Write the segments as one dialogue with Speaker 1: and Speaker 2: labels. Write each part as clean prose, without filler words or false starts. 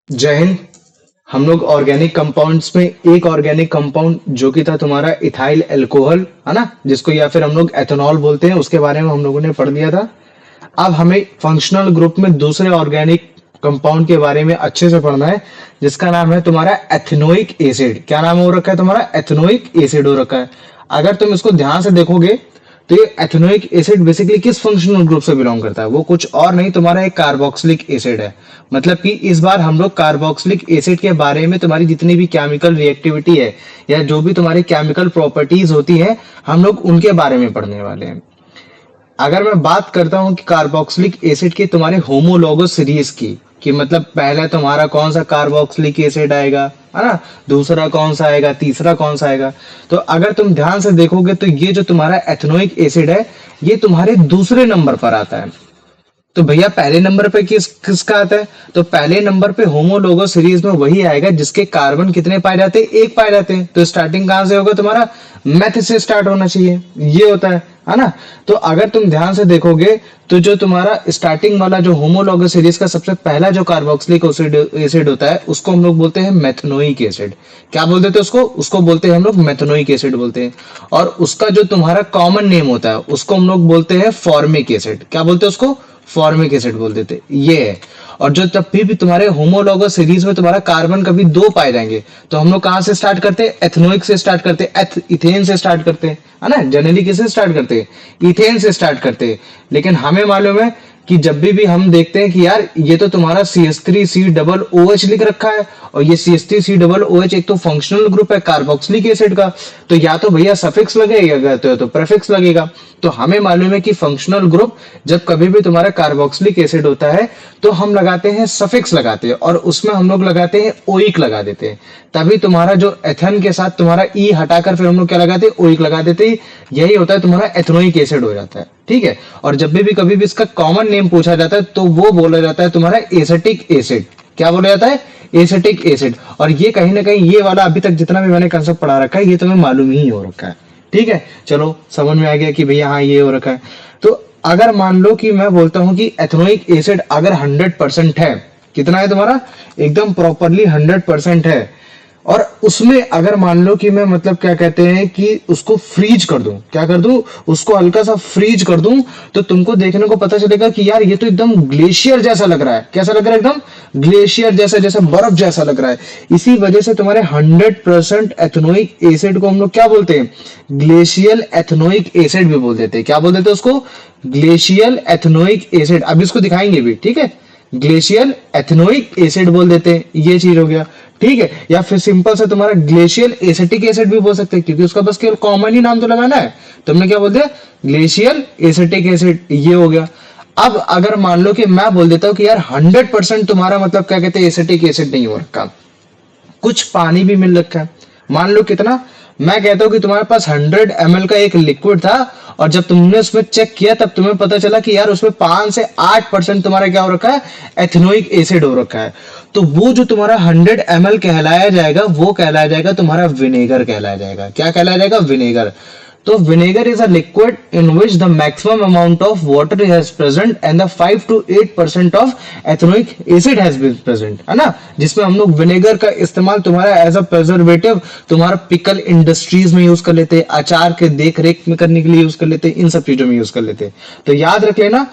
Speaker 1: जय हिंद। हम लोग ऑर्गेनिक कंपाउंड्स में एक ऑर्गेनिक कंपाउंड जो कि था तुम्हारा इथाइल अल्कोहल, है ना, जिसको या फिर हम लोग एथेनॉल बोलते हैं, उसके बारे में हम लोगों ने पढ़ लिया था। अब हमें फंक्शनल ग्रुप में दूसरे ऑर्गेनिक कंपाउंड के बारे में अच्छे से पढ़ना है, जिसका नाम है तुम्हारा एथेनोइक एसिड। क्या नाम हो रखा है तुम्हारा? एथेनोइक एसिड हो रखा है। अगर तुम इसको ध्यान से देखोगे तो ये एथेनोइक एसिड बेसिकली किस फंक्शनल ग्रुप से बिलोंग करता है? वो कुछ और नहीं, तुम्हारा एक कार्बोक्सिलिक एसिड है। मतलब कि इस बार हम लोग कार्बोक्सिलिक एसिड के बारे में तुम्हारी जितनी भी केमिकल रिएक्टिविटी है या जो भी तुम्हारी केमिकल प्रॉपर्टीज होती है, हम लोग उनके बारे में पढ़ने वाले हैं। अगर मैं बात करता हूं कि कार्बोक्सिलिक एसिड की तुम्हारे होमोलोगस सीरीज की, कि मतलब पहला तुम्हारा कौन सा कार्बोक्सिलिक एसिड आएगा, है ना, दूसरा कौन सा आएगा, तीसरा कौन सा आएगा, तो अगर तुम ध्यान से देखोगे तो ये जो तुम्हारा एथेनोइक एसिड है, ये तुम्हारे दूसरे नंबर पर आता है। तो भैया पहले नंबर पे किसका आता है? तो पहले नंबर पे होमोलोगस सीरीज में वही आएगा जिसके कार्बन कितने पाए जाते हैं? एक पाए जाते हैं। तो स्टार्टिंग कहां से होगा तुम्हारा? मेथ से स्टार्ट होना चाहिए, ये होता है ना। तो अगर तुम ध्यान से देखोगे तो जो तुम्हारा स्टार्टिंग वाला जो होमोलोगस सीरीज का सबसे पहला जो कार्बोक्सिलिक एसिड होता है, उसको हम लोग बोलते हैं मेथनोइक एसिड। क्या बोलते थे उसको? उसको बोलते हैं हम लोग मेथनोइक एसिड बोलते हैं। और उसका जो तुम्हारा कॉमन नेम होता है उसको हम लोग बोलते हैं फॉर्मिक एसिड। क्या बोलते हैं उसको? फॉर्मिक एसिड बोलते थे, ये है। और जो तब भी तुम्हारे होमोलोगस सीरीज में तुम्हारा कार्बन कभी दो पाए जाएंगे, तो हम लोग कहां से स्टार्ट करते हैं? एथेनोइक से स्टार्ट करते हैं, इथेन से स्टार्ट करते हैं, है ना। जनरली किससे स्टार्ट करते हैं? इथेन से स्टार्ट करते हैं। लेकिन हमें मालूम है कि जब भी हम देखते हैं कि यार ये तो तुम्हारा CH3C OH लिख रखा है, और ये CH3C OH एक तो फंक्शनल ग्रुप है कार्बोक्सिलिक एसिड का, तो या तो भैया सफिक्स लगेगा तो प्रेफिक्स लगेगा। तो हमें मालूम है कि फंक्शनल ग्रुप जब कभी भी तुम्हारा कार्बोक्सिलिक एसिड होता है तो हम लगाते हैं सफिक्स लगाते हैं, और उसमें हम लोग लगाते हैं ओइक लगा देते हैं। तभी तुम्हारा जो एथन के साथ तुम्हारा ई हटाकर फिर हम लोग क्या लगाते हैं? ओइक लगा देते हैं। यही होता है तुम्हारा एथेनोइक एसिड हो जाता है, ठीक है। और जब भी कभी भी इसका कॉमन नेम पूछा जाता है तो वो बोला जाता है तुम्हारा एसिटिक एसिड। क्या बोला जाता है? Acetic acid. और ये कहीं ना कहीं ये वाला अभी तक जितना भी मैंने कंसेप्ट पढ़ा रखा है ये तुम्हें मालूम ही हो रखा है, ठीक है। चलो समझ में आ गया कि भैया हाँ ये हो रखा है। तो अगर मान लो कि मैं बोलता हूं कि एथेनोइक एसिड अगर 100% है, कितना है तुम्हारा? एकदम प्रॉपरली 100% है, और उसमें अगर मान लो कि मैं मतलब क्या कहते हैं कि उसको फ्रीज कर दूं, क्या कर दूं? उसको हल्का सा फ्रीज कर दूं, तो तुमको देखने को पता चलेगा कि यार ये तो एकदम ग्लेशियर जैसा लग रहा है। कैसा लग रहा है? एकदम ग्लेशियर जैसा, जैसे बर्फ जैसा लग रहा है। इसी वजह से तुम्हारे 100% एथेनोइक एसिड को हम लोग क्या बोलते हैं? ग्लेशियल एथेनोइक एसिड भी बोल देते हैं। क्या बोल देते हैं उसको? Glacial ethanoic acid. अब इसको दिखाएंगे भी, ठीक है। ग्लेशियल एथेनोइक एसिड बोल देते हैं, ये चीज हो गया, ठीक है। या फिर सिंपल से तुम्हारा ग्लेशियल एसिटिक एसिड भी बोल सकते हैं, क्योंकि उसका बस केवल कॉमन ही नाम तो लगाना है। तुमने क्या बोलते हैं? ग्लेशियल एसिटिक एसिड, ये हो गया। अब अगर मान लो कि मैं बोल देता हूं कि यार 100% तुम्हारा मतलब क्या कहते हैं एसिटिक एसिड नहीं हो रखा, कुछ पानी भी मिल रखा है। मान लो कितना, मैं कहता हूं कि तुम्हारे पास 100 ml का एक लिक्विड था, और जब तुमने उसमें चेक किया तब तुम्हें पता चला कि यार उसमें 5 से 8% तुम्हारा क्या हो रखा है? एथेनोइक एसिड हो रखा है। तो वो जो तुम्हारा 100 ml कहलाया जाएगा वो कहलाया जाएगा तुम्हारा विनेगर कहलाया जाएगा। क्या कहलाया जाएगा? विनेगर। तो vinegar is a liquid in which the maximum amount of water has present and the 5 to 8% of ethanoic acid has been present, है ना। जिसमें हम लोग विनेगर का इस्तेमाल तुम्हारा एज अ प्रिजर्वेटिव तुम्हारा पिकल इंडस्ट्रीज में यूज कर लेते हैं, अचार के देख रेख में करने के लिए यूज कर लेते हैं, इन सब चीजों में यूज कर लेते हैं। तो याद रख लेना,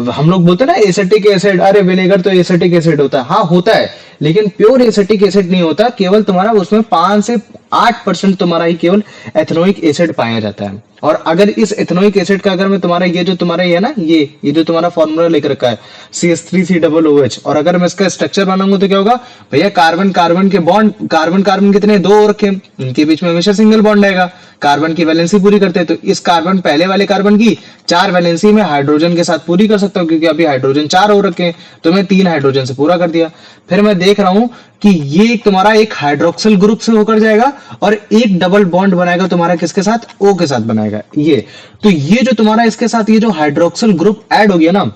Speaker 1: हम लोग बोलते हैं ना एसिटिक एसिड, अरे विनेगर तो एसिटिक एसिड होता है। हाँ होता है, लेकिन प्योर एसिटिक एसिड नहीं होता, केवल तुम्हारा उसमें 5 से 8% तुम्हारा ही केवल एथेनोइक एसिड पाया जाता है। और अगर इस एथेनोइक एसिड का अगर मैं तुम्हारा ये जो तुम्हारा ये है ना, ये जो तुम्हारा फॉर्मूला लिख रखा है CH3COOH, और अगर मैं इसका स्ट्रक्चर बनाऊंगा तो क्या होगा भैया? कार्बन कार्बन के बॉन्ड, कार्बन कार्बन कितने? 2 रखे, इनके बीच में हमेशा सिंगल बॉन्ड आएगा। कार्बन की वैलेंसी पूरी करते हैं, तो इस कार्बन पहले वाले कार्बन की 4 वैलेंसी में हाइड्रोजन के साथ पूरी कर सकता हूँ, क्योंकि अभी हाइड्रोजन 4 हो रखे हैं, तो मैं 3 हाइड्रोजन से पूरा कर दिया। फिर मैं देख रहा हूं कि ये तुम्हारा एक हाइड्रोक्सिल ग्रुप से होकर जाएगा और एक डबल बॉन्ड बनाएगा तुम्हारा किसके साथ? O के साथ बनाएगा ये। तो ये जो तुम्हारा इसके साथ ये जो हाइड्रोक्सिल ग्रुप ऐड हो गया ना,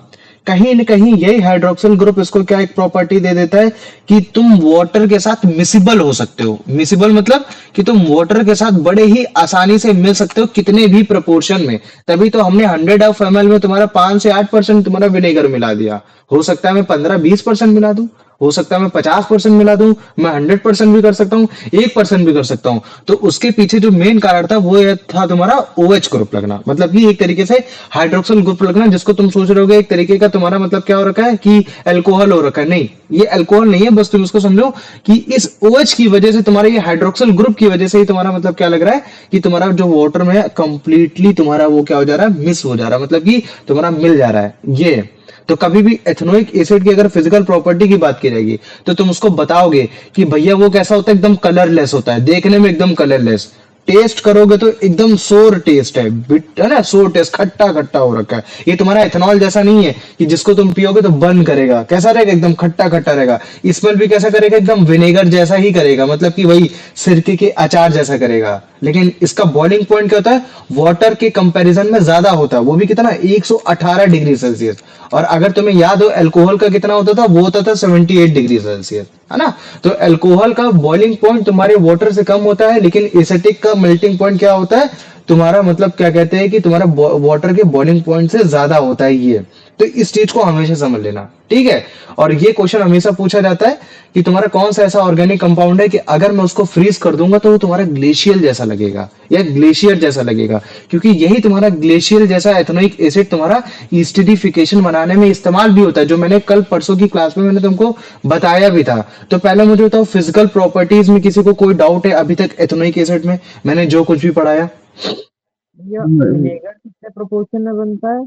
Speaker 1: कहीं न कहीं यही हाइड्रोक्सिल ग्रुप इसको क्या एक प्रॉपर्टी दे देता है कि तुम वाटर के साथ मिसिबल हो सकते हो। मिसिबल मतलब कि तुम वाटर के साथ बड़े ही आसानी से मिल सकते हो, कितने भी प्रोपोर्शन में। तभी तो हमने 100 ml में तुम्हारा 5 से 8% तुम्हारा विनेगर मिला दिया। हो सकता है मैं 15-20% मिला दूं, हो सकता है मैं 50% मिला दूं, मैं 100% भी कर सकता हूँ, 1% भी कर सकता हूँ। तो उसके पीछे जो मेन कारण था वो ये था तुम्हारा OH ग्रुप लगना, मतलब कि एक तरीके से हाइड्रोक्सिल ग्रुप लगना, जिसको तुम सोच रहे होगे एक तरीके का तुम्हारा मतलब क्या हो रखा है कि अल्कोहल हो रखा है। नहीं, ये अल्कोहल नहीं है, बस तुम इसको समझो कि इस OH की वजह से, तुम्हारे ये हाइड्रोक्सिल ग्रुप की वजह से ही तुम्हारा मतलब क्या लग रहा है कि तुम्हारा जो वाटर में कंप्लीटली तुम्हारा वो क्या हो जा रहा है, मिस हो जा रहा है, मतलब कि तुम्हारा मिल जा रहा है ये। तो कभी भी एथेनोइक एसिड की अगर फिजिकल प्रॉपर्टी की बात की जाएगी तो तुम उसको बताओगे कि भैया वो कैसा होता है, एकदम कलरलेस होता है, देखने में एकदम कलरलेस, टेस्ट करोगे तो एकदम सोर टेस्ट है ना, सोर टेस्ट, खट्टा खट्टा हो रखा है। ये तुम्हारा एथेनॉल जैसा नहीं है कि जिसको तुम पियोगे तो बर्न करेगा, कैसा रहेगा, एकदम खट्टा खट्टा रहेगा। स्मेल भी कैसा करेगा, एकदम विनेगर जैसा ही करेगा, मतलब कि वही सिरके के अचार जैसा करेगा। लेकिन इसका बॉइलिंग पॉइंट क्या होता है, वाटर के कंपैरिजन में ज्यादा होता है, वो भी कितना, 118 डिग्री सेल्सियस। और अगर तुम्हें याद हो अल्कोहल का कितना होता था, वो होता था 78 डिग्री सेल्सियस, है ना। तो अल्कोहल का बॉइलिंग पॉइंट तुम्हारे वाटर से कम होता है, लेकिन एसिटिक का मेल्टिंग पॉइंट क्या होता है तुम्हारा, मतलब क्या कहते हैं कि तुम्हारा वाटर के बॉइलिंग पॉइंट से ज्यादा होता है ये। तो इस चीज को हमेशा समझ लेना, ठीक है। और ये क्वेश्चन हमेशा पूछा जाता है कि तुम्हारा कौन सा ऐसा ऑर्गेनिक कंपाउंड है कि अगर मैं उसको फ्रीज कर दूंगा तो वो तुम्हारा ग्लेशियल जैसा लगेगा या ग्लेशियर जैसा लगेगा, क्योंकि यही तुम्हारा ग्लेशियर जैसा एथेनोइक एसिड तुम्हारा एसिडिफिकेशन बनाने में इस्तेमाल भी होता है, जो मैंने कल परसों की क्लास में मैंने तुमको बताया भी था। तो पहले मुझे बताओ, फिजिकल प्रॉपर्टीज में किसी को कोई डाउट है अभी तक एथेनोइक एसिड में, मैंने जो कुछ भी पढ़ाया।
Speaker 2: भैया विनेगर कितने प्रोपोर्शन में बनता है?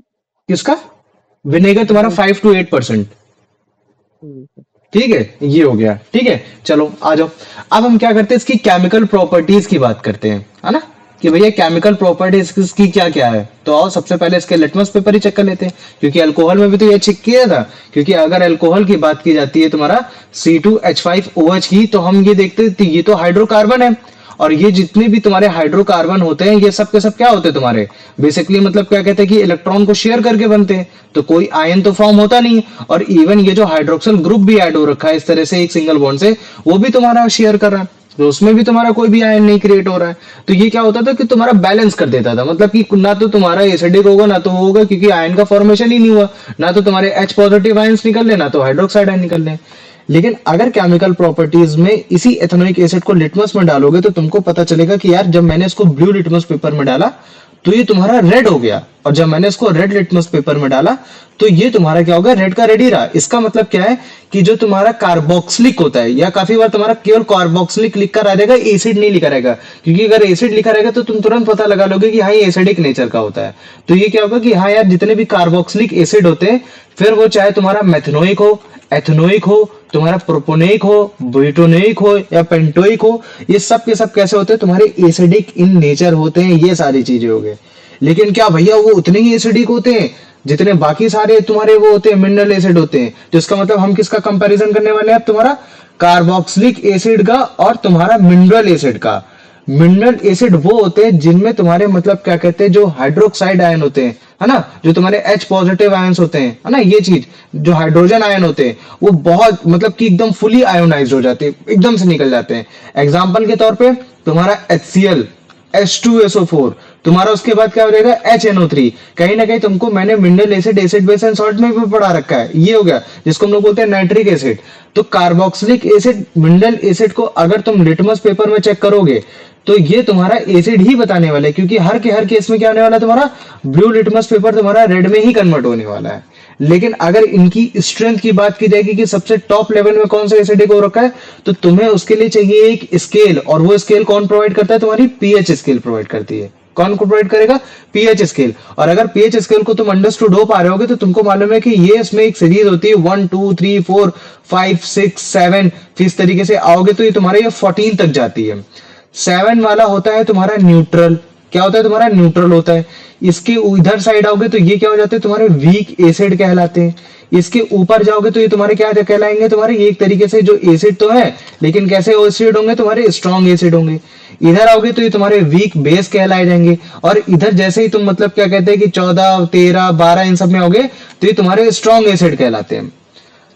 Speaker 1: किसका? विनेगर तुम्हारा
Speaker 2: विनेगर।
Speaker 1: 5 to 8%।
Speaker 2: ठीक है।
Speaker 1: ठीक है, ये हो गया, ठीक है। चलो आ जाओ, अब हम क्या करते हैं, इसकी केमिकल प्रॉपर्टीज की बात करते हैं, है ना, कि भैया केमिकल प्रॉपर्टीज की क्या क्या है। तो आओ सबसे पहले इसके लिटमस पेपर ही चेक कर लेते हैं, क्योंकि अल्कोहल में भी तो ये चेक किया था। क्योंकि अगर अल्कोहल की बात की जाती है तुम्हारा C2H5OH की, तो हम ये देखते हैं ये तो हाइड्रोकार्बन है, और ये जितने भी तुम्हारे हाइड्रोकार्बन होते हैं ये सब के सब क्या होते हैं तुम्हारे, बेसिकली मतलब क्या कहते हैं कि इलेक्ट्रॉन को शेयर करके बनते हैं, तो कोई आयन तो फॉर्म होता नहीं। और इवन ये जो हाइड्रोक्सिल ग्रुप भी ऐड हो रखा है इस तरह से एक सिंगल बॉन्ड से, वो भी तुम्हारा शेयर कर रहा है, तो उसमें भी तुम्हारा कोई भी आयन नहीं क्रिएट हो रहा है। तो ये क्या होता था कि तुम्हारा बैलेंस कर देता था, मतलब कि ना तो तुम्हारा एसिडिक होगा ना तो होगा, क्योंकि आयन का फॉर्मेशन ही नहीं हुआ, ना तो तुम्हारे H पॉजिटिव आयंस निकल ले ना तो हाइड्रोक्साइड आयन निकल ले। लेकिन अगर केमिकल प्रॉपर्टीज में इसी एथेनोइक एसिड को लिटमस में डालोगे तो तुमको पता चलेगा कि यार जब मैंने इसको ब्लू लिटमस पेपर में डाला तो ये तुम्हारा रेड हो गया, और जब मैंने इसको रेड लिटमस पेपर में डाला तो ये तुम्हारा क्या होगा, रेड का रेड ही रहा। इसका मतलब क्या है कि जो तुम्हारा कार्बोक्सिलिक होता है, या काफी बार तुम्हारा केवल कार्बोक्सिलिक लिखकर आ जाएगा, एसिड नहीं लिखा रहेगा, क्योंकि अगर एसिड लिखा रहेगा तो तुम तुरंत पता लगा लोगे कि हाँ ये एसिडिक नेचर का होता है। तो ये क्या होगा कि हाँ यार जितने भी कार्बोक्सिलिक एसिड होते हैं, फिर वो चाहे तुम्हारा मेथनोइक हो, एथेनोइक हो, तुम्हारा प्रोपोनिक हो, ब्यूटोनिक हो या पेंटोइक हो, ये सब के सब कैसे होते हैं, तुम्हारे एसिडिक इन नेचर होते हैं। ये सारी चीजें हो गई। लेकिन क्या भैया वो उतने ही एसिडिक होते हैं जितने बाकी सारे तुम्हारे वो होते हैं, मिनरल एसिड होते हैं। तो इसका मतलब हम किसका कंपैरिजन करने वाले हैं, अब तुम्हारा कार्बोक्सिलिक एसिड का और तुम्हारा मिनरल एसिड का। मिनरल एसिड वो होते हैं जिनमें तुम्हारे मतलब क्या कहते हैं, जो हाइड्रोक्साइड आयन होते हैं, है ना, जो तुम्हारे H पॉजिटिव आयंस होते हैं, है ना, ये चीज जो हाइड्रोजन आयन होते हैं वो बहुत मतलब कि एकदम फुली आयोनाइज्ड हो जाते हैं, एकदम से निकल जाते हैं। एग्जांपल के तौर पे तुम्हारा HCl, H2SO4, तुम्हारा उसके बाद क्या हो जाएगा HNO3। कहीं ना कहीं तुमको मैंने mineral acid, acid base and salt में भी पढ़ा रखा है, ये हो गया जिसको हम लोग बोलते हैं नाइट्रिक एसिड। तो कार्बोक्सिलिक एसिड, मिनरल एसिड को अगर तुम लिटमस पेपर में चेक करोगे तो ये तुम्हारा एसिड ही बताने वाला है, क्योंकि हर के हर केस में क्या होने वाला है, तुम्हारा ब्लू लिटमस पेपर तुम्हारा रेड में ही कन्वर्ट होने वाला है। लेकिन अगर इनकी स्ट्रेंथ की बात की जाएगी कि सबसे टॉप लेवल में कौन सा एसिडिक हो रखा है, तो तुम्हें उसके लिए चाहिए एक स्केल, और वो स्केल कौन प्रोवाइड करता है, तुम्हारी पीएच स्केल प्रोवाइड करती है। कौन प्रोवाइड करेगा, पीएच स्केल। और अगर पीएच स्केल को तुम अंडरस्टूड हो पा रहे होगे तो तुमको मालूम है कि ये इसमें एक सीरीज होती है 1 2 3 4 5 6 7, फिर इस तरीके से आओगे तो ये तुम्हारे ये 14 तक जाती है। 7 वाला होता है तुम्हारा न्यूट्रल। क्या होता है तुम्हारा, न्यूट्रल होता है। इसके इधर साइड आओगे तो ये क्या हो जाते हैं, तुम्हारे वीक एसिड कहलाते हैं। इसके ऊपर जाओगे तो ये तुम्हारे क्या कहलाएंगे, तुम्हारे एक तरीके से जो एसिड तो है लेकिन कैसे एसिड होंगे, तुम्हारे स्ट्रॉन्ग एसिड होंगे। इधर आओगे तो ये तुम्हारे वीक बेस कहलाए जाएंगे। और इधर जैसे ही तुम मतलब क्या कहते हैं कि 14 13 12 इन सब में आओगे तो ये तुम्हारे स्ट्रॉन्ग एसिड कहलाते हैं।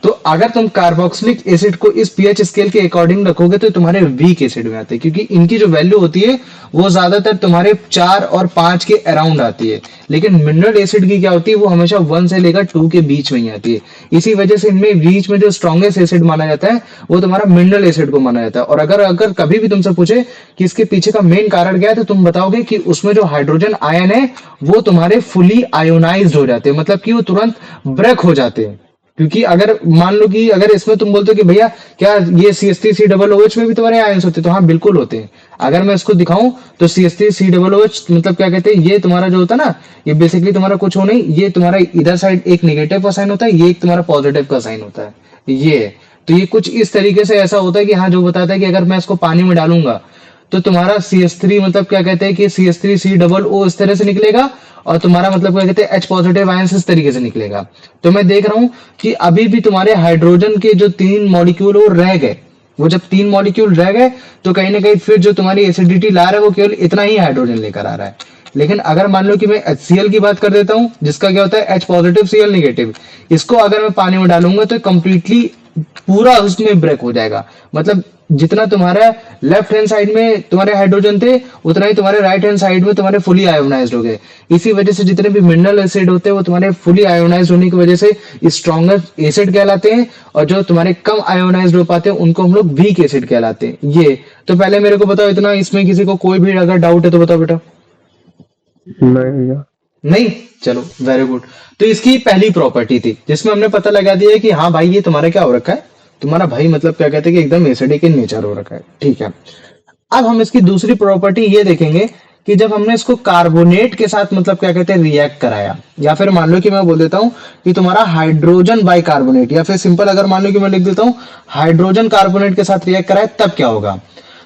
Speaker 1: तो अगर तुम कार्बोक्सिलिक एसिड को इस पीएच स्केल के अकॉर्डिंग रखोगे तो तुम्हारे वीक एसिड में आते हैं, क्योंकि इनकी जो वैल्यू होती है वो ज्यादातर तुम्हारे 4 और 5 के अराउंड आती है, लेकिन मिनरल एसिड की क्या होती है वो हमेशा 1 से लेकर 2 के बीच में ही आती है। इसी वजह से इनमें बीच में जो स्ट्रॉन्गेस्ट एसिड माना जाता है वो तुम्हारा मिनरल एसिड को माना जाता है। और अगर अगर कभी भी तुमसे पूछे कि इसके पीछे का मेन कारण क्या है, तो तुम बताओगे कि उसमें जो हाइड्रोजन आयन है वो तुम्हारे फुली आयोनाइज्ड हो जाते हैं, मतलब कि वो तुरंत ब्रेक हो जाते हैं। क्योंकि अगर मान लो कि अगर इसमें तुम बोलते हो कि भैया क्या ये CH3COOH में भी तुम्हारे आयंस होते हैं, तो हाँ बिल्कुल होते हैं। अगर मैं इसको दिखाऊं तो CH3COOH मतलब क्या कहते हैं, ये तुम्हारा जो होता है ना, ये बेसिकली तुम्हारा कुछ हो नहीं, ये तुम्हारा इधर साइड एक नेगेटिव का साइन होता है, ये एक तुम्हारा पॉजिटिव का साइन होता है, ये है। तो ये कुछ इस तरीके से ऐसा होता है कि हाँ, जो बताता है कि अगर मैं इसको पानी में डालूंगा तो तुम्हारा CH3 मतलब क्या कहते हैं कि CH3COO इस तरह से निकलेगा, और तुम्हारा मतलब क्या कहते हैं H पॉजिटिव आयंस इस तरीके से निकलेगा। तो मैं देख रहा हूं कि अभी भी तुम्हारे हाइड्रोजन के जो 3 मॉलिक्यूल वो रह गए, वो जब 3 मॉलिक्यूल रह गए तो कहीं ना कहीं फिर जो तुम्हारी एसिडिटी ला रहा है वो केवल इतना ही हाइड्रोजन लेकर आ रहा है। लेकिन अगर मान लो कि मैं HCl की बात कर देता हूं, जिसका क्या होता है H पॉजिटिव Cl नेगेटिव, इसको अगर मैं पानी में डालूंगा तो कंप्लीटली पूरा उसमें ब्रेक हो जाएगा। मतलब जितना तुम्हारा लेफ्ट हैंड साइड में तुम्हारे हाइड्रोजन थे उतना ही तुम्हारे राइट हैंड साइड में तुम्हारे फुली आयोनाइज्ड हो गए। इसी वजह से जितने भी मिनरल एसिड होते हैं वो तुम्हारे फुली आयोनाइज्ड होने की वजह से स्ट्रॉन्गर एसिड कहलाते हैं, और जो तुम्हारे कम आयोनाइज्ड हो पाते हैं उनको हम लोग वीक एसिड कहलाते हैं। ये तो पहले मेरे को बताओ इतना, इसमें किसी को कोई भी अगर डाउट है तो बताओ बेटा।
Speaker 3: नहीं भैया।
Speaker 1: नहीं, चलो वेरी गुड। तो इसकी पहली प्रॉपर्टी थी जिसमें हमने पता लगा दिया है कि हाँ भाई ये तुम्हारा क्या हो रखा है, तुम्हारा भाई मतलब क्या कहते हैं कि एकदम एसिडिक इन नेचर हो रखा है, ठीक है। अब हम इसकी दूसरी प्रॉपर्टी ये देखेंगे कि जब हमने इसको कार्बोनेट के साथ मतलब क्या कहते हैं रिएक्ट कराया, या फिर मान लो कि मैं बोल देता हूं कि तुम्हारा हाइड्रोजन बाइकार्बोनेट, या फिर सिंपल अगर मान लो कि मैं लिख देता हूं हाइड्रोजन कार्बोनेट के साथ रिएक्ट कराया, तब क्या होगा।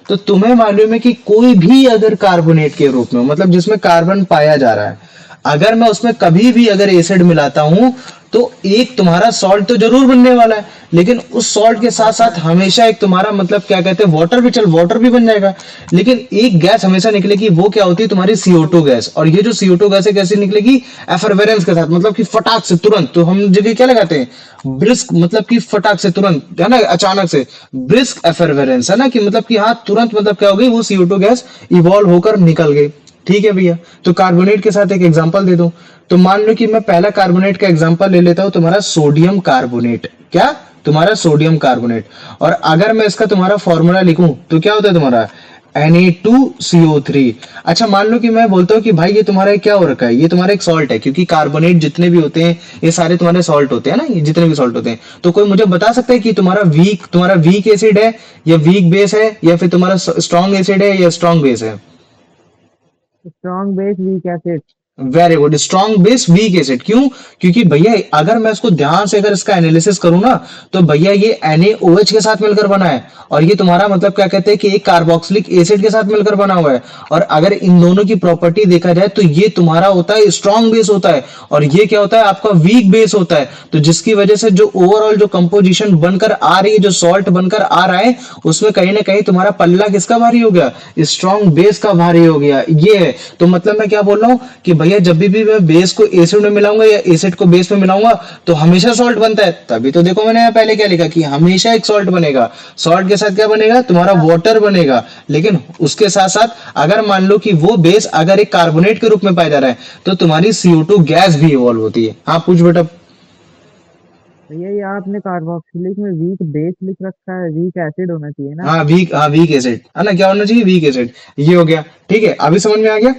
Speaker 1: तो तुम्हें मालूम है कि कोई भी अगर कार्बोनेट के रूप में मतलब जिसमें कार्बन पाया जा रहा है, अगर मैं उसमें कभी भी अगर एसिड मिलाता हूं तो एक तुम्हारा सॉल्ट तो जरूर बनने वाला है, लेकिन उस सॉल्ट के साथ साथ हमेशा एक तुम्हारा मतलब क्या कहते हैं वाटर भी बन जाएगा। लेकिन एक गैस हमेशा निकलेगी, वो क्या होती है तुम्हारी CO2 गैस। और ये जो CO2 गैस है कैसे निकलेगी, एफरवेरेंस के साथ, मतलब कि फटाक से तुरंत। तो हम जगह क्या लगाते हैं, ब्रिस्क, मतलब कि फटाक से तुरंत, है ना, अचानक से ब्रिस्क एफरवेरेंस, है ना, कि मतलब कि हाँ तुरंत मतलब क्या हो गई, वो CO2 गैस इवॉल्व होकर निकल गई। ठीक है भैया। तो कार्बोनेट के साथ एक एग्जांपल दे दूं, तो मान लो कि मैं पहला कार्बोनेट का एग्जांपल ले लेता हूं, तुम्हारा सोडियम कार्बोनेट। क्या, तुम्हारा सोडियम कार्बोनेट। और अगर मैं इसका तुम्हारा फॉर्मूला लिखूं तो क्या होता है तुम्हारा Na2CO3। अच्छा मान लो कि मैं बोलता हूँ कि भाई ये तुम्हारा क्या हो रखा है, ये तुम्हारा एक सॉल्ट है, क्योंकि कार्बोनेट जितने भी होते हैं ये सारे तुम्हारे सॉल्ट होते हैं ना, ये जितने भी सॉल्ट होते हैं। तो कोई मुझे बता सकता है कि तुम्हारा वीक एसिड है या वीक बेस है, या फिर तुम्हारा स्ट्रॉन्ग एसिड है या स्ट्रॉन्ग बेस है।
Speaker 2: Strong base weak acid.
Speaker 1: Very good, strong base weak acid. क्यों, क्योंकि भैया अगर मैं इसको ध्यान से अगर इसका एनालिसिस करूं ना, तो भैया ये NaOH के साथ मिलकर बना है, और ये तुम्हारा मतलब क्या कहते हैं कि एक कार्बोक्सिलिक एसिड के साथ मिलकर बना हुआ है। और अगर इन दोनों की प्रॉपर्टी देखा जाए तो ये तुम्हारा होता है स्ट्रॉन्ग बेस होता है, और ये क्या होता है आपका वीक बेस होता है। तो जिसकी वजह से जो ओवरऑल जो कंपोजिशन बनकर आ रही है, जो सॉल्ट बनकर आ रहा है, उसमें कहीं ना कहीं तुम्हारा पल्ला किसका भारी हो गया, स्ट्रॉन्ग बेस का भारी हो गया। ये है। तो मतलब मैं क्या बोल रहा हूं कि भैया जब भी मैं बेस को एसिड में मिलाऊंगा या एसिड को बेस में मिलाऊंगा तो हमेशा सॉल्ट बनता है। तभी तो देखो मैंने पहले क्या लिखा कि हमेशा एक सॉल्ट बनेगा। सॉल्ट के साथ क्या बनेगा, तुम्हारा वाटर बनेगा। लेकिन उसके साथ साथ अगर मान लो कि वो बेस अगर एक कार्बोनेट के रूप में पाया जा रहा है तो तुम्हारी CO2 गैस भी इवॉल्व होती है। हाँ पूछ बेटा।
Speaker 2: भैया ये आपने कार्बोक्सिलिक में वीक बेस लिख रखा है, वीक एसिड होना चाहिए ना।
Speaker 1: हाँ वीक एसिड है ना, क्या होना चाहिए, वीक एसिड। ये हो गया, ठीक है। अभी समझ में आ गया,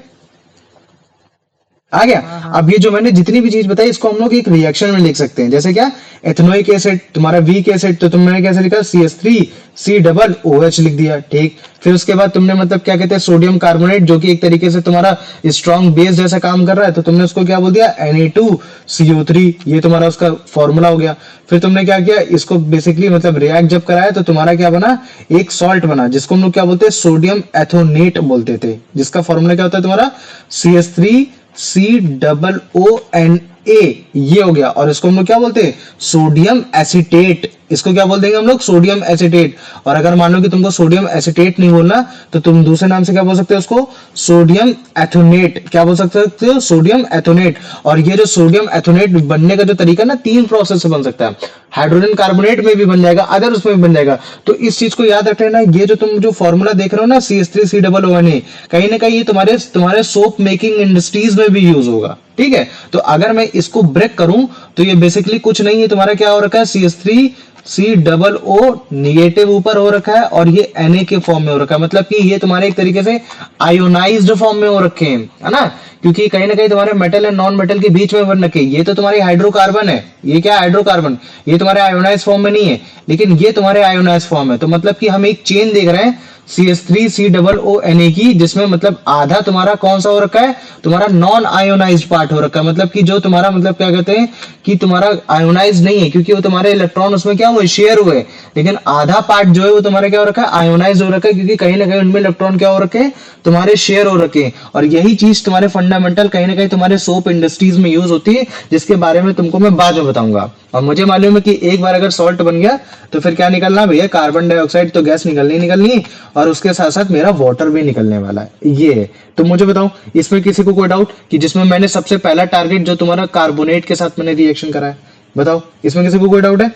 Speaker 1: आ गया।
Speaker 2: हाँ हाँ।
Speaker 1: अब ये जो मैंने जितनी भी चीज बताई इसको हम लोग एक रिएक्शन में लिख सकते हैं। जैसे क्या, एथेनोइक एसिड तुम्हारा वीक एसिड, तो तुमने कैसे लिखा, CH3COOH लिख दिया, ठीक। फिर उसके बाद तुमने मतलब क्या कहते हैं सोडियम कार्बोनेट, जो कि एक तरीके से तुम्हारा स्ट्रॉन्ग बेस जैसा काम कर रहा है, तो तुमने उसको क्या बोल दिया, Na2CO3। ये तुम्हारा उसका फॉर्मूला हो गया। फिर तुमने क्या किया, इसको बेसिकली मतलब रिएक्ट जब कराया तो तुम्हारा क्या बना, एक सॉल्ट बना, जिसको हम लोग क्या बोलते हैं, सोडियम एथोनेट बोलते थे, जिसका फॉर्मूला क्या होता है तुम्हारा, CH3COONA। ए, ये हो गया। और इसको हम लोग क्या बोलते हैं? Sodium acetate. इसको क्या बोल देंगे हम लोग? Sodium acetate. और अगर मान लो कि तुमको सोडियम एसीटेट नहीं बोलना तो तुम दूसरे नाम से क्या बोल सकते हो उसको? सोडियम एथोनेट। क्या बोल सकते हो? Sodium ethanoate. और ये जो सोडियम एथोनेट बनने का जो तरीका ना, 3 प्रोसेस से बन सकता है। हाइड्रोजन कार्बोनेट में भी बन जाएगा, अदर उसमें भी बन जाएगा। तो इस चीज को याद रख लेना। ये जो तुम जो फॉर्मूला देख रहे हो ना, CH3COONA, कहीं ना कहीं ये तुम्हारे तुम्हारे सोप मेकिंग इंडस्ट्रीज में भी यूज होगा। ठीक है, तो अगर मैं इसको ब्रेक करूं तो ये बेसिकली कुछ नहीं है, तुम्हारा क्या हो रखा है? CH3COO निगेटिव ऊपर हो रखा है और ये Na के फॉर्म में हो रखा है। मतलब कि ये तुम्हारे एक तरीके से आयोनाइज्ड फॉर्म में हो रखे हैं, है ना? क्योंकि कहीं ना कहीं तुम्हारे मेटल एंड नॉन मेटल के बीच में बन रखे। ये तो तुम्हारी हाइड्रोकार्बन है, ये क्या है? हाइड्रोकार्बन। ये तुम्हारे आयोनाइज फॉर्म में नहीं है, लेकिन ये तुम्हारे आयोनाइज फॉर्म है। तो मतलब कि हम एक चेन देख रहे हैं CH3COONA की, जिसमें मतलब आधा तुम्हारा कौन सा हो रखा है? तुम्हारा नॉन आयोनाइज्ड पार्ट हो रखा है। मतलब कि जो तुम्हारा मतलब क्या कहते हैं कि तुम्हारा आयोनाइज नहीं है, क्योंकि वो तुम्हारे इलेक्ट्रॉन उसमें क्या हुए? शेयर हुए। लेकिन आधा पार्ट जो है वो तुम्हारा क्या हो रखा है? आयोनाइज हो रखा है, क्योंकि कहीं ना कहीं उनमें इलेक्ट्रॉन क्या हो रखे हैं? तुम्हारे शेयर हो रखे हैं। और यही चीज तुम्हारे फंडामेंटल कहीं ना कहीं तुम्हारे सोप इंडस्ट्रीज में यूज होती है, जिसके बारे में तुमको मैं बाद में बताऊंगा। और मुझे मालूम है कि एक बार अगर सॉल्ट बन गया तो फिर क्या निकलना भैया? कार्बन डाइऑक्साइड तो गैस निकलनी, और उसके साथ साथ मेरा वाटर भी निकलने वाला है। ये तो मुझे बताओ, इसमें किसी को कोई डाउट कि जिसमें मैंने सबसे पहला टारगेट जो तुम्हारा कार्बोनेट के साथ मैंने रिएक्शन करा है? बताओ, इसमें किसी को कोई डाउट है?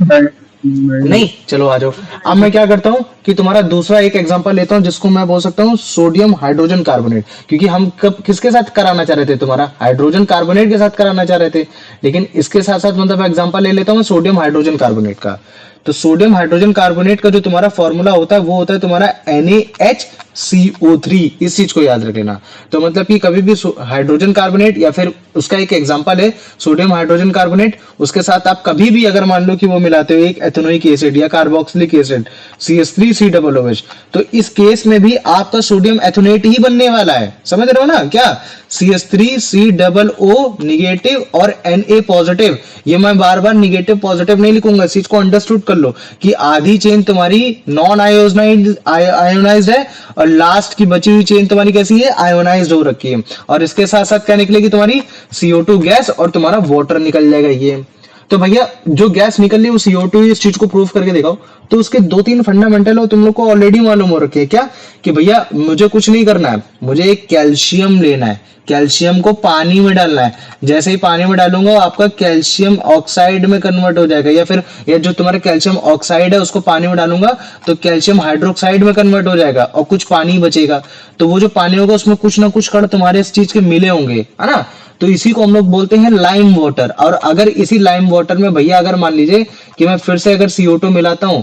Speaker 1: नहीं, चलो आ जाओ। अब मैं क्या करता हूँ कि तुम्हारा दूसरा एक एग्जांपल लेता हूँ, जिसको मैं बोल सकता हूँ सोडियम हाइड्रोजन कार्बोनेट। क्योंकि हम कब किसके साथ कराना चाह रहे थे? तुम्हारा हाइड्रोजन कार्बोनेट के साथ कराना चाह रहे थे, लेकिन इसके साथ साथ मतलब एग्जांपल ले लेता हूँ सोडियम हाइड्रोजन कार्बोनेट का। तो सोडियम हाइड्रोजन कार्बोनेट का जो तुम्हारा फॉर्मूला होता है वो होता है तुम्हारा NaHCO3। इस चीज को याद रख लेना। तो मतलब कि कभी भी हाइड्रोजन कार्बोनेट या फिर उसका एक एग्जांपल है सोडियम हाइड्रोजन कार्बोनेट, उसके साथ आप कभी भी अगर मान लो कि वो मिलाते हो एक एथेनोइक एसिड या कार्बोक्सिलिक एसिड CH3COOH, तो इस केस में भी आपका सोडियम एथोनेट ही बनने वाला है। समझ रहे हो ना? क्या CH3COO निगेटिव और Na पॉजिटिव। ये मैं बार बार निगेटिव पॉजिटिव नहीं लिखूंगा, इस चीज को अंडरस्टूड कर लो कि आधी चेन तुम्हारी नॉन आयोनाइज्ड है और लास्ट की बची हुई चेन तुम्हारी कैसी है? आयोनाइज्ड हो रखी है। और इसके साथ साथ क्या निकलेगी? तुम्हारी CO2 गैस और तुम्हारा वाटर निकल जाएगा। ये तो भैया जो गैस निकल रही है वो CO2, इस चीज को प्रूव करके दिखाओ। तो उसके 2-3 फंडामेंटल हो तुम लोग को ऑलरेडी मालूम हो रखे हैं। क्या कि भैया मुझे कुछ नहीं करना है, मुझे एक कैल्शियम लेना है, कैल्शियम को पानी में डालना है। जैसे ही पानी में डालूंगा आपका कैल्शियम ऑक्साइड में कन्वर्ट हो जाएगा, या फिर ये जो तुम्हारा कैल्शियम ऑक्साइड है उसको पानी में डालूंगा तो कैल्शियम हाइड्रोक्साइड में कन्वर्ट हो जाएगा और कुछ पानी बचेगा। तो वो जो पानी होगा उसमें कुछ ना कुछ कण तुम्हारे इस चीज के मिले होंगे, है ना? तो इसी को हम लोग बोलते हैं लाइम वाटर। और अगर इसी लाइम वाटर में भैया अगर मान लीजिए कि मैं फिर से अगर CO2 मिलाता हूं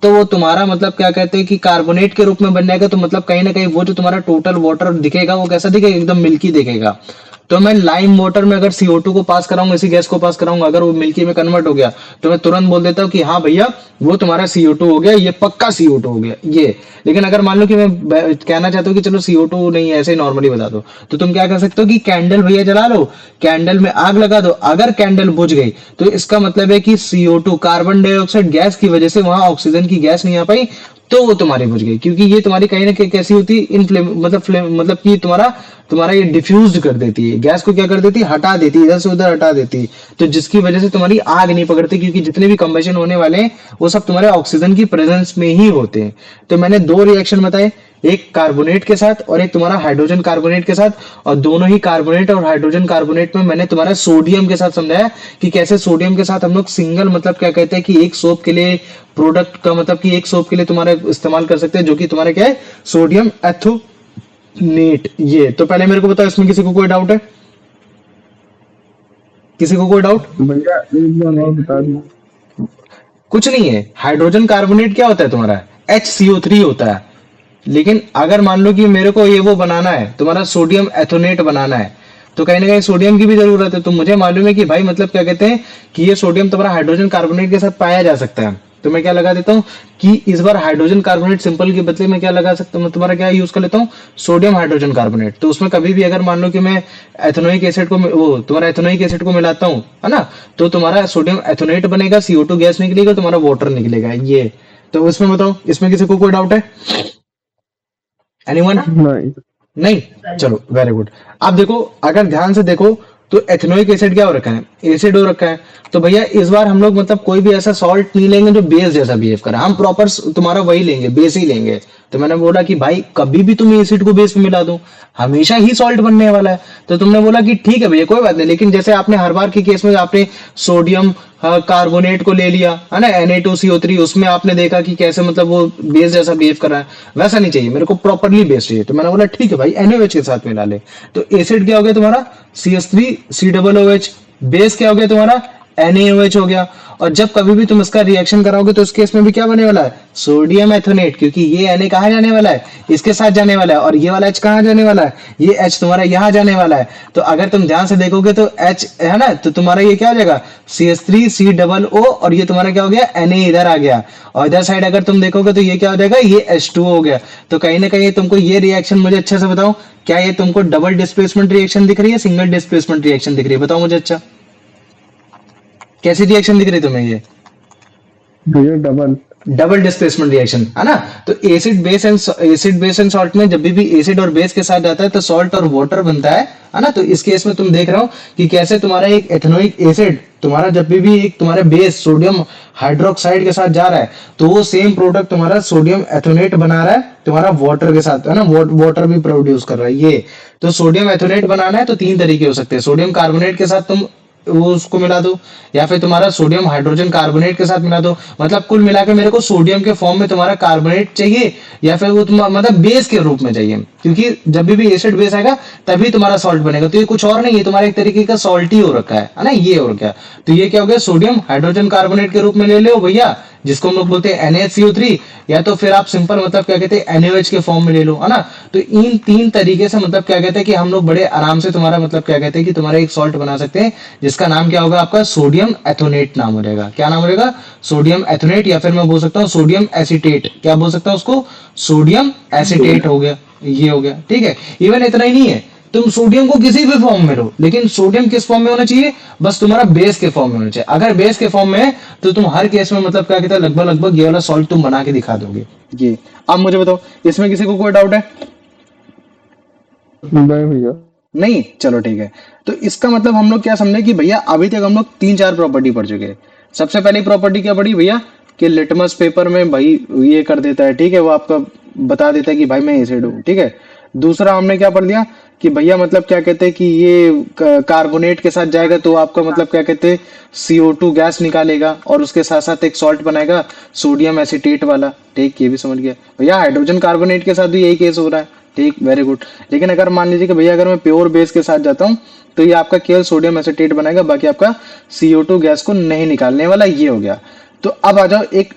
Speaker 1: तो वो तुम्हारा मतलब क्या कहते हैं कि कार्बोनेट के रूप में बन जाएगा। तो मतलब कहीं ना कहीं वो जो तुम्हारा टोटल वाटर दिखेगा वो कैसा दिखेगा? एकदम मिल्की दिखेगा। तो मैं लाइम वाटर में अगर CO2 को पास कराऊंगा, इसी गैस को पास कराऊंगा, अगर वो मिल्की में कन्वर्ट हो गया तो मैं तुरंत बोल देता हूँ कि हाँ भैया वो तुम्हारा CO2 हो गया, ये पक्का CO2 हो गया ये। लेकिन अगर मान लो कि मैं कहना चाहता हूँ कि चलो CO2 नहीं है, ऐसे ही नॉर्मली बता दो, तो तुम क्या कर सकते हो कि कैंडल भैया जला लो, कैंडल में आग लगा दो। अगर कैंडल बुझ गई तो इसका मतलब है कि CO2 कार्बन डाइऑक्साइड गैस की वजह से वहां ऑक्सीजन की गैस नहीं आ पाई, तो वो तुम्हारी बुझ गई। क्योंकि ये तुम्हारी कहीं ना कहीं कैसी होती है? इन फ्लेम मतलब मतलब कि तुम्हारा तुम्हारा ये डिफ्यूज कर देती है गैस को, क्या कर देती है? हटा देती है, इधर से उधर हटा देती है। तो जिसकी वजह से तुम्हारी आग नहीं पकड़ती, क्योंकि जितने भी कंबशन होने वाले हैं वो सब तुम्हारे ऑक्सीजन की प्रेजेंस में ही होते हैं। तो मैंने 2 रिएक्शन बताए, एक कार्बोनेट के साथ और एक तुम्हारा हाइड्रोजन कार्बोनेट के साथ। और दोनों ही कार्बोनेट और हाइड्रोजन कार्बोनेट में मैंने तुम्हारा सोडियम के साथ समझाया कि कैसे सोडियम के साथ हम लोग सिंगल मतलब क्या कहते हैं कि एक सोप के लिए प्रोडक्ट का मतलब कि एक सोप के लिए तुम्हारे इस्तेमाल कर सकते हैं, जो कि तुम्हारा क्या है? सोडियम एथोनेट। ये तो पहले मेरे को बताओ, इसमें किसी को कोई डाउट है? किसी को कोई डाउट?
Speaker 3: भैया एक बार और बता दो।
Speaker 1: कुछ नहीं है। हाइड्रोजन कार्बोनेट क्या होता है तुम्हारा? HCO3 होता है। लेकिन अगर मान लो कि मेरे को ये वो बनाना है, तुम्हारा सोडियम एथोनेट बनाना है, तो कहीं ना कहीं सोडियम की भी जरूरत है। तो मुझे मालूम है कि भाई मतलब क्या कहते हैं कि ये सोडियम तुम्हारा हाइड्रोजन कार्बोनेट के साथ पाया जा सकता है। तो मैं क्या लगा देता हूँ कि इस बार हाइड्रोजन कार्बोनेट सिंपल के बदले में क्या लगा सकता हूँ? तुम्हारा क्या यूज कर लेता हूँ? Sodium hydrogen carbonate. तो उसमें कभी भी अगर मान लो कि मैं एथेनोइक एसिड को वो तुम्हारा एथेनोइक एसिड को मिलाता हूँ, है ना, तो तुम्हारा सोडियम एथोनेट बनेगा, CO2 गैस निकलेगा, तुम्हारा वाटर निकलेगा। ये तो इसमें बताओ, इसमें किसी को कोई डाउट है? एनीवन?
Speaker 3: नहीं
Speaker 1: नहीं? चलो वेरी गुड। अब देखो, अगर ध्यान से देखो तो एथेनोइक एसिड क्या हो रखा है, एसिड हो रखा है। तो भैया इस बार हम लोग मतलब कोई भी ऐसा सॉल्ट नहीं लेंगे जो बेस जैसा बिहेव करे, हम प्रॉपर तुम्हारा वही लेंगे, बेस ही लेंगे। तो मैंने बोला कि भाई कभी भी तुम एसिड को बेस में मिला दो, हमेशा ही सॉल्ट बनने वाला है। तो तुमने बोला कि ठीक है भैया कोई बात नहीं, लेकिन जैसे आपने हर बार के केस में आपने सोडियम कार्बोनेट को ले लिया है ना, Na2CO3, उसमें आपने देखा कि कैसे मतलब वो बेस जैसा बिहेव कर रहा है, वैसा नहीं चाहिए मेरे को, प्रॉपरली बेस चाहिए। तो मैंने बोला ठीक है भाई NaOH के साथ मिला ले। तो एसिड क्या हो गया तुम्हारा CH3COOH, बेस क्या हो गया तुम्हारा NaOH हो गया। और जब कभी भी तुम इसका रिएक्शन कराओगे तो इस केस में भी क्या बने वाला है, सोडियम एथोनेट, क्योंकि ये Na कहाँ जाने वाला है, इसके साथ जाने वाला है, और ये वाला H कहाँ जाने वाला है, ये H तुम्हारा यहाँ जाने वाला है। तो अगर तुम ध्यान से देखोगे तो H है ना, तो तुम्हारा ये क्या हो जाएगा CH3COO, और ये तुम्हारा क्या हो गया Na इधर आ गया, और इधर साइड अगर तुम देखोगे तो ये क्या हो जाएगा, ये H2O हो गया। तो कहीं ना कहीं तुमको ये रिएक्शन, मुझे अच्छे से बताओ, क्या ये तुमको डबल डिस्प्लेसमेंट रिएक्शन दिख रही है, सिंगल डिस्प्लेसमेंट रिएक्शन दिख रही है, बताओ मुझे। अच्छा कैसी रिएक्शन दिख रही है तुम्हें ये,
Speaker 3: भैया डबल।
Speaker 1: डबल डिस्प्लेसमेंट रिएक्शन है ना। तो एसिड बेस एंड सॉल्ट में जब भी एसिड और बेस के साथ जाता है तो सॉल्ट और वाटर बनता है ना। तो इस केस में तुम देख रहे हो कि कैसे तुम्हारा एक एथेनोइक एसिड तुम्हारा जब भी एक तुम्हारे बेस सोडियम हाइड्रोक्साइड के साथ जा रहा है तो वो सेम प्रोडक्ट तुम्हारा सोडियम एथोनेट बना रहा है तुम्हारा वाटर के साथ, है ना, वाटर भी प्रोड्यूस कर रहा है ये। तो सोडियम एथोनेट बनाना है तो तीन तरीके हो सकते हैं, सोडियम कार्बोनेट के साथ तुम वो उसको मिला दो, या फिर तुम्हारा सोडियम हाइड्रोजन कार्बोनेट के साथ मिला दो। मतलब कुल मिला के मेरे को सोडियम के फॉर्म में तुम्हारा कार्बोनेट चाहिए, या फिर वो मतलब बेस के रूप में चाहिए, क्योंकि जब भी एसिड बेस आएगा तभी तुम्हारा सॉल्ट बनेगा। तो ये कुछ और नहीं है, तुम्हारा एक तरीके का सॉल्ट ही हो रखा है ना, ये हो रखा है। तो ये क्या हो गया, सोडियम हाइड्रोजन कार्बोनेट के रूप में ले लो भैया, जिसको हम लोग बोलते हैं NaCO3, या तो फिर आप सिंपल मतलब क्या कहते हैं NaOH के फॉर्म में ले लो, है ना। तो इन तीन तरीके से मतलब क्या कहते हैं कि हम लोग बड़े आराम से तुम्हारा मतलब क्या कहते हैं कि तुम्हारा एक सॉल्ट बना सकते हैं, जिसका नाम क्या होगा आपका, सोडियम एथोनेट नाम हो जाएगा। क्या नाम हो जाएगा, सोडियम एथोनेट, या फिर मैं बोल सकता हूँ सोडियम एसीटेट। क्या बोल सकता हूँ उसको, सोडियम एसीटेट हो गया, ये हो गया, ठीक है। इवन इतना ही नहीं है, तुम सोडियम को किसी भी फॉर्म में लो, लेकिन सोडियम किस फॉर्म में होना चाहिए, बस तुम्हारा बेस के फॉर्म में होना चाहिए। अगर बेस के फॉर्म में है तो तुम हर केस में मतलब क्या कहते हैं लगभग लगभग ये वाला सॉल्ट तुम बना के दिखा दोगे ये। अब मुझे बताओ इसमें किसी को कोई डाउट है?
Speaker 3: नहीं भैया।
Speaker 1: नहीं, चलो ठीक है। तो इसका मतलब हम लोग क्या समझे कि भैया अभी तक हम लोग 3-4 प्रॉपर्टी पढ़ चुके हैं। सबसे पहली प्रॉपर्टी क्या पढ़ी भैया, कि लिटमस पेपर में भाई ये कर देता है, ठीक है, वो आपका बता देता है कि भाई मैं एसिड हूँ, ठीक है। दूसरा हमने क्या पढ़ लिया कि भैया मतलब क्या कहते हैं कि ये कार्बोनेट के साथ जाएगा तो आपका मतलब क्या कहते हैं CO2 गैस निकालेगा, और उसके साथ साथ एक सॉल्ट बनाएगा सोडियम एसीटेट वाला, ठीक, ये भी समझ गया भैया। हाइड्रोजन कार्बोनेट के साथ भी यही केस हो रहा है, ठीक, वेरी गुड। लेकिन अगर मान लीजिए कि भैया अगर मैं प्योर बेस के साथ जाता हूँ तो ये आपका केवल सोडियम एसीटेट बनाएगा, बाकी आपका CO2 गैस को नहीं निकालने वाला, ये हो गया। तो अब आ जाओ एक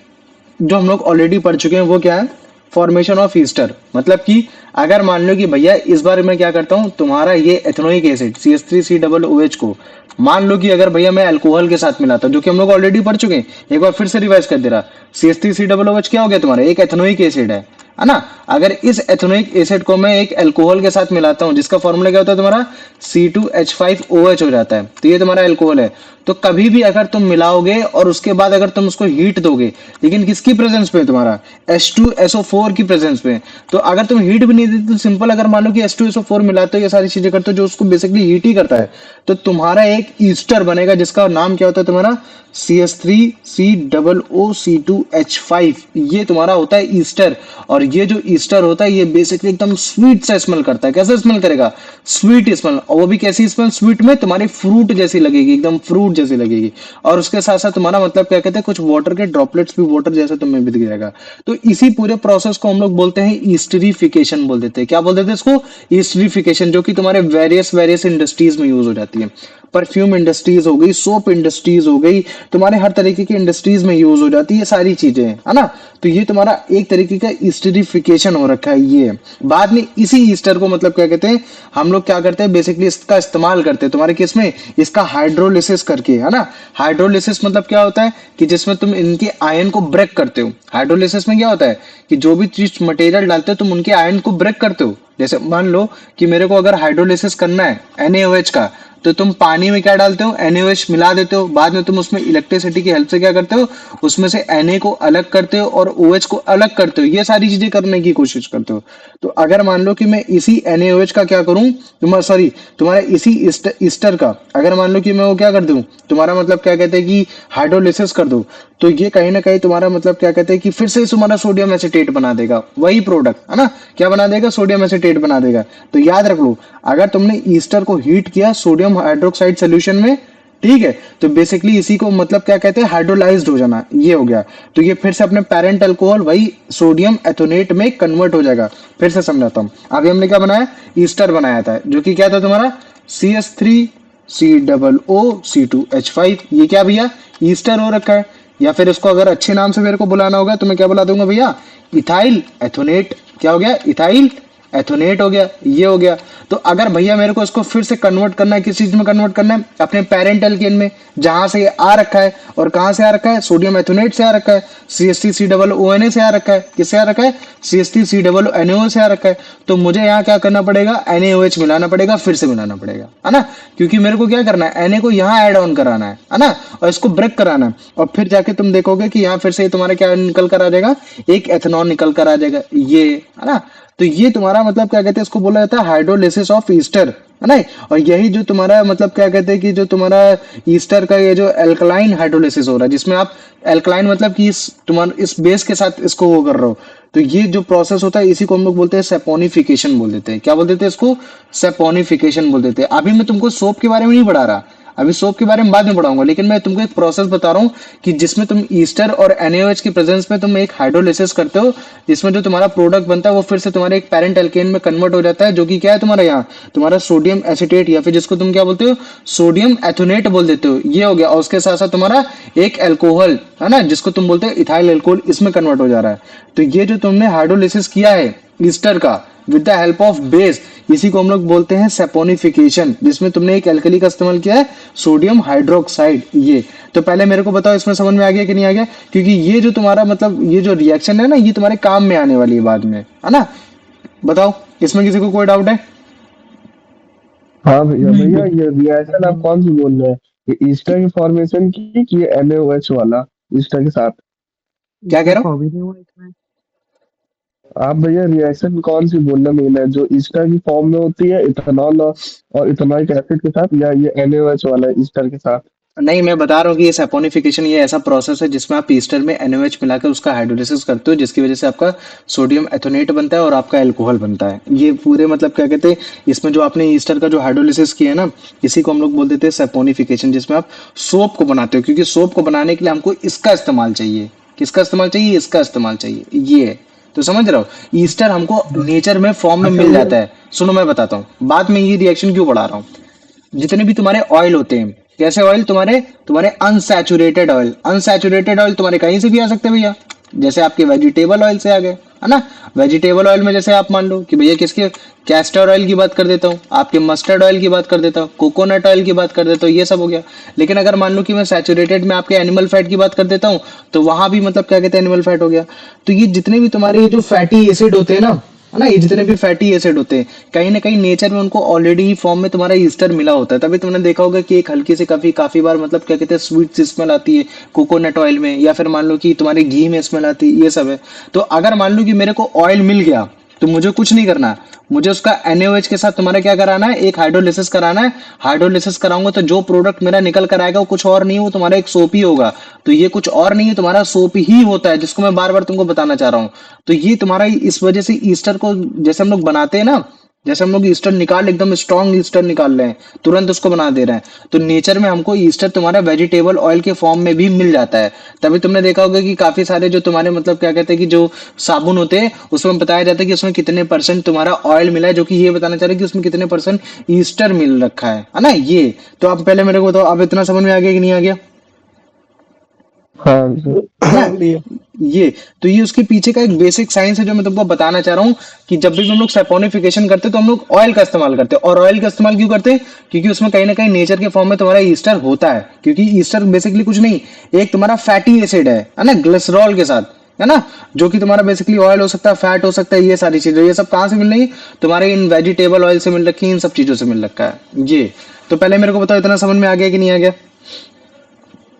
Speaker 1: जो हम लोग ऑलरेडी पढ़ चुके हैं, वो क्या है, फॉर्मेशन ऑफ ईस्टर। मतलब कि अगर मान लो कि भैया इस बार मैं क्या करता हूँ, तुम्हारा ये एथेनोइक एसिड CH3COOH को मान लो कि अगर भैया मैं अल्कोहल के साथ मिलाता हूँ, जो कि हम लोग ऑलरेडी पढ़ चुके हैं, एक बार फिर से रिवाइज कर दे रहा, CH3COOH क्या हो गया तुम्हारा, एक एथेनोइक एसिड है ना। अगर इस एथेनोइक एसिड को मैं एक अल्कोहल के साथ मिलाता हूं, जिसका फॉर्मूला क्या होता है तुम्हारा C2H5OH हो जाता है, तो ये तुम्हारा अल्कोहल है। तो कभी भी अगर तुम मिलाओगे और उसके बाद अगर तुम उसको हीट दोगे, लेकिन किसकी प्रेजेंस में, तुम्हारा H2SO4 की प्रेजेंस में, तो अगर तुम हीट भी नहीं देते तो सिंपल अगर मान लो कि H2SO4 मिलाते हो, ये सारी चीजें करते हो जो उसको बेसिकली हीट ही करता है, तो तुम्हारा एक ईस्टर बनेगा जिसका नाम क्या होता है तुम्हारा CH3COOC2H5, ये तुम्हारा होता है ईस्टर। और ये जो ईस्टर होता है ये बेसिकली एकदम स्वीट सा स्मेल करता है। कैसे स्मेल करेगा, स्वीट स्मेल, और वो भी कैसी स्मेल, स्वीट में तुम्हारी फ्रूट जैसी लगेगी, एकदम फ्रूट जैसी लगेगी। और उसके साथ साथ तुम्हारा मतलब क्या कहते हैं, कुछ वाटर के ड्रॉपलेट्स भी वाटर जैसे तुम्हें भी दिख जाएगा। तो इसी पूरे प्रोसेस को हम लोग बोलते हैं ईस्टरीफिकेशन बोल देते हैं। क्या बोल देते हैं इसको, ईस्टरीफिकेशन, जो कि तुम्हारे वेरियस इंडस्ट्रीज में यूज हो जाती है। परफ्यूम इंडस्ट्रीज हो गई, सोप इंडस्ट्रीज हो गई, तुम्हारे हर तरीके की इंडस्ट्रीज में यूज हो जाती है सारी चीजें, है ना। तो ये तुम्हारा एक तरीके का ईस्टरीफिकेशन हो रखा है। ये बाद में इसी ईस्टर को मतलब क्या कहते हैं, हम लोग क्या करते हैं बेसिकली इसका इस्तेमाल करते हैं तुम्हारे केस में, इसका हाइड्रोलिसिस करके, है ना। हाइड्रोलिसिस मतलब क्या होता है कि जिसमें तुम इनके आयन को ब्रेक करते हो। हाइड्रोलिसिस में क्या होता है कि जो भी चीज मटेरियल डालते हो तुम उनके आयन को ब्रेक करते हो। जैसे मान लो कि मेरे को अगर हाइड्रोलिसिस करना है NaOH का, तो तुम पानी में क्या डालते हो, NaOH मिला देते हो, बाद में तुम उसमें इलेक्ट्रिसिटी की हेल्प से क्या करते हो, उसमें से Na को अलग करते हो और OH को अलग करते हो, ये सारी चीजें करने की कोशिश करते हो। तो अगर मान लो कि मैं इसी NaOH का क्या करूं, तुम्हारा इसी ईस्टर का अगर मान लो कि मैं वो क्या कर दूं, तुम्हारा मतलब क्या कहते हैं कि हाइड्रोलिसिस कर दूं, तो ये कहीं ना कहीं तुम्हारा मतलब क्या कहते हैं कि फिर से तुम्हारा सोडियम एसिटेट बना देगा, वही प्रोडक्ट है ना, क्या बना देगा, सोडियम एसिटेट बना देगा। तो याद रख लो, अगर तुमने ईस्टर को हीट किया सोडियम हाइड्रोक्साइड सोल्यूशन में, ठीक है, तो बेसिकली इसी को मतलब क्या कहते हैं, हाइड्रोलाइज्ड हो जाना, ये हो गया। तो ये फिर से अपने पेरेंट अल्कोहल वही सोडियम एथोनेट में कन्वर्ट हो जाएगा। फिर से समझाता हूँ, अभी हमने क्या बनाया, ईस्टर बनाया था, जो कि क्या था तुम्हारा CH3COO C2H5, ये क्या भैया, ईस्टर हो रखा है। या फिर इसको अगर अच्छे नाम से मेरे को बुलाना होगा तो मैं क्या बुला दूंगा भैया, इथाइल एथोनेट। क्या हो गया, इथाइल एथोनेट हो गया, ये हो गया। तो अगर भैया मेरे को इसको फिर से कन्वर्ट करना है, किस चीज में कन्वर्ट करना है, अपने पेरेंट एल्केन में, जहां से ये आ रखा है, और कहां से आ रखा है, सोडियम एथोनेट से आ रखा है, CH3COONA से आ रखा है, किससे आ रखा है, CH3CONO से आ रखा है। तो मुझे यहाँ क्या करना पड़ेगा, NaOH मिलाना पड़ेगा, फिर से मिलाना पड़ेगा, है ना, क्योंकि मेरे को क्या करना है, Na को यहाँ ऐड ऑन कराना है ना, और इसको ब्रेक कराना है, और फिर जाके तुम देखोगे कि यहाँ फिर से तुम्हारा क्या निकल कर आ जाएगा, एक एथेनॉल निकल कर आ जाएगा, ये है ना। तो ये तुम्हारा मतलब क्या कहते हैं, इसको बोला जाता है हाइड्रोलिसिस ऑफ ईस्टर, है ना। और यही जो तुम्हारा मतलब क्या कहते हैं कि जो तुम्हारा ईस्टर का ये जो एल्कलाइन हाइड्रोलिसिस हो रहा है, जिसमें आप एल्कलाइन मतलब कि इस बेस के साथ इसको वो कर रहे हो, तो ये जो प्रोसेस होता है इसी को हम लोग बोलते हैं सेपोनिफिकेशन बोल देते हैं। क्या बोल देते हैं इसको, सेपोनिफिकेशन बोल देते हैं। अभी मैं तुमको सोप के बारे में नहीं पढ़ा रहा, अभी सोप के बारे में बाद में पढ़ाऊंगा, लेकिन मैं तुमको एक प्रोसेस बता रहा हूँ कि जिसमें तुम ईस्टर और NaOH की प्रेजेंस में तुम एक हाइड्रोलिसिस करते हो, जिसमें जो तुम्हारा प्रोडक्ट बनता है वो फिर से तुम्हारे एक पेरेंट एल्केन में कन्वर्ट हो जाता है, जो कि क्या है तुम्हारा यहाँ तुम्हारा सोडियम एसिटेट, या फिर जिसको तुम क्या बोलते हो, सोडियम एथोनेट बोल देते हो, ये हो गया। और उसके साथ साथ तुम्हारा एक एल्कोहल है ना, जिसको तुम बोलते हो इथाइल एल्कोहल, इसमें कन्वर्ट हो जा रहा है। तो ये जो तुमने हाइड्रोलिसिस किया है ईस्टर का with the help of base, इसी को हम लोग बोलते हैं सेपोनिफिकेशन, जिसमें तुमने एक एल्कली का इस्तेमाल किया है, सोडियम हाइड्रोक्साइड। ये तो पहले मेरे को बताओ इसमें समझ में आ गया कि नहीं आ गया, क्योंकि ये जो तुम्हारा मतलब ये जो रिएक्शन है ना, ये तुम्हारे काम में आने वाली है बाद में, है ना। बताओ इसमें किसी को कोई डाउट है।
Speaker 3: हाँ भैया भैया, ये रिएक्शन आप कौन सी बोल रहे हैं, ये ईस्टर की फॉर्मेशन की कि ये NaOH वाला ईस्टर के साथ?
Speaker 1: क्या कह रहा हूँ,
Speaker 2: तो अभी नहीं हुआ इसमें।
Speaker 3: आप भैया रिएक्शन कौन सी बोलना मेन है, जो ईस्टर की फॉर्म में होती है इथेनॉल और इथेनॉइक एसिड के साथ, या ये NaOH वाला ईस्टर के साथ?
Speaker 1: नहीं मैं बता रहा हूँ कि ये सेपोनिफिकेशन ये ऐसा प्रोसेस है जिसमें आप ईस्टर में NaOH मिलाकर उसका हाइड्रोलिसिस करते हो, जिसकी वजह से आपका सोडियम एथोनेट बनता है और आपका एल्कोहल बनता है। ये पूरे मतलब क्या कहते हैं, इसमें जो आपने ईस्टर का जो हाइड्रोलिसिस किया है ना, इसी को हम लोग बोल देते हैं सेपोनिफिकेशन, जिसमें आप सोप को बनाते हो, क्योंकि सोप को बनाने के लिए हमको इसका इस्तेमाल चाहिए, किसका इस्तेमाल चाहिए, इसका इस्तेमाल चाहिए, ये है। तो समझ रहे हो, ईस्टर हमको नेचर में फॉर्म में
Speaker 3: अच्छा
Speaker 1: मिल
Speaker 3: भैया,
Speaker 1: जाता है। सुनो मैं बताता हूँ, बाद में ये रिएक्शन क्यों बढ़ा रहा हूँ। जितने भी तुम्हारे ऑयल होते हैं, कैसे ऑयल, तुम्हारे तुम्हारे अनसैचुरेटेड ऑयल तुम्हारे कहीं से भी आ सकते हैं भैया, जैसे आपके वेजिटेबल ऑयल से आ गए, है ना। वेजिटेबल ऑयल में जैसे आप मान लो कि भैया किसके, कैस्टर ऑयल की बात कर देता हूँ, आपके मस्टर्ड ऑयल की बात कर देता हूँ, कोकोनट ऑयल की बात कर देता हूँ, ये सब हो गया। लेकिन अगर मान लो कि मैं सैचुरेटेड में आपके एनिमल फैट की बात कर देता हूँ, तो वहां भी मतलब क्या कहते हैं, एनिमल फैट हो गया। तो ये जितने भी तुम्हारे ये जो फैटी एसिड होते हैं ना, है ना, ये जितने भी फैटी एसिड होते हैं कहीं ना कहीं नेचर में उनको ऑलरेडी ही फॉर्म में तुम्हारा ईस्टर मिला होता है। तभी तुमने देखा होगा कि एक हल्की से काफी बार मतलब क्या कहते हैं स्वीट सी स्मेल आती है कोकोनट ऑयल में, या फिर मान लो कि तुम्हारे घी में स्मेल आती है, ये सब है। तो अगर मान लो कि मेरे को ऑयल मिल गया तो मुझे कुछ नहीं करना, मुझे उसका NaOH के साथ तुम्हारा क्या कराना है, एक हाइड्रोलिसिस कराना है। हाइड्रोलिसिस कराऊंगा तो जो प्रोडक्ट मेरा निकल कर आएगा वो कुछ और नहीं, वो तुम्हारा एक सोप ही होगा। तो ये कुछ और नहीं है, तुम्हारा सोप ही होता है, जिसको मैं बार बार तुमको बताना चाह रहा हूँ। तो ये तुम्हारा इस वजह से ईस्टर को जैसे हम लोग बनाते हैं ना, जैसे हम लोग ईस्टर निकाल एकदम स्ट्रॉन्ग ईस्टर निकाल रहे हैं, तुरंत उसको बना दे रहे हैं, तो नेचर में हमको ईस्टर तुम्हारा वेजिटेबल ऑयल के फॉर्म में भी मिल जाता है। तभी तुमने देखा होगा कि काफी सारे जो तुम्हारे मतलब क्या कहते हैं कि जो साबुन होते हैं उसमें बताया जाता है कि उसमें कितने % तुम्हारा ऑयल मिला है, जो कि ये बताना चाह रहे हैं कि उसमें कितने % ईस्टर मिल रखा है ना। ये तो आप पहले मेरे को बताओ, अब इतना समझ में आ गया कि नहीं आ गया,
Speaker 3: हाँ
Speaker 1: है ना। ये तो ये उसके पीछे का एक बेसिक साइंस है जो मैं तुमको बताना चाह रहा हूँ, कि जब भी हम लोग सेपोनिफिकेशन करते हैं तो हम लोग ऑयल का इस्तेमाल करते हैं। और ऑयल का इस्तेमाल क्यों करते हैं, क्योंकि उसमें कहीं ना कहीं नेचर के फॉर्म में तुम्हारा ईस्टर होता है। क्योंकि ईस्टर बेसिकली कुछ नहीं, एक तुम्हारा फैटी एसिड है ना, ग्लिसरॉल के साथ, है ना, जो कि तुम्हारा बेसिकली ऑयल हो सकता है, फैट हो सकता है, ये सारी चीजें, ये सब कहाँ से मिल रही है? तुम्हारे इन वेजिटेबल ऑयल से मिल रखी है, इन सब चीजों से मिल रखा है ये। तो पहले मेरे को बताओ इतना समझ में आ गया कि नहीं आ गया?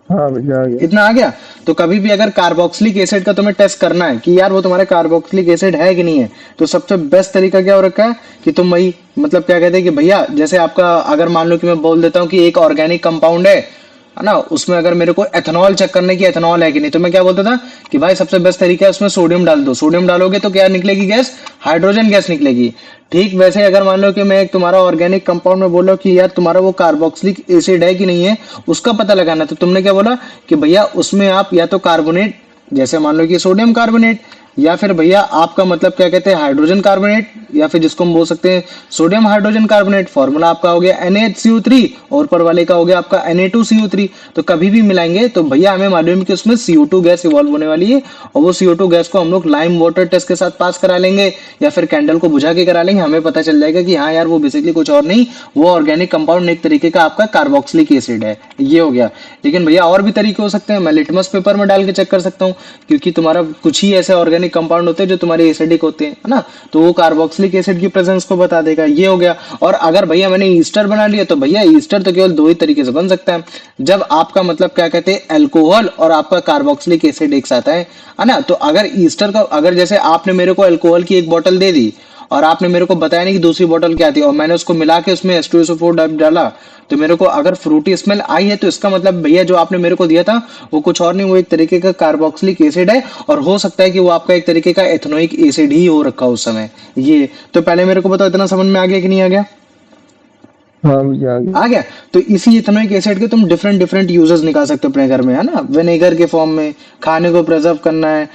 Speaker 3: हाँ भैया आ गया।
Speaker 1: इतना आ गया। तो कभी भी अगर कार्बोक्सिलिक एसिड का तुम्हें टेस्ट करना है कि यार वो तुम्हारे कार्बोक्सिलिक एसिड है कि नहीं है, तो सबसे बेस्ट तरीका क्या हो रखा है कि तुम वही मतलब क्या कहते हैं कि भैया जैसे आपका अगर मान लो कि मैं बोल देता हूँ कि एक ऑर्गेनिक कंपाउंड है ना, उसमें अगर मेरे को एथेनॉल चेक करने की एथेनॉल है कि नहीं, तो मैं क्या बोलता था कि भाई सबसे बेस्ट तरीका है उसमें सोडियम डाल दो, सोडियम डालोगे तो क्या निकलेगी गैस? हाइड्रोजन गैस निकलेगी। ठीक वैसे अगर मान लो कि मैं एक तुम्हारा ऑर्गेनिक कंपाउंड में बोल रहा हूँ कि यार तुम्हारा वो कार्बोक्सिलिक एसिड है कि नहीं है, उसका पता लगाना, तो तुमने क्या बोला कि भैया उसमें आप या तो कार्बोनेट, जैसे मान लो कि सोडियम कार्बोनेट, या फिर भैया आपका मतलब क्या कहते हैं हाइड्रोजन कार्बोनेट, या फिर जिसको हम बोल सकते हैं सोडियम हाइड्रोजन कार्बोनेट। फॉर्मूला आपका हो गया NaHCO3 और ऊपर वाले का हो गया आपका Na2CO3। तो कभी भी मिलाएंगे तो भैया हमें मालूम है कि उसमें CO2 गैस इवॉल्व होने वाली है, और वो CO2 गैस को हम लोग लाइम वाटर टेस्ट के साथ पास करा लेंगे या फिर कैंडल को बुझा के करा लेंगे, हमें पता चल जाएगा कि हाँ यार वो बेसिकली कुछ और नहीं, वो ऑर्गेनिक कंपाउंड एक तरीके का आपका कार्बोक्सिलिक एसिड है। ये हो गया। लेकिन भैया और भी तरीके हो सकते हैं, मैं लिटमस पेपर में डाल के चेक कर सकता हूँ, क्योंकि तुम्हारा कुछ ही ऐसे ऑर्गेनिक कंपाउंड होते हैं जो तुम्हारे एसिडिक होते हैं, है ना, तो वो कार्बोक्सिलिक एसिड की प्रेजेंस को बता देगा। ये हो गया। और अगर भैया मैंने ईस्टर बना लिया, तो भैया ईस्टर तो केवल दो ही तरीके से बन सकता है, जब आपका मतलब क्या कहते हैं अल्कोहल और आपका कार्बोक्सिलिक एसिड एक साथ है ना। तो अगर ईस्टर का, अगर जैसे आपने मेरे को अल्कोहल की एक बोतल दे दी और आपने मेरे को बताया नहीं कि दूसरी बोतल क्या थी, और मैंने उसको मिला के उसमें H2SO4 डाला, तो मेरे को अगर फ्रूटी स्मेल आई है, तो इसका मतलब भैया जो आपने मेरे को दिया था वो कुछ और नहीं, वो एक तरीके का कार्बोक्सिलिक एसिड है, और हो सकता है कि वो आपका एक तरीके का एथेनोइक एसिड ही हो रखा उस समय। ये तो पहले मेरे को बताओ इतना समझ में आ गया कि नहीं आ गया?
Speaker 3: हाँ भैया आ गया।
Speaker 1: आ गया। तो इसी इथेनोइक एसिड के तुम डिफरेंट डिफरेंट यूजेस निकाल सकते हो अपने घर में, है ना, विनेगर के फॉर्म में, खाने को प्रिजर्व करना है,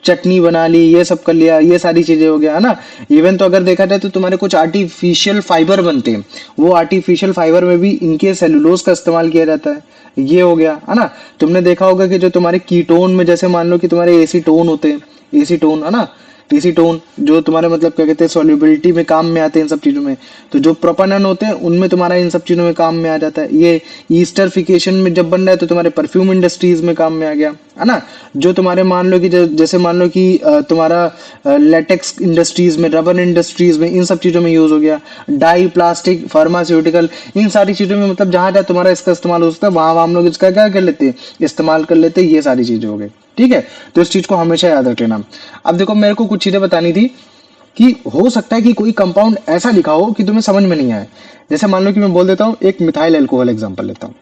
Speaker 1: चटनी बना ली, ये सब कर लिया, ये सारी चीजें हो गया, है ना। इवन तो अगर देखा जाए तो तुम्हारे कुछ आर्टिफिशियल फाइबर बनते हैं, वो आर्टिफिशियल फाइबर में भी इनके सेलुलोज का इस्तेमाल किया जाता है। ये हो गया, है ना। तुमने देखा होगा कि जो तुम्हारे कीटोन में, जैसे मान लो कि तुम्हारे एसीटोन होते हैं, एसीटोन, है ना, एसीटोन जो तुम्हारे मतलब क्या कहते हैं सॉल्युबिलिटी में काम में आते हैं इन सब चीजों में, तो जो प्रोपेनॉन होते हैं उनमें तुम्हारा इन सब चीजों में काम में आ जाता है। ये ईस्टरफिकेशन में जब बन रहा है तो तुम्हारे परफ्यूम इंडस्ट्रीज में काम में आ गया, है ना। जो तुम्हारे मान लो कि जैसे मान लो कि तुम्हारा लेटेक्स इंडस्ट्रीज में, रबर इंडस्ट्रीज में, इन सब चीजों में यूज हो गया। डाई, प्लास्टिक, फार्मास्यूटिकल, इन सारी चीजों में मतलब जहां जहां तुम्हारा इसका इस्तेमाल हो सकता है वहां वहां हम लोग इसका क्या कर लेते हैं, इस्तेमाल कर लेते हैं। ये सारी चीजें हो गई, ठीक है। तो इस चीज को हमेशा याद रख लेना। अब देखो मेरे को कुछ चीजें बतानी थी कि हो सकता है कि कोई कंपाउंड ऐसा लिखा हो कि तुम्हें समझ में नहीं आए। जैसे मान लो कि मैं बोल देता हूँ एक मिथाइल अल्कोहल एग्जांपल लेता हूँ,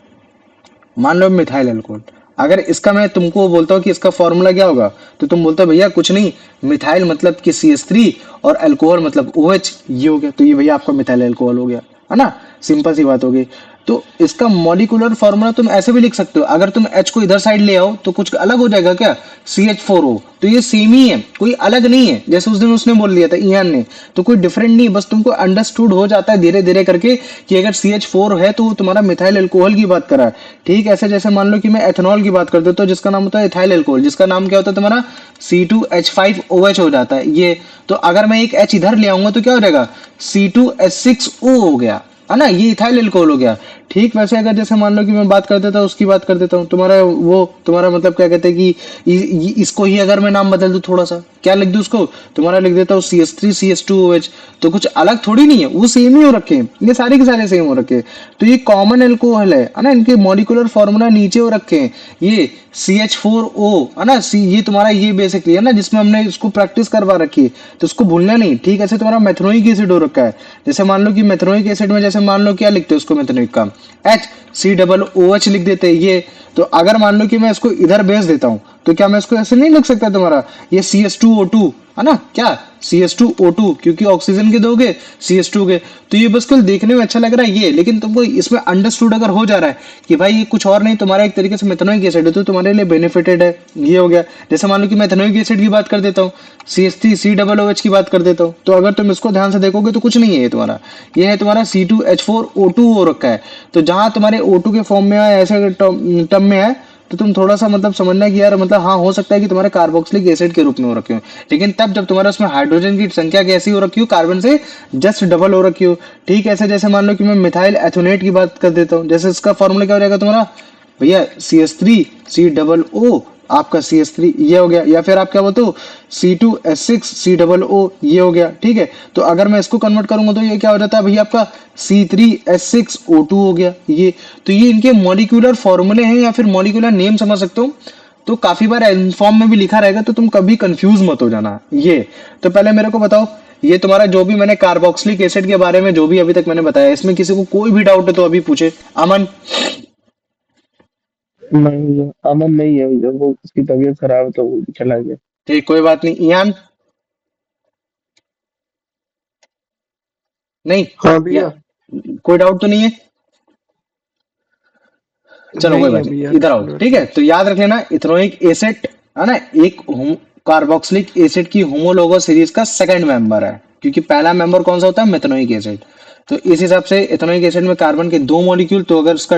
Speaker 1: मान लो मिथाइल अल्कोहल, अगर इसका मैं तुमको बोलता हूँ कि इसका फॉर्मूला क्या होगा, तो तुम बोलते हो भैया कुछ नहीं, मिथाइल मतलब कि CH3 और अल्कोहल मतलब OH, ये हो गया। तो ये भैया आपका मिथाइल अल्कोहल हो गया, है ना, सिंपल सी बात हो गई। तो इसका मॉलिक्यूलर फॉर्मूला तुम ऐसे भी लिख सकते हो, अगर तुम H को इधर साइड ले आओ तो कुछ अलग हो जाएगा क्या, CH4O। तो ये सेम ही है, कोई अलग नहीं है। जैसे उस दिन उसने बोल दिया था इयान ने, तो कोई डिफरेंट नहीं, बस तुमको अंडरस्टूड हो जाता है धीरे धीरे करके कि अगर CH4 है तो वो तुम्हारा मिथाइल अल्कोहल की बात कर रहा है। ठीक ऐसे जैसे मान लो कि मैं एथेनॉल की बात कर देता हूँ जिसका नाम होता है इथाइल अल्कोहल, जिसका नाम क्या होता है तुम्हारा C2H5OH हो जाता है ये। तो अगर मैं एक H इधर ले आऊंगा तो क्या हो जाएगा, C2H6O हो गया, है ना, ये इथाइल अल्कोहल हो गया। ठीक वैसे अगर जैसे मान लो कि मैं बात कर देता हूँ, उसकी बात कर देता हूँ, तुम्हारा वो तुम्हारा मतलब क्या कहते हैं कि इसको ही अगर मैं नाम बदल दूं थोड़ा सा, क्या लिख दूं उसको, तुम्हारा लिख देता हूँ CH3CH2OH, तो कुछ अलग थोड़ी नहीं है, वो सेम ही हो रखे हैं, ये सारे के सारे सेम हो रखे हैं। तो ये कॉमन अल्कोहल है ना, इनके मॉलिक्यूलर फॉर्मूला नीचे हो रखे हैं, ये CH4O, है ना, ये तुम्हारा ये बेसिकली है ना जिसमें हमने इसको प्रैक्टिस करवा रखी है, तो उसको भूलना नहीं। ठीक ऐसे तुम्हारा मेथनोइक एसिड हो रखा है, जैसे मान लो कि मेथनोइक एसिड में जैसे मान लो क्या लिखते हो उसको, मेथनोइक का HCOOH लिख देते हैं ये। तो अगर मान लो कि मैं इसको इधर भेज देता हूं, तो क्या मैं इसको ऐसे नहीं लिख सकता तुम्हारा ये CH2O2, है ना, क्या CH2O2, क्योंकि ऑक्सीजन के दोगे CH2 के, तो ये बस कल देखने में अच्छा लग रहा है ये, लेकिन तुमको इसमें अंडरस्टूड अगर हो जा रहा है कि भाई ये कुछ और नहीं, तुम्हारा एक तरीके से मेथनोइक एसिड है, तो तुम्हारे लिए बेनिफिटेड है। ये हो गया। जैसे मान लो कि मेथनोइक एसिड की बात कर देता हूँ, CH3COOH की बात कर देता हूँ, तो अगर तुम इसको ध्यान से देखोगे तो कुछ नहीं है तुम्हारा, ये है तुम्हारा C2H4O2 हो रखा है। तो जहां तुम्हारे O2 के फॉर्म में आए, ऐसे टर्म में आए, तो तुम थोड़ा सा मतलब समझना कि यार मतलब हाँ हो सकता है कि तुम्हारे कार्बोक्सिलिक एसिड के रूप में हो रखे हो, लेकिन तब जब तुम्हारा उसमें हाइड्रोजन की संख्या कैसी हो रखी हो, कार्बन से जस्ट डबल हो रखी हो। ठीक ऐसे जैसे मान लो कि मैं मिथाइल एथोनेट की बात कर देता हूँ, जैसे इसका फॉर्मूला क्या हो जाएगा तुम्हारा भैया CH3COO आपका CH3 ये हो गया, या फिर आप क्या बोलते हो C2H6COO ये हो गया, ठीक है। तो अगर मैं इसको कन्वर्ट करूंगा तो ये क्या हो जाता है भैया आपका C3H6O2 हो गया ये। तो ये इनके मॉलिक्यूलर फॉर्मूले हैं या फिर मॉलिक्यूलर नेम समझ सकते हो। तो काफी बार फॉर्म में भी लिखा रहेगा तो तुम कभी कंफ्यूज मत हो जाना ये। तो पहले मेरे को बताओ, ये तुम्हारा जो भी मैंने कार्बोक्सिलिक एसिड के बारे में जो भी अभी तक मैंने बताया, इसमें किसी को कोई भी डाउट है तो अभी पूछे। अमन?
Speaker 3: नहीं भैया, अमन नहीं है भैया, वो उसकी तबीयत खराब है तो वो चला गया।
Speaker 1: ठीक, कोई बात नहीं। ईयान? नहीं?
Speaker 4: हाँ
Speaker 1: या
Speaker 4: भैया।
Speaker 1: कोई डाउट तो नहीं है? चलो कोई
Speaker 4: नहीं है
Speaker 1: बात
Speaker 4: भैया,
Speaker 1: नहीं, इधर आओ,
Speaker 4: कोई
Speaker 1: ठीक
Speaker 4: बात
Speaker 1: है। तो याद रख लेना, इथेनोइक एसिड है ना, एक कार्बोक्सिलिक एसिड की होमोलोगो सीरीज का सेकंड मेंबर है, क्योंकि पहला मेंबर कौन सा होता है, मेथनोइक एसिड। तो इस हिसाब से इथेनोइक एसिड में कार्बन के दो मॉलिक्यूल, तो अगर उसका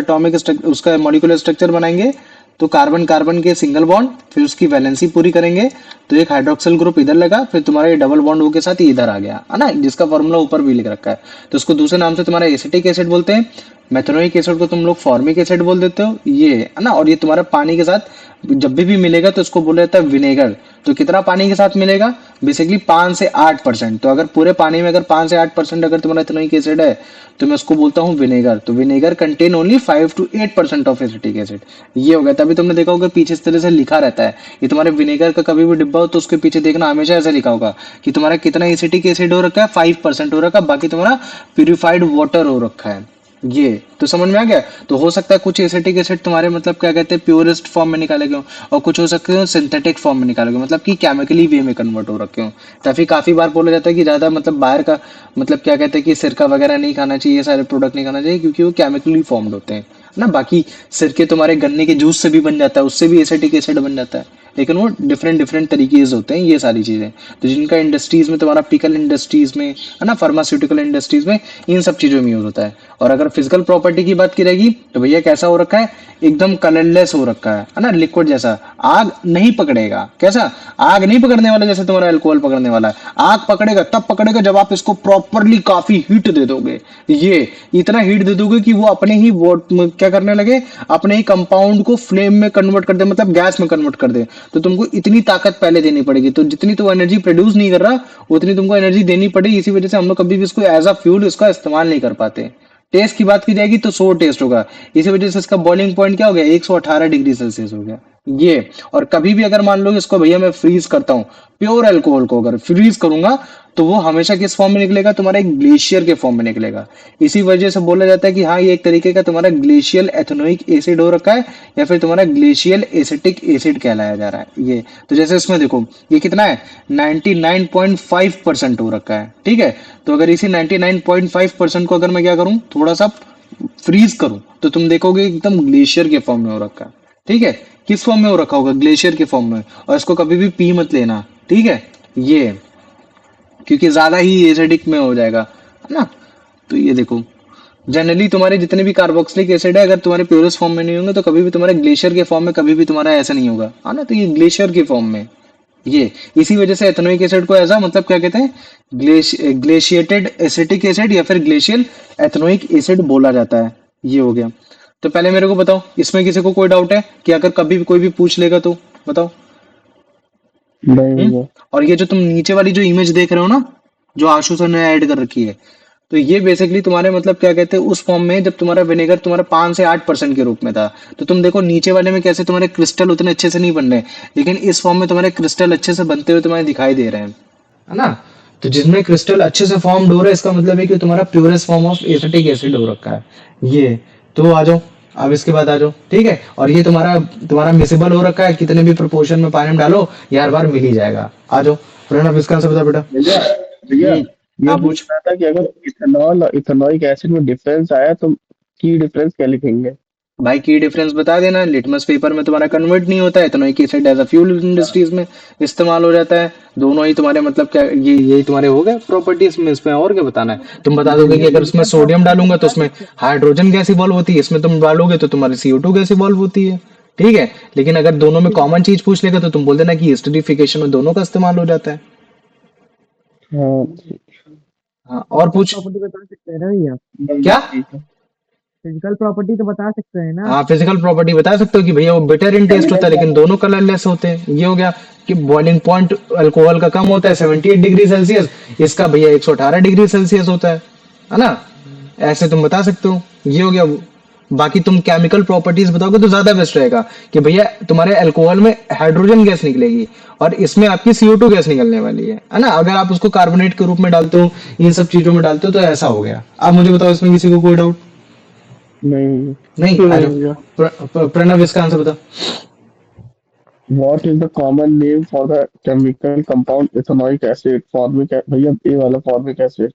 Speaker 1: उसका मॉलिक्यूलर स्ट्रक्चर बनाएंगे तो कार्बन कार्बन के सिंगल बॉन्ड, फिर उसकी वैलेंसी पूरी करेंगे तो एक हाइड्रोक्सिल ग्रुप इधर लगा, फिर तुम्हारा ये डबल बॉन्ड हो के साथ ये इधर आ गया है ना, जिसका फॉर्मूला ऊपर भी लिख रखा है। तो उसको दूसरे नाम से तुम्हारा एसिटिक एसिड बोलते हैं। मेथनोइक एसिड को तुम लोग फॉर्मिक एसिड बोल देते हो ये, है ना। और ये तुम्हारा पानी के साथ जब भी मिलेगा तो उसको बोला जाता है विनेगर। तो कितना पानी के साथ मिलेगा, बेसिकली 5 से 8%। तो अगर पूरे पानी में अगर 5 से 8% अगर तुम्हारा इथेनोइक एसिड है तो मैं उसको बोलता हूँ विनेगर। तो vinegar contain only 5 to 8% of acetic acid, ये हो गया। तभी तुमने देखा होगा पीछे इस तरह से लिखा रहता है, ये तुम्हारे विनेगर का कभी भी डिब्बा हो तो उसके पीछे देखना हमेशा ऐसा लिखा होगा कि तुम्हारा कितना एसिटिक एसिड हो रखा है, 5% हो रखा है, बाकी तुम्हारा प्यूरिफाइड वाटर हो रखा है ये। तो समझ में आ गया। तो हो सकता है कुछ एसिटिक एसिड तुम्हारे मतलब क्या कहते हैं प्योरेस्ट फॉर्म में निकाले गए हो, और कुछ हो सकते हो सिंथेटिक फॉर्म में निकाले गए, मतलब कि केमिकली वे में कन्वर्ट हो रखे हो। तभी काफी बार बोला जाता है कि ज्यादा मतलब बाहर का मतलब क्या कहते हैं कि सिरका वगैरह नहीं खाना चाहिए, ये सारे प्रोडक्ट नहीं खाना चाहिए, क्योंकि वो केमिकली फॉर्म्ड होते हैं ना। बाकी सिरके तुम्हारे गन्ने के जूस से भी बन जाता है, उससे भी एसिटिक एसिड बन जाता है, लेकिन वो डिफरेंट डिफरेंट तरीके से होते हैं ये सारी चीजें। तो जिनका इंडस्ट्रीज में तुम्हारा पिकल इंडस्ट्रीज में है ना, फार्मास्यूटिकल इंडस्ट्रीज में इन सब चीजों में यूज होता है। और अगर फिजिकल प्रॉपर्टी की बात की रहेगी तो भैया कैसा हो रखा है, एकदम कलरलेस हो रखा है ना, लिक्विड जैसा। आग नहीं पकड़ेगा, कैसा, आग नहीं पकड़ने वाला जैसे तुम्हारा अल्कोहल पकड़ने वाला है। आग पकड़ेगा तब पकड़ेगा जब आप इसको प्रॉपरली काफी हीट दे दोगे, ये इतना हीट दे दोगे कि वो अपने ही वो क्या करने लगे, अपने ही कंपाउंड को फ्लेम में कन्वर्ट कर दे, मतलब गैस में कन्वर्ट कर दे। तो तुमको इतनी ताकत पहले देनी पड़ेगी, तो जितनी तो एनर्जी प्रोड्यूस नहीं कर रहा उतनी तुमको एनर्जी देनी पड़ेगी। इसी वजह से हम लोग कभी भी इसको एज अ फ्यूल इसका इस्तेमाल नहीं कर पाते। टेस्ट की बात की जाएगी तो सो टेस्ट होगा, इसी वजह से इसका बॉइलिंग पॉइंट क्या हो गया, 118 डिग्री सेल्सियस हो गया ये। और कभी भी अगर मान लो इसको भैया मैं फ्रीज करता हूँ, प्योर अल्कोहल को अगर फ्रीज करूंगा तो वो हमेशा किस फॉर्म में निकलेगा, तुम्हारा एक ग्लेशियर के फॉर्म में निकलेगा। इसी वजह से बोला जाता है कि हाँ ये एक तरीके का तुम्हारा ग्लेशियल एथेनोइक एसिड हो रखा है, या फिर तुम्हारा ग्लेशियल एसिटिक एसिड कहलाया जा रहा है ये। तो जैसे इसमें देखो ये कितना है, 99.5% हो रखा है, ठीक है। तो अगर इसी 99.5% को अगर मैं क्या करूं, थोड़ा सा फ्रीज करूं, तो तुम देखोगे एकदम ग्लेशियर के फॉर्म में हो रखा है, ठीक है। किस फॉर्म में हो रखा होगा, ग्लेशियर के फॉर्म में। और इसको कभी भी पी मत लेना, ठीक है ये, क्योंकि ज्यादा ही एसिडिक में हो जाएगा, है ना। तो ये देखो जनरली तुम्हारे जितने भी कार्बोक्सिलिक एसिड है अगर तुम्हारे प्योरेस्ट फॉर्म में नहीं होंगे तो कभी भी तुम्हारे ग्लेशियर के फॉर्म में कभी भी तुम्हारा ऐसा नहीं होगा, है ना। तो ये ग्लेशियर के फॉर्म में ये, इसी वजह से एथेनोइक एसिड को ऐसा मतलब क्या कहते हैं, ग्लेशिएटेड एसिटिक एसिड या फिर ग्लेशियल एथेनोइक एसिड बोला जाता है। ये हो गया। तो पहले मेरे को बताओ, इसमें किसी को कोई डाउट है कि अगर कभी भी कोई भी पूछ लेगा तो बताओ।
Speaker 3: नहीं भैया।
Speaker 1: और ये जो तुम नीचे वाली जो इमेज देख रहे हो ना, जो आशु सर ने ऐड कर रखी है, तो ये बेसिकली तुम्हारे मतलब क्या कहते हैं उस फॉर्म में जब तुम्हारा विनेगर तुम्हारा 5 से 8% के रूप में था। तो तुम देखो नीचे वाले में कैसे तुम्हारे क्रिस्टल उतने अच्छे से नहीं बन रहे, लेकिन इस फॉर्म में तुम्हारे क्रिस्टल अच्छे से बनते हुए तुम्हारे दिखाई दे रहे हैं, है ना। तो जिसमें क्रिस्टल अच्छे से फॉर्म्ड हो रहा है इसका मतलब है कि तुम्हारा purest form of acetic acid हो रखा है ये। तो आ जाओ, अब इसके बाद आ जाओ, ठीक है। और ये तुम्हारा तुम्हारा मिसेबल हो रखा है, कितने भी प्रोपोर्शन में पानी में डालो ये हर बार मिल ही जाएगा। आ जाओ प्रणव, इसका आंसर बता बेटा।
Speaker 3: भैया भैया, ये
Speaker 1: हाँ
Speaker 3: पूछ
Speaker 1: पूछ।
Speaker 3: रहा था कि अगर इथेनॉल और इथेनॉइक एसिड में डिफरेंस आया तो की डिफरेंस क्या लिखेंगे?
Speaker 1: भाई की डिफरेंस बता देना, लिटमस पेपर में तुम्हारा कन्वर्ट नहीं होता है, ethanoic acid as a fuel industries में इस्तेमाल हो जाता है। दोनों ही तुम्हारे मतलब क्या ये यही तुम्हारे हो गए प्रॉपर्टीज में, इसमें और क्या बताना है। तुम बता दोगे कि अगर उसमें सोडियम डालूंगा तो उसमें हाइड्रोजन गैस इवॉल्व होती है, इसमें तुम डालोगे तो तुम्हारी CO2 गैस इवॉल्व होती है, ठीक है। लेकिन अगर दोनों में कॉमन चीज पूछ लेगा तो तुम बोल देना कि एसिडिफिकेशन में दोनों का इस्तेमाल हो जाता है।
Speaker 3: हाँ
Speaker 1: हाँ और पूछ।
Speaker 2: प्रॉपर्टी बता सकते हैं ना भैया,
Speaker 3: बस
Speaker 1: क्या?
Speaker 3: ठीक है।
Speaker 2: फिजिकल प्रॉपर्टी तो बता सकते हैं ना।
Speaker 1: हाँ फिजिकल प्रॉपर्टी बता सकते हो कि भैया वो बिटर इन टेस्ट होता है लेकिन दोनों कलरलेस होते हैं। ये हो गया कि बॉइलिंग पॉइंट अल्कोहल का कम होता है 78 डिग्री सेल्सियस, इसका भैया 118 डिग्री सेल्सियस होता है ना।
Speaker 2: हम्म,
Speaker 1: ऐसे तुम बता सकते हो। ये हो गया। बाकी तुम केमिकल प्रॉपर्टीज बताओगे तो ज्यादा बेस्ट रहेगा कि भैया तुम्हारे अल्कोहल में हाइड्रोजन गैस निकलेगी और इसमें आपकी CO2 गैस निकलने वाली है ना। अगर आप उसको कार्बोनेट के रूप में डालते हो, इन सब चीजों में डालते हो तो ऐसा हो गया। आप मुझे बताओ इसमें किसी को कोई डाउट
Speaker 3: नहीं
Speaker 1: नहीं? आ
Speaker 3: नहीं
Speaker 1: जाओ।
Speaker 3: भैया।
Speaker 1: प्रणव इसका आंसर बता।
Speaker 3: What is the common name for the chemical compound ethanoic acid? भैया ये वाला फॉर्मिक एसिड।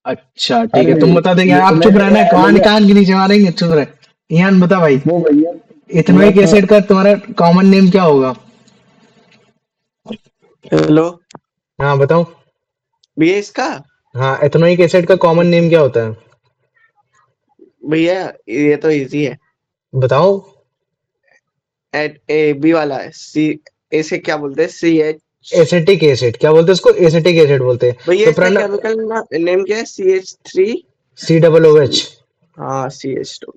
Speaker 1: अच्छा ठीक
Speaker 3: अरे
Speaker 1: है, तुम बता देंगे।
Speaker 3: ये
Speaker 1: आप
Speaker 3: नहीं
Speaker 1: चुप
Speaker 3: नहीं
Speaker 1: रहना, कान
Speaker 3: भैया,
Speaker 1: कान के नीचे मारेंगे, चुप रहे। ईयान बता भाई,
Speaker 3: वो भैया
Speaker 1: इथेनोइक
Speaker 3: मैं
Speaker 1: एसिड का तुम्हारा कॉमन नेम क्या होगा?
Speaker 4: हेलो
Speaker 1: हाँ बताओ।
Speaker 4: भैया इसका।
Speaker 1: हाँ इथेनोइक एसिड का कॉमन नेम क्या होता है?
Speaker 4: भैया ये तो इजी है।
Speaker 1: बताओ।
Speaker 4: एट ए बी वाला है सी। ऐसे क्या बोलते हैं CH।
Speaker 1: एसिटिक एसिड क्या बोलते हैं उसको? एसिटिक एसिड बोलते हैं।
Speaker 4: भैया
Speaker 1: तो
Speaker 4: इसका
Speaker 1: प्रणव
Speaker 4: केमिकल नेम क्या है? CH3।
Speaker 1: COOH।
Speaker 4: हाँ CH2।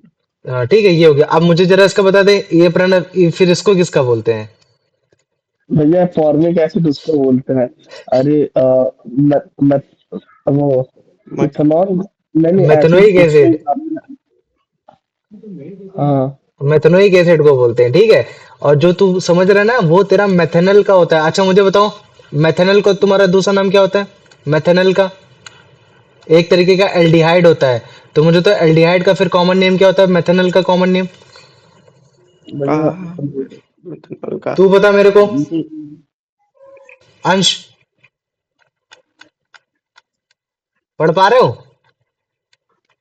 Speaker 1: हाँ ठीक है, ये हो गया। अब मुझे जरा इसका बता दे ये प्रणव, फिर इसको किसका बोलते हैं?
Speaker 3: भैया फॉर्मिक एसिड उसको बोलते हैं। अरे मत, मत, वो
Speaker 4: मत
Speaker 3: इथेनॉल। नहीं नहीं एसिड
Speaker 1: मेथनोइक
Speaker 3: उसके
Speaker 1: एसिड।
Speaker 3: हिसाब हाँ
Speaker 1: मेथनोइक एसिड को बोलते हैं, ठीक है। और जो तू समझ रहा है ना वो तेरा मेथेनल का होता है। अच्छा मुझे बताओ, मेथेनल को तुम्हारा दूसरा नाम क्या होता है? मेथेनल का एक तरीके का एल्डिहाइड होता है। तो मुझे तो एल्डिहाइड का फिर कॉमन नेम क्या होता है? मेथेनल का कॉमन नेम
Speaker 3: भैया।
Speaker 4: मेथनॉल का।
Speaker 1: तू बता मेरे को। अंश पढ़ पा रहे हो?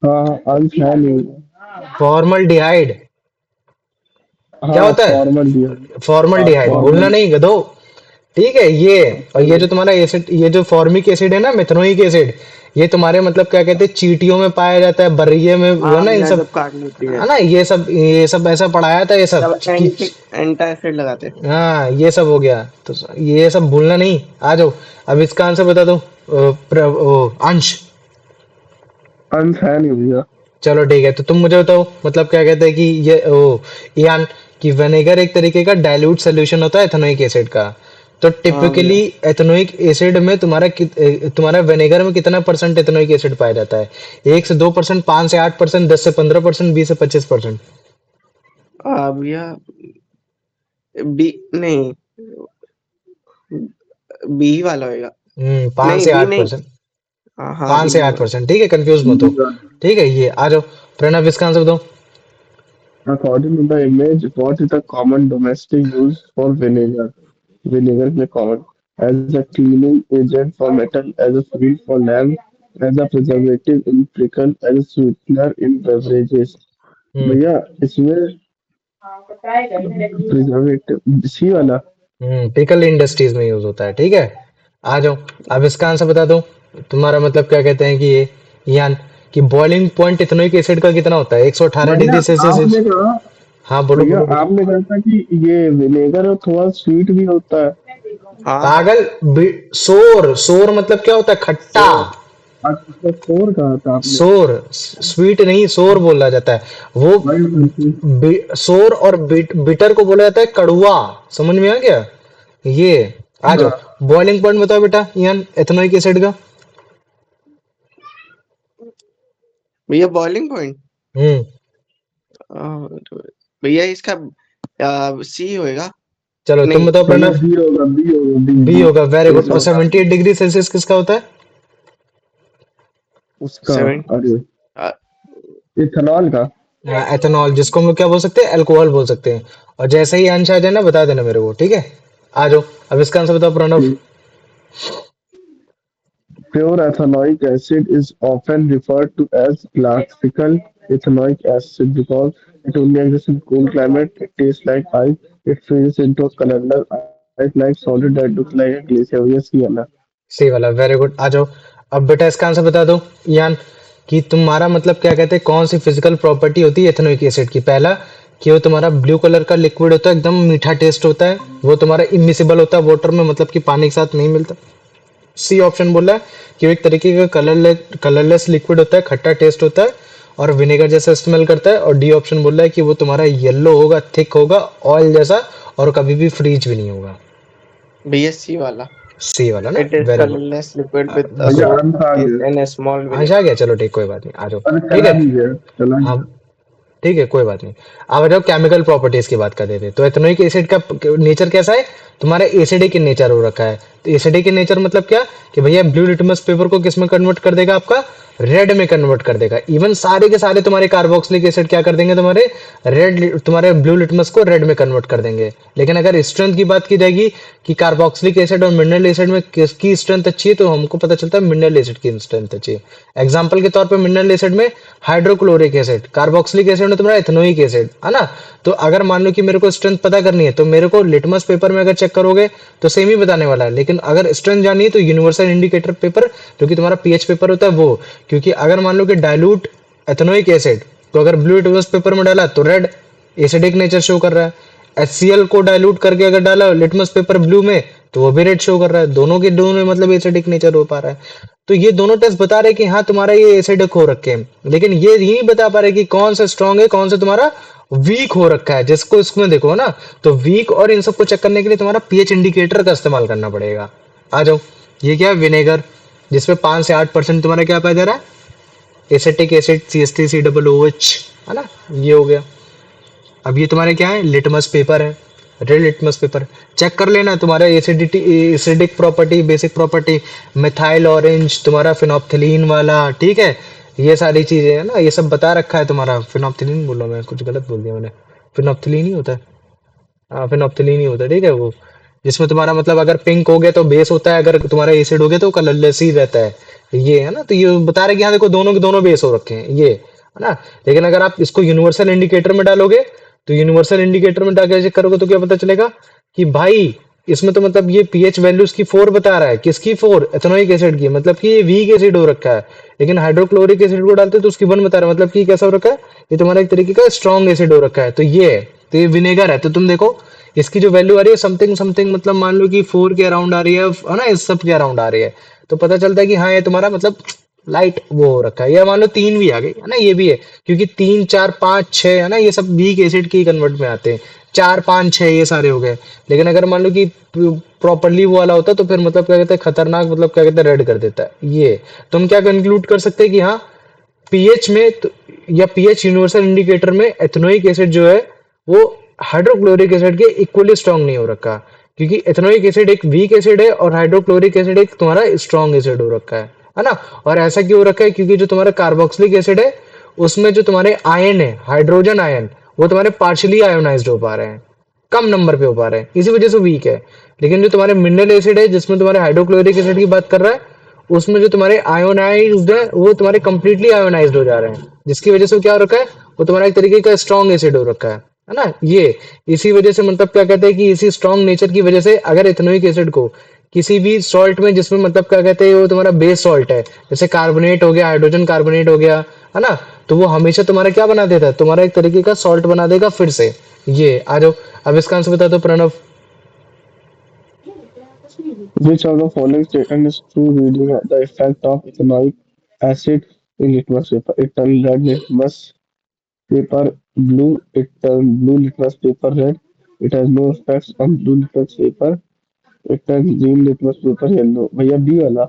Speaker 3: हाँ अंश है नहीं।
Speaker 1: फॉर्मल्डिहाइड क्या
Speaker 3: हाँ
Speaker 1: होता है?
Speaker 3: फॉर्मल दिया। हाँ
Speaker 1: फॉर्मल्डिहाइड भूलना
Speaker 3: फॉर्मल।
Speaker 1: नहीं गधो। ठीक है ये। और ये जो तुम्हारा एसिड, ये जो फॉर्मिक एसिड है ना, मेथनोइक एसिड, ये तुम्हारे मतलब क्या कहते हैं चींटियों में पाया जाता है, बर्रिये में, वो
Speaker 4: हाँ
Speaker 1: ना इन
Speaker 4: भैया
Speaker 1: सब,
Speaker 4: जब काट लेती है
Speaker 1: है ना। ये सब ऐसा पढ़ाया था ये सब
Speaker 4: तब
Speaker 1: कि
Speaker 4: एंटासिड लगाते हैं।
Speaker 1: हाँ ये सब हो गया। तो ये सब भूलना नहीं। आ जाओ। अब इसका आंसर बता दो अंश।
Speaker 3: अंश है नहीं भैया।
Speaker 1: चलो ठीक है, तो तुम मुझे बताओ मतलब क्या कहते हैं कि ये यान कि विनेगर एक तरीके का डाइल्यूट सोल्यूशन होता है एथेनोइक एसिड का। तो
Speaker 4: हाँ
Speaker 1: टिपिकली
Speaker 4: भैया।
Speaker 1: एथेनोइक एसिड में तुम्हारा विनेगर में कितना परसेंट एथेनोइक एसिड पाया जाता है? 1 से 2%, 5 से 8%, 10 से 15%, 20 से 25%।
Speaker 4: भैया बी नहीं, बी वाला होएगा।
Speaker 1: पाँच
Speaker 4: नहीं
Speaker 1: से
Speaker 4: बी
Speaker 1: आठ
Speaker 4: नहीं।
Speaker 1: परसेंट
Speaker 4: हाँ
Speaker 1: पाँच से
Speaker 4: बी
Speaker 1: आठ
Speaker 4: वाला।
Speaker 1: परसेंट ठीक है, कंफ्यूज मत हो। ठीक है, ये आ जाओ। प्रणव इसका आंसर दो।
Speaker 3: According to the image, what is the common domestic use for vinegar? Vinegar is common as a cleaning agent for metal, as a sweet for lamb, as a preservative in pickle, as a sweetener in beverages.
Speaker 1: हम्म
Speaker 3: भैया इसमें preservative सी वाला।
Speaker 1: Pickle industries में use होता है, ठीक है। आ जाओ। अब इसका आंसर बता दो। तुम्हारा मतलब क्या कहते हैं कि ये यान कि बॉइलिंग पॉइंट इथेनोइक एसिड का कितना होता है? 118
Speaker 3: भैया
Speaker 1: डिग्री सेल्सियस।
Speaker 3: आपने कहा
Speaker 1: हाँ बोलो
Speaker 3: भैया
Speaker 1: बोलो बोलो।
Speaker 3: आपने कहा था कि ये विनेगर थोड़ा स्वीट भी होता है।
Speaker 4: हाँ
Speaker 1: पागल। सोर सोर मतलब क्या होता है? खट्टा।
Speaker 4: सोर।
Speaker 3: अच्छा फोर कहा था आपने।
Speaker 1: सोर स्वीट नहीं, सोर बोला जाता है वो।
Speaker 3: भाई
Speaker 1: सोर और बिटर को बोला जाता है कड़ुआ। समझ में आ गया ये? आ जाओ। बॉइलिंग पॉइंट बताओ बेटा यान एथेनोइक एसिड का।
Speaker 4: भैया बॉइलिंग पॉइंट।
Speaker 1: हम्म
Speaker 4: भैया इसका सी होएगा।
Speaker 1: चलो तुम
Speaker 4: नहीं
Speaker 1: बताओ
Speaker 3: भैया
Speaker 1: प्रणव।
Speaker 3: बी होगा बी होगा
Speaker 1: बी
Speaker 3: बी
Speaker 1: होगा, वेरी गुड। और
Speaker 3: 118
Speaker 1: 78 डिग्री सेल्सियस किसका होता है?
Speaker 3: उसका।
Speaker 4: 7।
Speaker 3: अरे इथेनॉल का।
Speaker 1: एथेनॉल, जिसको हम लोग क्या बोल सकते हैं? अल्कोहल बोल सकते हैं। और जैसे ही अंश आ जाए ना बता देना मेरे को, ठीक है। आ जाओ। अब इसका आंसर बताओ Pranav.
Speaker 3: Pure ethanoic acid is often referred to as classical ethanoic acid because it only exists in cool climate. It tastes like ice. It freezes into a colorless ice-like solid that looks like a glacier. Yes, Yana.
Speaker 1: सही वाला, very good. आ जाओ। अब बेटा इसका answer बता दो यान कि तुम्हारा मतलब क्या कहते हैं कौन सी फिजिकल प्रॉपर्टी होती है एथेनोइक एसिड की? पहला कि वो तुम्हारा ब्लू कलर का लिक्विड होता है, एकदम मीठा टेस्ट होता है। वो तुम्हारा इमिसिबल होता है वाटर में, मतलब कि पानी के साथ नहीं मिलता। सी ऑप्शन बोला है कि वो एक तरीके का कलरलेस लिक्विड होता है, खट्टा टेस्ट होता है। और विनेगर जैसा स्मेल करता है, और डी ऑप्शन बोल रहा है कि वो तुम्हारा येलो होगा, थिक होगा, ऑयल जैसा, और कभी भी फ्रीज भी नहीं होगा।
Speaker 4: BSc वाला।
Speaker 1: सी वाला ना,
Speaker 4: It is
Speaker 1: very good.
Speaker 4: colorless liquid with a
Speaker 3: भैया
Speaker 1: गुड।
Speaker 3: अंत आ
Speaker 4: is
Speaker 3: गया।
Speaker 4: in a small
Speaker 1: अंश आ
Speaker 4: vinegar.
Speaker 1: गया, चलो ठीक, कोई बात नहीं, आ जाओ।
Speaker 3: अरे
Speaker 1: ठीक
Speaker 3: चला
Speaker 1: है,
Speaker 3: दीजिए, चला
Speaker 1: हाँ
Speaker 3: दीजिए।
Speaker 1: ठीक है, कोई बात नहीं। अब आ जाओ केमिकल प्रॉपर्टीज की बात कर रहे थे। तो एथेनोइक एसिड का नेचर कैसा है, तुम्हारा एसिडिक इन नेचर हो रखा है। तो एसिडिक इन नेचर मतलब क्या, कि भैया ब्लू लिटमस पेपर को किस में कन्वर्ट कर देगा, आपका रेड में कन्वर्ट कर देगा। इवन सारे के सारे तुम्हारे कार्बोक्सिलिक एसिड क्या कर देंगे, तुम्हारे रेड, तुम्हारे ब्लू लिटमस को रेड में कन्वर्ट कर देंगे। लेकिन अगर स्ट्रेंथ की बात की जाएगी कि कार्बोक्सिलिक एसिड और मिनरल एसिड में किसकी स्ट्रेंथ अच्छी है, तो हमको पता चलता है मिनरल एसिड की स्ट्रेंथ अच्छी है। एग्जाम्पल के तौर पर मिनरल एसिड में हाइड्रोक्लोरिक एसिड, कार्बोक्सिलिक एसिड में तुम्हारा इथेनोइक एसिड है ना। तो अगर मान लो कि मेरे को स्ट्रेंथ पता करनी है, तो मेरे को लिटमस पेपर में अगर चेक करोगे तो सेम ही बताने वाला है। लेकिन अगर स्ट्रेंथ जानी है तो यूनिवर्सल इंडिकेटर पेपर, जो कि तुम्हारा पीएच पेपर होता है वो। क्योंकि अगर मान लो कि डाइल्यूट एथेनोइक एसिड तो अगर ब्लू लिटमस पेपर में डाला तो रेड एसिडिक नेचर शो कर रहा है। HCl को डाइल्यूट करके अगर डाला लिटमस पेपर ब्लू में तो वो भी रेड शो कर रहा है। दोनों के दोनों में मतलब एसिडिक नेचर हो पा रहा है। तो ये दोनों टेस्ट बता रहे हैं कि हाँ तुम्हारा ये एसिडिक हो रखे हैं, लेकिन ये नहीं बता पा रहे कि कौन सा स्ट्रांग है, कौन सा तुम्हारा वीक हो रखा है। जिसको इसमें देखो ना, तो वीक और इन सबको चेक करने के लिए तुम्हारा पीएच इंडिकेटर का इस्तेमाल करना पड़ेगा। आ जाओ, ये क्या है, विनेगर, जिसमें 5 से 8% तुम्हारा क्या पाया जा रहा है, एसिटिक एसिड CH3COOH, है ना, ये हो गया। अब ये तुम्हारे क्या है, लिटमस पेपर है, रेड लिटमस पेपर। चेक कर लेना तुम्हारा acidity, acidic property, basic property, methyl orange, तुम्हारा फिनोप्थिलीन वाला, ठीक है। ये सारी चीजें है ना, ये सब बता रखा है तुम्हारा। फिनोप्थिलीन बोला मैं, कुछ गलत बोल दिया मैंने, फिनोप्थिलीन ही होता है। हाँ, फिनोप्थिलीन ही होता है, ठीक है। वो जिसमें तुम्हारा मतलब अगर पिंक हो गया तो बेस होता है, अगर तुम्हारा एसिड हो गया तो कलरलेस ही रहता है। ये है ना, तो ये बता रहे कि हाँ देखो दोनों के दोनों बेस हो रखे हैं, ये है ना। लेकिन अगर आप इसको यूनिवर्सल इंडिकेटर में डालोगे, तो यूनिवर्सल इंडिकेटर में डाल चेक करोगे तो क्या पता चलेगा कि भाई इसमें तो मतलब ये पीएच वैल्यू इसकी 4 बता रहा है। किसकी 4, एथेनोइक एसिड की, मतलब कि ये वीक एसिड हो रखा है। लेकिन हाइड्रोक्लोरिक एसिड को डालते तो उसकी 1 बता रहा है, मतलब कि कैसा हो रखा है, ये तुम्हारा एक तरीके का स्ट्रॉन्ग एसिड हो रखा है। तो ये है, तो ये विनेगर है। तो तुम देखो इसकी जो वैल्यू आ रही है समथिंग समथिंग, मतलब मान लो कि 4 के अराउंड आ रही है ना, इस सब के अराउंड आ रही है। तो पता चलता है कि हाँ ये तुम्हारा मतलब लाइट वो हो रखा है। या मान लो 3 भी आ गई है ना, ये भी है, क्योंकि 3 4 5 6 है ना, ये सब वीक एसिड की कन्वर्ट में आते हैं। 4 5 6 ये सारे हो गए। लेकिन अगर मान लो कि प्रॉपरली वो वाला होता तो फिर मतलब क्या कहते हैं, खतरनाक, मतलब क्या कहते हैं, रेड कर देता है ये। तो हम क्या कंक्लूड कर सकते हैं कि हाँ पीएच में या पीएच यूनिवर्सल इंडिकेटर में एथेनोइक एसिड जो है वो हाइड्रोक्लोरिक एसिड के इक्वली स्ट्रांग नहीं हो रखा। क्योंकि एथेनोइक एसिड एक वीक एसिड है और हाइड्रोक्लोरिक एसिड एक तुम्हारा स्ट्रांग एसिड हो रखा है ना। और ऐसा क्यों हो रखा है, क्योंकि जो तुम्हारा कार्बोक्सिलिक एसिड है उसमें जो तुम्हारे आयन है, हाइड्रोजन आयन, वो तुम्हारे पार्शियली आयोनाइज्ड हो पा रहे हैं, कम नंबर पे हो पा रहे हैं, इसी वजह से वीक है। लेकिन जो तुम्हारे मिनरल एसिड है, जिसमें तुम्हारे हाइड्रोक्लोरिक एसिड की बात कर रहा है, उसमें जो तुम्हारे आयोनाइज्ड है वो तुम्हारे कंप्लीटली आयोनाइज्ड हो जा रहे हैं, जिसकी वजह से वो क्या हो रखा है, वो तुम्हारा एक तरीके का स्ट्रॉन्ग एसिड हो रखा है ना ये। इसी वजह से मतलब क्या कहते हैं कि इसी स्ट्रॉन्ग नेचर की वजह से अगर इथेनोइक एसिड को किसी भी सॉल्ट में, जिसमें मतलब क्या कहते हैं वो तुम्हारा बेस सॉल्ट है, जैसे कार्बोनेट हो गया, हाइड्रोजन कार्बोनेट हो गया, है ना, तो वो हमेशा तुम्हारा क्या बना देता है, तुम्हारा एक तरीके का सॉल्ट बना देगा फिर से। ये आ जाओ, अब इसका आंसर बता दो Pranav.
Speaker 3: Which of the following statement is true reading the effect of ethanoic acid in litmus paper? It turns red litmus paper blue. It turns blue litmus paper red. It has no effects on blue litmus paper. It turns green litmus paper yellow. भैया B वाला।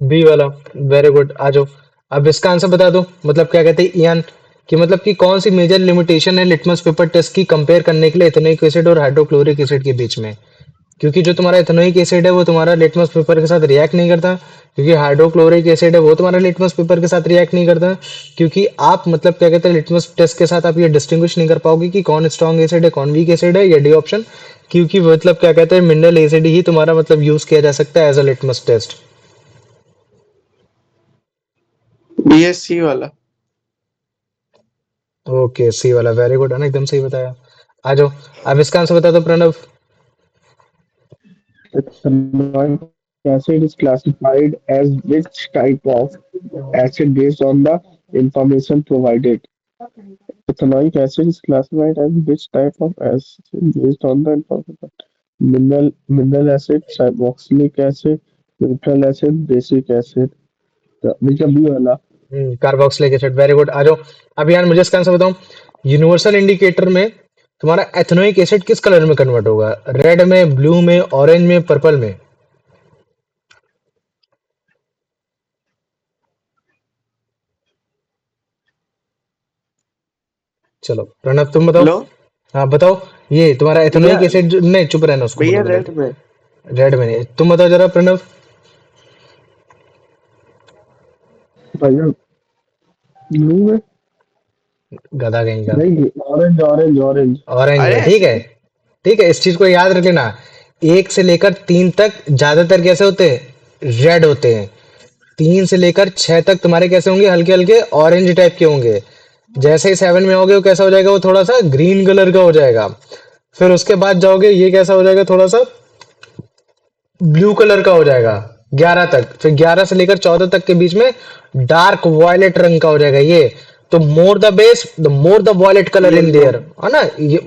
Speaker 1: B वाला, very good. आ जाओ, अब इसका answer बता दो। मतलब क्या कहते हैं इयान, कि मतलब कि कौन सी मेजर लिमिटेशन है लिटमस पेपर टेस्ट की कंपेयर करने के लिए इथेनोइक एसिड और हाइड्रोक्लोरिक एसिड के बीच में। क्योंकि जो तुम्हारा इथेनोइक एसिड है वो तुम्हारा लिटमस पेपर के साथ रिएक्ट नहीं करता, क्योंकि हाइड्रोक्लोरिक एसिड है वो तुम्हारा लिटमस पेपर के साथ रिएक्ट नहीं करता। क्योंकि आप मतलब क्या कहते हैं लिटमस टेस्ट के साथ आप ये डिस्टिंग्विश नहीं कर पाओगे कि कौन स्ट्रॉन्ग एसिड है, कौन वीक एसिड है, या डी ऑप्शन, क्योंकि मतलब क्या कहते हैं मिनरल एसिड ही तुम्हारा मतलब यूज किया जा सकता है as a litmus test.
Speaker 4: BSc वाला।
Speaker 1: ओके, सी वाला, वेरी गुड, है ना, एकदम सही बताया। आ जाओ, अब इसका आंसर बता दो Pranav.
Speaker 3: Ethanoic acid is classified as which type of acid based on the information provided? Ethanoic acid is classified as which type of acid based on the information? Mineral acid, carboxylic acid, neutral acid, basic acid. Which of you वाला?
Speaker 1: Carboxylic acid, very good. आ जाओ। अब यार मुझे इसका answer बताओ। Universal indicator में तुम्हारा एथेनोइक एसिड किस कलर में कन्वर्ट होगा? रेड में, ब्लू में, ऑरेंज में, पर्पल में? चलो प्रणव तुम बताओ।
Speaker 4: हेलो
Speaker 1: हाँ बताओ। ये तुम्हारा
Speaker 4: भैया,
Speaker 1: एथेनोइक एसिड नहीं, चुप रहना, उसको
Speaker 4: भैया
Speaker 1: बोलने दो।
Speaker 4: रेड में।
Speaker 1: रेड में नहीं, तुम बताओ जरा प्रणव।
Speaker 3: भैया ब्लू में।
Speaker 1: गधा कहीं का।
Speaker 3: नहीं, ऑरेंज ऑरेंज ऑरेंज।
Speaker 1: ऑरेंज
Speaker 4: अरे
Speaker 1: में, ठीक
Speaker 4: ऐसे
Speaker 1: है। ठीक है, इस चीज को याद रख लेना। एक से लेकर तीन तक ज्यादातर कैसे होते हैं? रेड होते हैं। तीन से लेकर छह तक तुम्हारे कैसे होंगे? हल्के हल्के ऑरेंज टाइप के होंगे। जैसे ही सेवन में होगे वो कैसा हो जाएगा? वो थोड़ा सा ग्रीन कलर का हो जाएगा। फिर उसके बाद जाओगे, ये कैसा हो जाएगा? थोड़ा सा ब्लू कलर का हो जाएगा 11 तक। फिर 11 से लेकर 14 तक के बीच में डार्क वॉयलेट रंग का हो जाएगा ये। तो more the base the more the violet colour in
Speaker 4: yellow.
Speaker 1: There, है ना ये?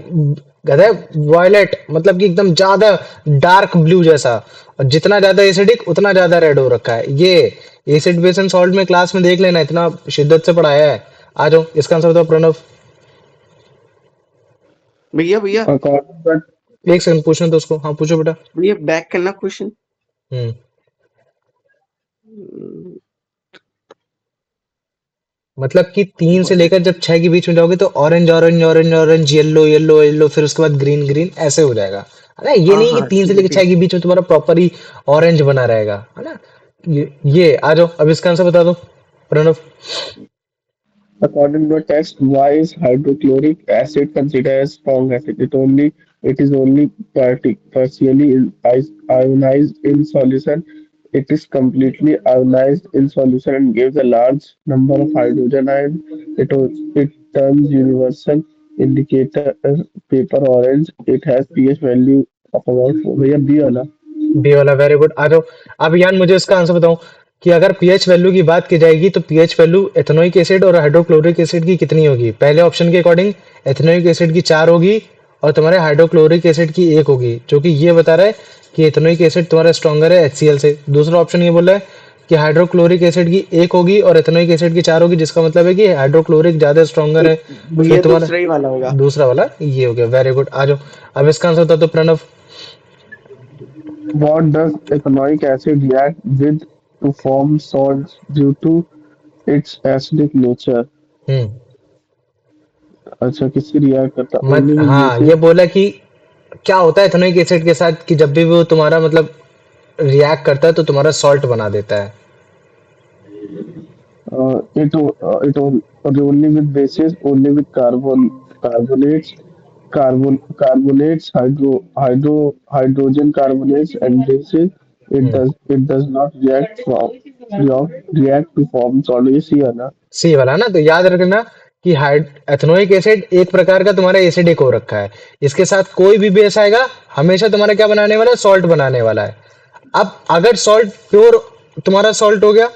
Speaker 1: गधे, वॉयलेट मतलब कि एकदम ज्यादा डार्क ब्लू जैसा। और जितना ज्यादा एसिडिक उतना ज्यादा रेड हो रखा है ये। एसिड बेस एंड सॉल्ट में क्लास में देख लेना, इतना शिद्दत से पढ़ाया है। आ जाओ, इसका आंसर बताओ प्रणव।
Speaker 4: भैया भैया
Speaker 3: अकॉर्डिंग
Speaker 1: एक सेकंड पूछना तो उसको। हाँ पूछो बेटा।
Speaker 4: भैया, बैक करना क्वेश्चन।
Speaker 1: हम्म मतलब कि तीन से लेकर जब छह के बीच में जाओगे तो orange orange orange orange, yellow yellow yellow, फिर उसके बाद ग्रीन ग्रीन, ऐसे हो जाएगा, है ना? ये
Speaker 4: हाँ
Speaker 1: नहीं कि
Speaker 4: हाँ,
Speaker 1: तीन से
Speaker 4: ठीक है
Speaker 1: लेकर
Speaker 4: ठीक
Speaker 1: छह
Speaker 4: है।
Speaker 1: के बीच में तुम्हारा प्रॉपर ही ऑरेंज बना रहेगा, है ना? ये आ जाओ, अब इसका आंसर बता दो Pranav.
Speaker 3: According to the text, why is hydrochloric acid considered as strong acid? It is only partially ionized in solution. It is completely ionized in solution and gives a large number of hydrogen ions. It turns universal indicator paper orange. It has pH value of about 4. भैया B वाला।
Speaker 1: B वाला, very good. आ जाओ। अब यार मुझे इसका answer बताओ कि अगर पीएच वैल्यू की बात की जाएगी तो पीएच वैल्यू एथेनोइक एसिड और हाइड्रोक्लोरिक एसिड की कितनी होगी? पहले ऑप्शन के अकॉर्डिंग एथेनोइक एसिड की 4 होगी और तुम्हारे हाइड्रोक्लोरिक एसिड की 1 होगी, जो कि ये बता रहा है कि एथेनोइक एसिड तुम्हारा स्ट्रॉन्गर है HCl से। दूसरा ऑप्शन ये बोल रहा है कि हाइड्रोक्लोरिक एसिड की 1 होगी और एथेनोइक एसिड की 4 होगी, जिसका मतलब है कि हाइड्रोक्लोरिक ज्यादा स्ट्रॉन्गर है। फिर
Speaker 4: भैया
Speaker 1: तुम्हारा
Speaker 4: दूसरा ही वाला होगा।
Speaker 1: दूसरा वाला ये हो गया, वेरी गुड। आ जाओ, अब इसका आंसर बता दो Pranav.
Speaker 3: What does ethanoic acid react with to form salts due to its acidic nature?
Speaker 1: हम्म
Speaker 3: अच्छा, किससे रिएक्ट करता?
Speaker 1: मत
Speaker 3: ओनली विद
Speaker 1: हाँ, ये
Speaker 3: बेसिस।
Speaker 1: बोला कि क्या होता है एथेनोइक एसिड के साथ कि जब भी वो तुम्हारा मतलब रिएक्ट करता है तो तुम्हारा सॉल्ट बना देता है।
Speaker 3: It only with bases, only with carbonates, hydrogen carbonates, and bases.
Speaker 1: Hmm
Speaker 3: It does not react to form salt. ये सी है ना?
Speaker 1: सी वाला ना, तो याद रखना कि हाइड एथेनोइक एसिड एक प्रकार का तुम्हारा एसिडिक हो रखा है। इसके साथ कोई भी बेस आएगा हमेशा तुम्हारा क्या बनाने वाला है? सॉल्ट बनाने वाला है। अब अगर सॉल्ट प्योर तुम्हारा सॉल्ट हो गया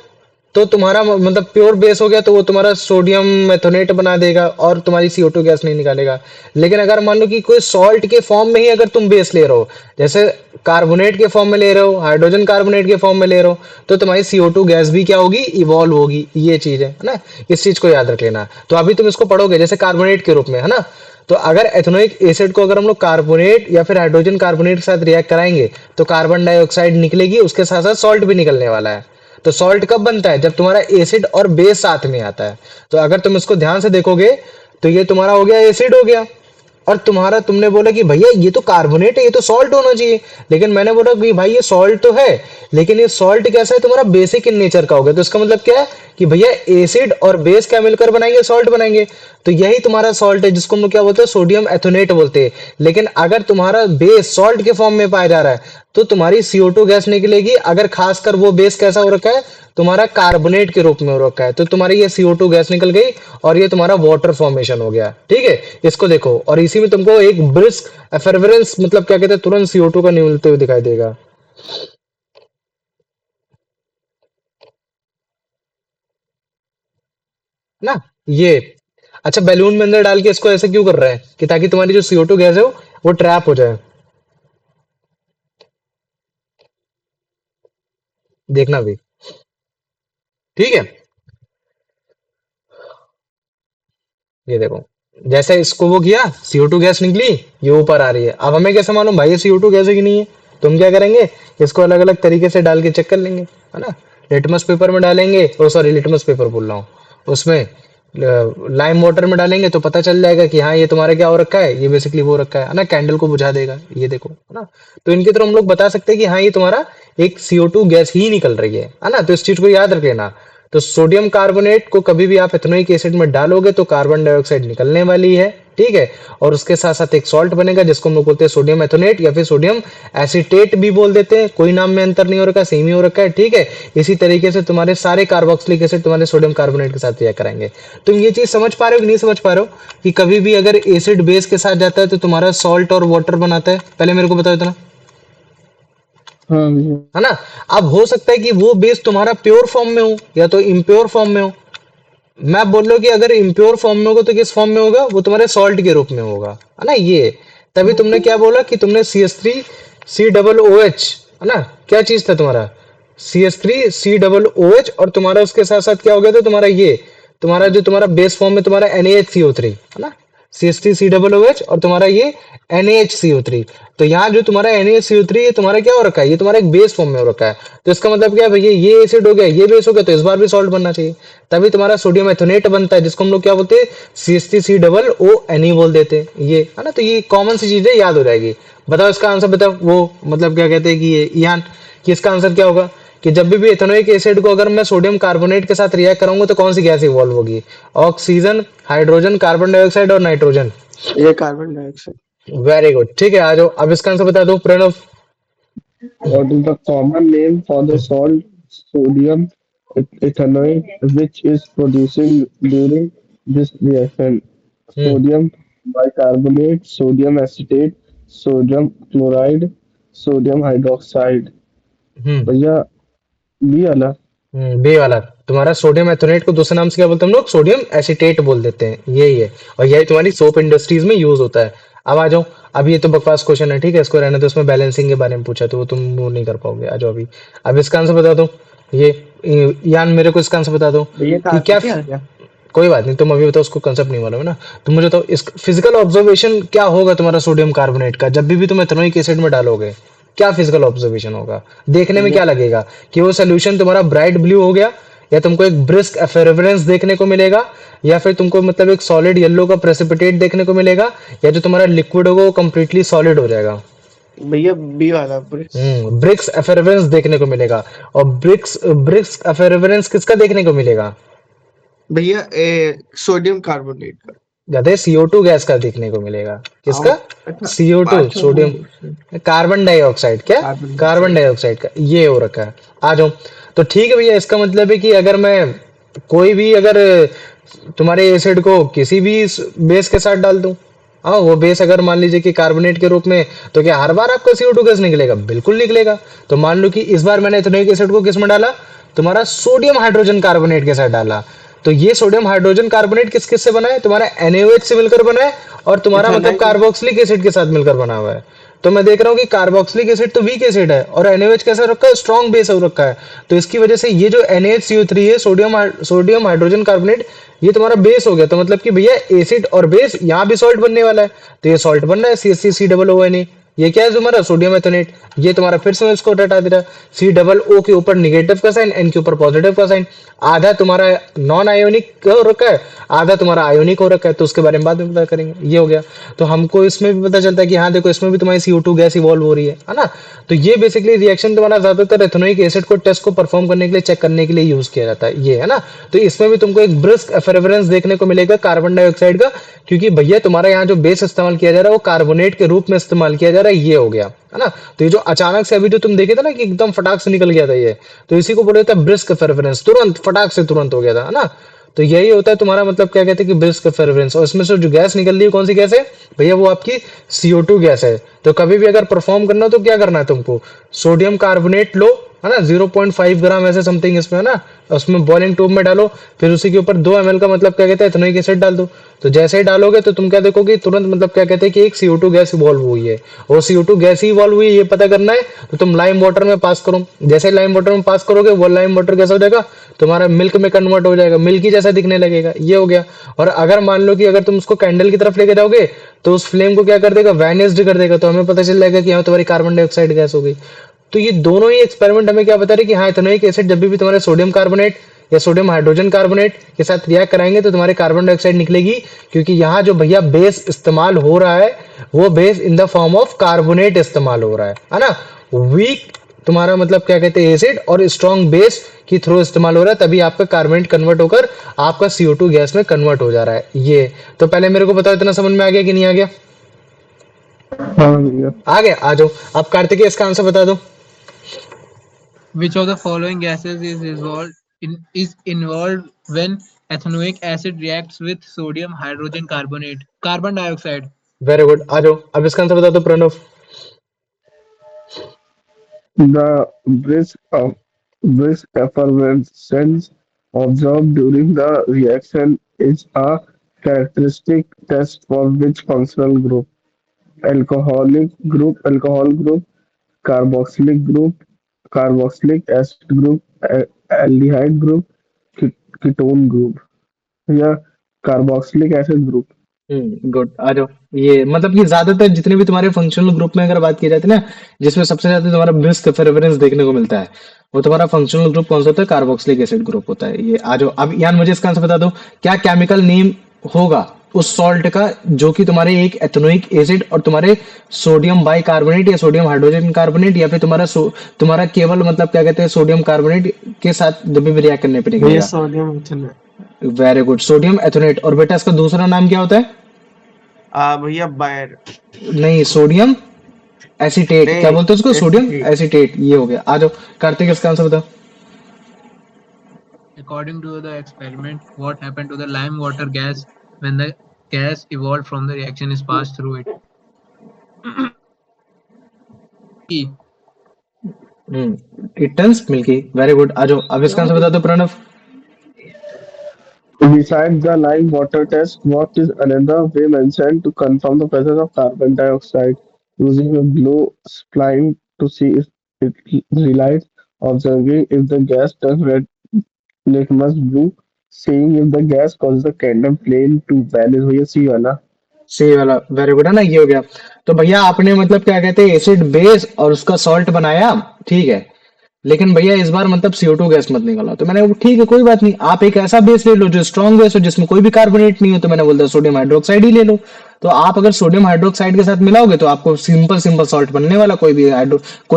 Speaker 1: तो तुम्हारा मतलब प्योर बेस हो गया तो वो तुम्हारा सोडियम मेथोनेट बना देगा और तुम्हारी CO2 गैस नहीं निकालेगा। लेकिन अगर मान लो कि कोई सॉल्ट के फॉर्म में ही अगर तुम बेस ले रहे हो, जैसे कार्बोनेट के फॉर्म में ले रहे हो, हाइड्रोजन कार्बोनेट के फॉर्म में ले रहे हो, तो तुम्हारी CO2 गैस भी क्या होगी? इवॉल्व होगी। ये चीज है ना? इस चीज को याद रख लेना। तो अभी तुम इसको पढ़ोगे जैसे कार्बोनेट के रूप में, है ना? तो अगर एथेनोइक एसिड को अगर हम लोग कार्बोनेट या फिर हाइड्रोजन कार्बोनेट के साथ रिएक्ट कराएंगे तो कार्बन डाइऑक्साइड निकलेगी, उसके साथ साथ सॉल्ट भी निकलने वाला है। तो सॉल्ट कब बनता है? जब तुम्हारा एसिड और बेस साथ में आता है। तो अगर तुम इसको ध्यान से देखोगे तो ये तुम्हारा हो गया एसिड हो गया। और तुम्हारा तुमने बोला कि भैया ये तो कार्बोनेट है, ये तो सॉल्ट होना चाहिए। लेकिन मैंने बोला कि भाई ये सॉल्ट तो है, लेकिन ये सॉल्ट कैसा है? तुम्हारा बेसिक इन नेचर का हो गया। तो इसका मतलब क्या है कि भैया एसिड और बेस क्या मिलकर बनाएंगे? सॉल्ट बनाएंगे। तो यही तुम्हारा सॉल्ट है, जिसको हम लोग क्या बोलते हैं? सोडियम एथोनेट बोलते हैं। लेकिन अगर तुम्हारा बेस सॉल्ट के फॉर्म में पाया जा रहा है तो तुम्हारी CO2 गैस निकलेगी। अगर खासकर वो बेस कैसा हो रखा है? तुम्हारा कार्बोनेट के रूप में हो रखा है, तो तुम्हारी ये CO2 गैस निकल गई और ये तुम्हारा वाटर फॉर्मेशन हो गया। ठीक है, इसको देखो। और इसी में तुमको एक ब्रिस्क एफरवेरेंस मतलब क्या कहते हैं, तुरंत CO2 का निकलते हुए दिखाई देगा ना ये। अच्छा, बैलून में अंदर डाल के इसको ऐसे क्यों कर रहे हैं? कि ताकि तुम्हारी जो CO2 गैस है वो ट्रैप हो जाए। देखना भी। ठीक है। ये देखो, जैसे इसको वो किया, CO2 गैस निकली, ये ऊपर आ रही है। अब हमें कैसे मालूम भाई ये CO2 गैस है कि नहीं है? तो हम क्या करेंगे, इसको अलग अलग तरीके से डाल के चेक कर लेंगे, है ना। लिटमस पेपर में डालेंगे, ओ सॉरी लिटमस पेपर बोल रहा हूँ, उसमें लाइम वाटर में डालेंगे तो पता चल जाएगा कि हाँ ये तुम्हारा क्या हो रखा है, ये बेसिकली वो रखा है ना, कैंडल को बुझा देगा, ये देखो, है ना। तो इनके थ्रू हम लोग बता सकते हैं कि हाँ ये तुम्हारा एक CO2 गैस ही निकल रही है ना। तो इस चीज को याद रख लेना। तो सोडियम कार्बोनेट को कभी भी आप इथेनोइक एसिड में डालोगे तो कार्बन डाइऑक्साइड निकलने वाली है, ठीक है। और उसके साथ साथ एक सॉल्ट बनेगा जिसको हम लोग बोलते हैं सोडियम एथोनेट या फिर सोडियम एसीटेट भी बोल देते हैं, कोई नाम में अंतर नहीं हो रखा, सेम ही हो रखा है, ठीक है। इसी तरीके से तुम्हारे सारे कार्बोक्सिलिक एसिड तुम्हारे सोडियम कार्बोनेट के साथ रिएक्ट कराएंगे। तुम ये चीज समझ पा रहे हो कि नहीं समझ पा रहे हो कि कभी भी अगर एसिड बेस के साथ जाता है तो तुम्हारा सॉल्ट और वाटर बनाता है? पहले मेरे को बताओ इतना,
Speaker 3: हाँ भैया।
Speaker 1: है ना। अब हो सकता है कि वो बेस तुम्हारा प्योर फॉर्म में हो या तो इम्प्योर फॉर्म में हो। मैं बोल रहा हूँ कि अगर इम्प्योर फॉर्म में होगा तो किस फॉर्म में होगा, वो तुम्हारे सॉल्ट के रूप में होगा, है ना। ये तभी तुमने क्या बोला कि तुमने CH3COOH, है ना, क्या चीज था तुम्हारा CH3COOH, और तुम्हारा उसके साथ साथ क्या हो गया था तुम्हारा ये, तुम्हारा जो तुम्हारा बेस फॉर्म में तुम्हारा NaHCO3, है ना। CH3COOH और तुम्हारा ये NaHCO3। तो यहाँ जो तुम्हारा NaHCO3 ये तुम्हारा क्या हो रखा है, ये तुम्हारा एक बेस फॉर्म में हो रखा है। तो इसका मतलब क्या है भैया, ये एसिड हो गया, ये बेस हो गया, तो इस बार भी सॉल्ट बनना चाहिए। तभी तुम्हारा सोडियम एथोनेट बनता है जिसको हम लोग क्या बोलते हैं, CH3COONE बोल देते हैं, ये, है ना। तो ये कॉमन सी चीजें याद हो जाएगी। बताओ इसका आंसर, बताओ वो मतलब क्या कहते हैं कि ये ईहान, कि इसका आंसर क्या होगा कि जब भी एथेनोइक एसिड को अगर मैं सोडियम कार्बोनेट के साथ रिएक्ट कराऊंगा तो कौन सी गैस इवॉल्व होगी? ऑक्सीजन, हाइड्रोजन, कार्बन डाइऑक्साइड और नाइट्रोजन।
Speaker 4: ये कार्बन डाइऑक्साइड।
Speaker 1: वेरी गुड, ठीक है। आ जाओ अब इसका आंसर बता दो Pranav.
Speaker 3: What is the common name for the salt sodium ethanoate which is producing during this reaction?
Speaker 1: Hmm
Speaker 3: Sodium bicarbonate, sodium acetate, sodium chloride, sodium hydroxide.
Speaker 1: हम्म
Speaker 3: भैया बी वाला।
Speaker 1: बी वाला तुम्हारा सोडियम एथोनेट को दूसरे नाम से क्या बोलते हैं हम लोग, सोडियम एसीटेट बोल देते हैं, यही है। और यही तुम्हारी सोप इंडस्ट्रीज में यूज होता है। अब आ जाओ, अब ये तो बकवास क्वेश्चन है, ठीक है, इसको रहने दो। इसमें बैलेंसिंग के बारे में पूछा तो वो तुम वो नहीं कर पाओगे। आ जाओ अभी, अब इसका आंसर बता दो। यान मेरे को इसका आंसर बता दो
Speaker 4: ये
Speaker 1: कि क्या,
Speaker 4: क्या क्या?
Speaker 1: कोई बात नहीं, तुम अभी बताओ, उसको कंसेप्ट नहीं मालूम है ना। तुम मुझे तो इस फिजिकल ऑब्जर्वेशन क्या होगा तुम्हारा सोडियम कार्बोनेट का जब भी तुम एथेनोइक एसिड में डालोगे, क्या फिजिकल ऑब्जर्वेशन होगा? देखने में क्या लगेगा कि वो सोल्यूशन तुम्हारा ब्राइट ब्लू हो गया, या तुमको एक ब्रिस्क एफेरेवेरेंस देखने को मिलेगा, या फिर तुमको मतलब एक सॉलिड येलो का प्रेसिपिटेट देखने को मिलेगा, या जो तुम्हारा लिक्विड होगा वो कंप्लीटली सॉलिड हो जाएगा।
Speaker 4: भैया बी वाला
Speaker 1: ब्रिक्स एफेरेवेरेंस देखने को मिलेगा। और ब्रिक्स ब्रिक्स एफेरेवेरेंस किसका देखने को मिलेगा?
Speaker 4: भैया सोडियम कार्बोनेट का।
Speaker 1: गधे CO2 गैस का देखने को मिलेगा। किसका?
Speaker 4: अच्छा,
Speaker 1: CO2
Speaker 4: अच्छा,
Speaker 1: सोडियम, कार्बन डाइऑक्साइड, क्या कार्बन डाइऑक्साइड का ये हो रखा है। आ जाओ, तो ठीक है भैया, इसका मतलब है कि अगर मैं कोई भी अगर तुम्हारे एसिड को किसी भी बेस के साथ डाल दूं, हाँ वो बेस अगर मान लीजिए कि कार्बोनेट के रूप में, तो क्या हर बार आपका CO2 गैस निकलेगा? बिल्कुल निकलेगा। तो मान लो कि इस बार मैंने एथेनोइक एसिड को किस में डाला, तुम्हारा सोडियम हाइड्रोजन कार्बोनेट के साथ डाला। तो ये सोडियम हाइड्रोजन कार्बोनेट किस किस से बना है? तुम्हारा NaOH से मिलकर बना है, और तुम्हारा मतलब कार्बोक्सिलिक एसिड के साथ मिलकर बना हुआ है। तो मैं देख रहा हूँ कि कार्बोक्सिलिक एसिड तो वीक एसिड है और NaOH कैसा रखा है, स्ट्रॉन्ग बेस हो रखा है। तो इसकी वजह से ये जो NaHCO3 है, सोडियम हाइड्रोजन कार्बोनेट, ये तुम्हारा बेस हो गया। तो मतलब कि भैया एसिड और बेस यहाँ भी सॉल्ट बनने वाला है। तो ये सॉल्ट बन रहा है CH3COONE। ये क्या है तुम्हारा सोडियम एथोनेट। ये तुम्हारा फिर से मैं इसको हटा दे रहा, COO के ऊपर निगेटिव का साइन, N के ऊपर पॉजिटिव का साइन। आधा तुम्हारा नॉन आयोनिक हो रखा है, आधा तुम्हारा आयोनिक हो रखा है। तो उसके बारे में बाद में पता करेंगे। ये हो गया। तो हमको इसमें भी पता चलता है कि हाँ देखो, इसमें भी तुम्हारी CO2 गैस इवॉल्व हो रही है ना। तो ये बेसिकली रिएक्शन तुम्हारा ज्यादातर एथेनोइक एसिड को टेस्ट को परफॉर्म करने के लिए, चेक करने के लिए यूज किया जाता है, ये है ना। तो इसमें भी तुमको एक ब्रिस्क एफेरेवेरेंस देखने को मिलेगा कार्बन डाइऑक्साइड का, क्योंकि भैया तुम्हारा यहाँ जो बेस इस्तेमाल किया जा रहा है वो कार्बोनेट के रूप में इस्तेमाल किया जा रहा है, ये हो गया, है ना। तो ये जो अचानक से अभी जो तुम देखे थे ना कि एकदम फटाक से निकल गया था ये, तो इसी को बोले जाता है ब्रिस्क एफेरेवेरेंस, तुरंत फटाक से तुरंत हो गया था, है ना। तो यही होता है तुम्हारा मतलब क्या कहते हैं कि ब्रिस्क एफेरेवेरेंस। और इसमें से जो गैस निकल रही है कौन सी गैस है भैया? वो आपकी CO2 गैस है। तो कभी भी अगर परफॉर्म करना हो तो क्या करना है तुमको, सोडियम कार्बोनेट लो, है ना, 0.5 ग्राम ऐसे समथिंग इसमें, है ना, उसमें बॉइलिंग ट्यूब में डालो, फिर उसी के ऊपर 2 ml का मतलब क्या कहते हैं इथेनोइक एसिड डाल दो। तो जैसे ही डालोगे तो तुम क्या देखोगे तुरंत मतलब क्या कहते हैं कि एक CO2 गैस इवॉल्व हुई है, और CO2 गैस ही इवॉल्व हुई है ये पता करना है तो तुम लाइम वाटर में पास करो। जैसे लाइम वाटर में पास करोगे वो लाइम वाटर कैसा हो जाएगा, तुम्हारा मिल्क में कन्वर्ट हो जाएगा, मिल्की जैसा दिखने लगेगा, ये हो गया। और अगर मान लो कि अगर तुम उसको कैंडल की तरफ लेके जाओगे तो उस फ्लेम को क्या कर देगा, वैनिस्ड कर देगा, तो हमें पता चल जाएगा कि हाँ तुम्हारी कार्बन डाइऑक्साइड गैस हो गई। तो ये दोनों ही एक्सपेरिमेंट हमें क्या बता रहे कि हाँ इथेनोइक एसिड जब भी तुम्हारे सोडियम कार्बोनेट या सोडियम हाइड्रोजन कार्बोनेट के साथ रिएक्ट कराएंगे तो तुम्हारे कार्बन डाइऑक्साइड निकलेगी, क्योंकि यहाँ जो भैया बेस इस्तेमाल हो रहा है वो base in the form of carbonate इस्तेमाल हो रहा है ना। वीक तुम्हारा मतलब क्या कहते हैं एसिड और स्ट्रॉन्ग बेस की थ्रू इस्तेमाल हो रहा है, तभी आपका कार्बोनेट कन्वर्ट होकर आपका CO2 गैस में कन्वर्ट हो जा रहा है। ये तो पहले मेरे को बताओ इतना समझ में आ गया कि नहीं आ गया?
Speaker 3: हाँ भैया।
Speaker 1: आ गया, आ जाओ। अब कार्तिकेय इसका आंसर बता दो।
Speaker 5: Which of the following gases is involved when ethanoic acid reacts with sodium hydrogen carbonate? Carbon dioxide.
Speaker 1: Very good, आ जाओ। अब इसका आंसर बता दो Pranav.
Speaker 3: The brisk effervescence observed during the reaction is a characteristic test for which functional group? Alcohol group, carboxylic group, carboxylic acid group, aldehyde group, ketone group या carboxylic acid group.
Speaker 1: Good, आ जाओ। ये मतलब कि ज्यादातर जितने भी तुम्हारे फंक्शनल ग्रुप में अगर बात की जाती है ना, जिसमें सबसे ज्यादा तुम्हारा ब्रिस्क प्रेफरेंस देखने को मिलता है, वो तुम्हारा फंक्शनल ग्रुप कौन सा होता है? कार्बोक्सिलिक एसिड ग्रुप होता है। ये आ जाओ। अब यार मुझे इसका आंसर बता दो, क्या केमिकल नेम होगा उस सॉल्ट का जो कि तुम्हारे एक एथेनोइक एसिड और तुम्हारे सोडियम बाइकार्बोनेट या सोडियम हाइड्रोजन कार्बोनेट या फिर तुम्हारा केवल मतलब क्या कहते हैं सोडियम कार्बोनेट के साथ जब भी रिएक्ट करने पे
Speaker 4: भैया
Speaker 1: निकलेगा?
Speaker 4: Sodium ethanol.
Speaker 1: Very good, sodium ethanoate. और बेटा इसका दूसरा नाम क्या होता है?
Speaker 4: भैया बायर
Speaker 1: नहीं, सोडियम एसीटेट। क्या
Speaker 4: नहीं
Speaker 1: बोलते हैं उसको? Sodium
Speaker 4: acetate.
Speaker 1: एसीटेट। ये हो गया। आ जाओ कार्तिक, इसका आंसर बताओ।
Speaker 5: According to the experiment, what happened to the lime water gas when the gas evolved from the reaction is passed through it? E.
Speaker 1: It turns milky. Very good, आ जाओ। अब इसका आंसर बता दो Pranav.
Speaker 3: Besides the lime water test, what is another way mentioned to confirm the presence of carbon dioxide? Using a glow spline to see if it relights, observing if the gas turns red litmus blue, seeing if the gas causes the candle flame to vanish. भैया सी वाला।
Speaker 1: सी वाला, very good, है ना, ये हो गया। तो भैया आपने मतलब क्या कहते हैं एसिड बेस और उसका सॉल्ट बनाया, ठीक है, लेकिन भैया इस बार मतलब CO2 गैस मत निकाला। तो मैंने वो ठीक है कोई बात नहीं, आप एक ऐसा बेस ले लो जो स्ट्रॉन्ग बेस हो जिसमें कोई भी कार्बोनेट नहीं हो। तो मैंने बोलता सोडियम हाइड्रोक्साइड ही ले लो। तो आप अगर सोडियम हाइड्रोक्साइड के साथ मिलाओगे तो आपको सिंपल सिंपल सॉल्ट बनने वाला, कोई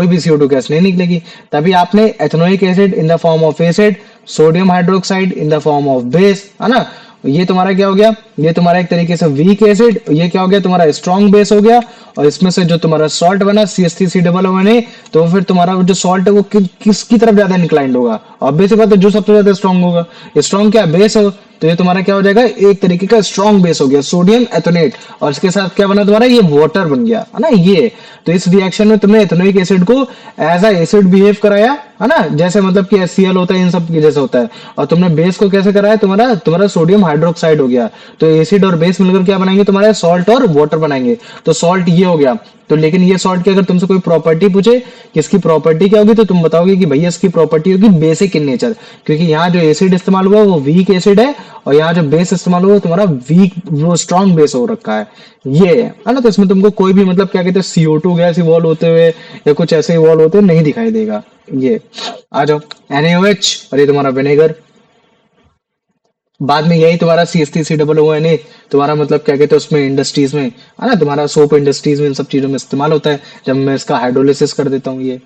Speaker 1: भी CO2 गैस नहीं निकलेगी। तभी आपने ethanoic acid in the form of acid, sodium hydroxide in the form of base, है ना। ये तुम्हारा क्या हो गया, ये तुम्हारा एक तरीके से वीक एसिड, ये क्या हो गया तुम्हारा स्ट्रॉन्ग बेस हो गया। और इसमें से जो तुम्हारा सॉल्ट बना CH3COO, तो फिर तुम्हारा जो सॉल्ट है वो किसकी तरफ ज्यादा इंक्लाइंड होगा? ऑब्वियस बात है जो सबसे ज्यादा स्ट्रॉन्ग होगा। स्ट्रॉन्ग क्या बेस हो, तो ये तुम्हारा क्या हो जाएगा, एक तरीके का स्ट्रॉन्ग बेस हो गया सोडियम एथोनेट, और इसके साथ क्या बना तुम्हारा, ये वाटर बन गया, है ना ये। तो इस रिएक्शन में तुमने एथेनोइक एसिड को एज अ एसिड बिहेव कराया, है ना, जैसे मतलब कि HCl होता है इन सब के जैसे होता है। और तुमने बेस को कैसे कराया, तुम्हारा सोडियम हाइड्रोक्साइड हो गया। तो एसिड और बेस मिलकर क्या बनाएंगे, तुम्हारे सॉल्ट और वाटर बनाएंगे। तो सॉल्ट ये हो गया। तो लेकिन ये सॉल्ट की अगर तुमसे कोई प्रॉपर्टी पूछे कि इसकी प्रॉपर्टी क्या होगी, तो तुम बताओगे कि भैया इसकी प्रॉपर्टी होगी बेसिक इन नेचर, क्योंकि यहाँ जो एसिड इस्तेमाल हुआ वो वीक एसिड है, और यहाँ जो बेस इस्तेमाल हुआ तुम्हारा वो स्ट्रॉन्ग बेस हो रखा है, ये है ना। तो इसमें तुमको कोई भी मतलब क्या कहते हैं CO2 गैस इवॉल्व होते हुए या कुछ ऐसे इवॉल्व होते हुए नहीं दिखाई देगा। ये आ जाओ NaOH, और ये तुम्हारा विनेगर। बाद में यही तुम्हारा CH3COO तुम्हारा मतलब क्या कहते हैं उसमें इंडस्ट्रीज में, है ना, तुम्हारा सोप इंडस्ट्रीज में इन सब चीजों में इस्तेमाल होता है जब मैं इसका हाइड्रोलिसिस कर देता हूँ। ये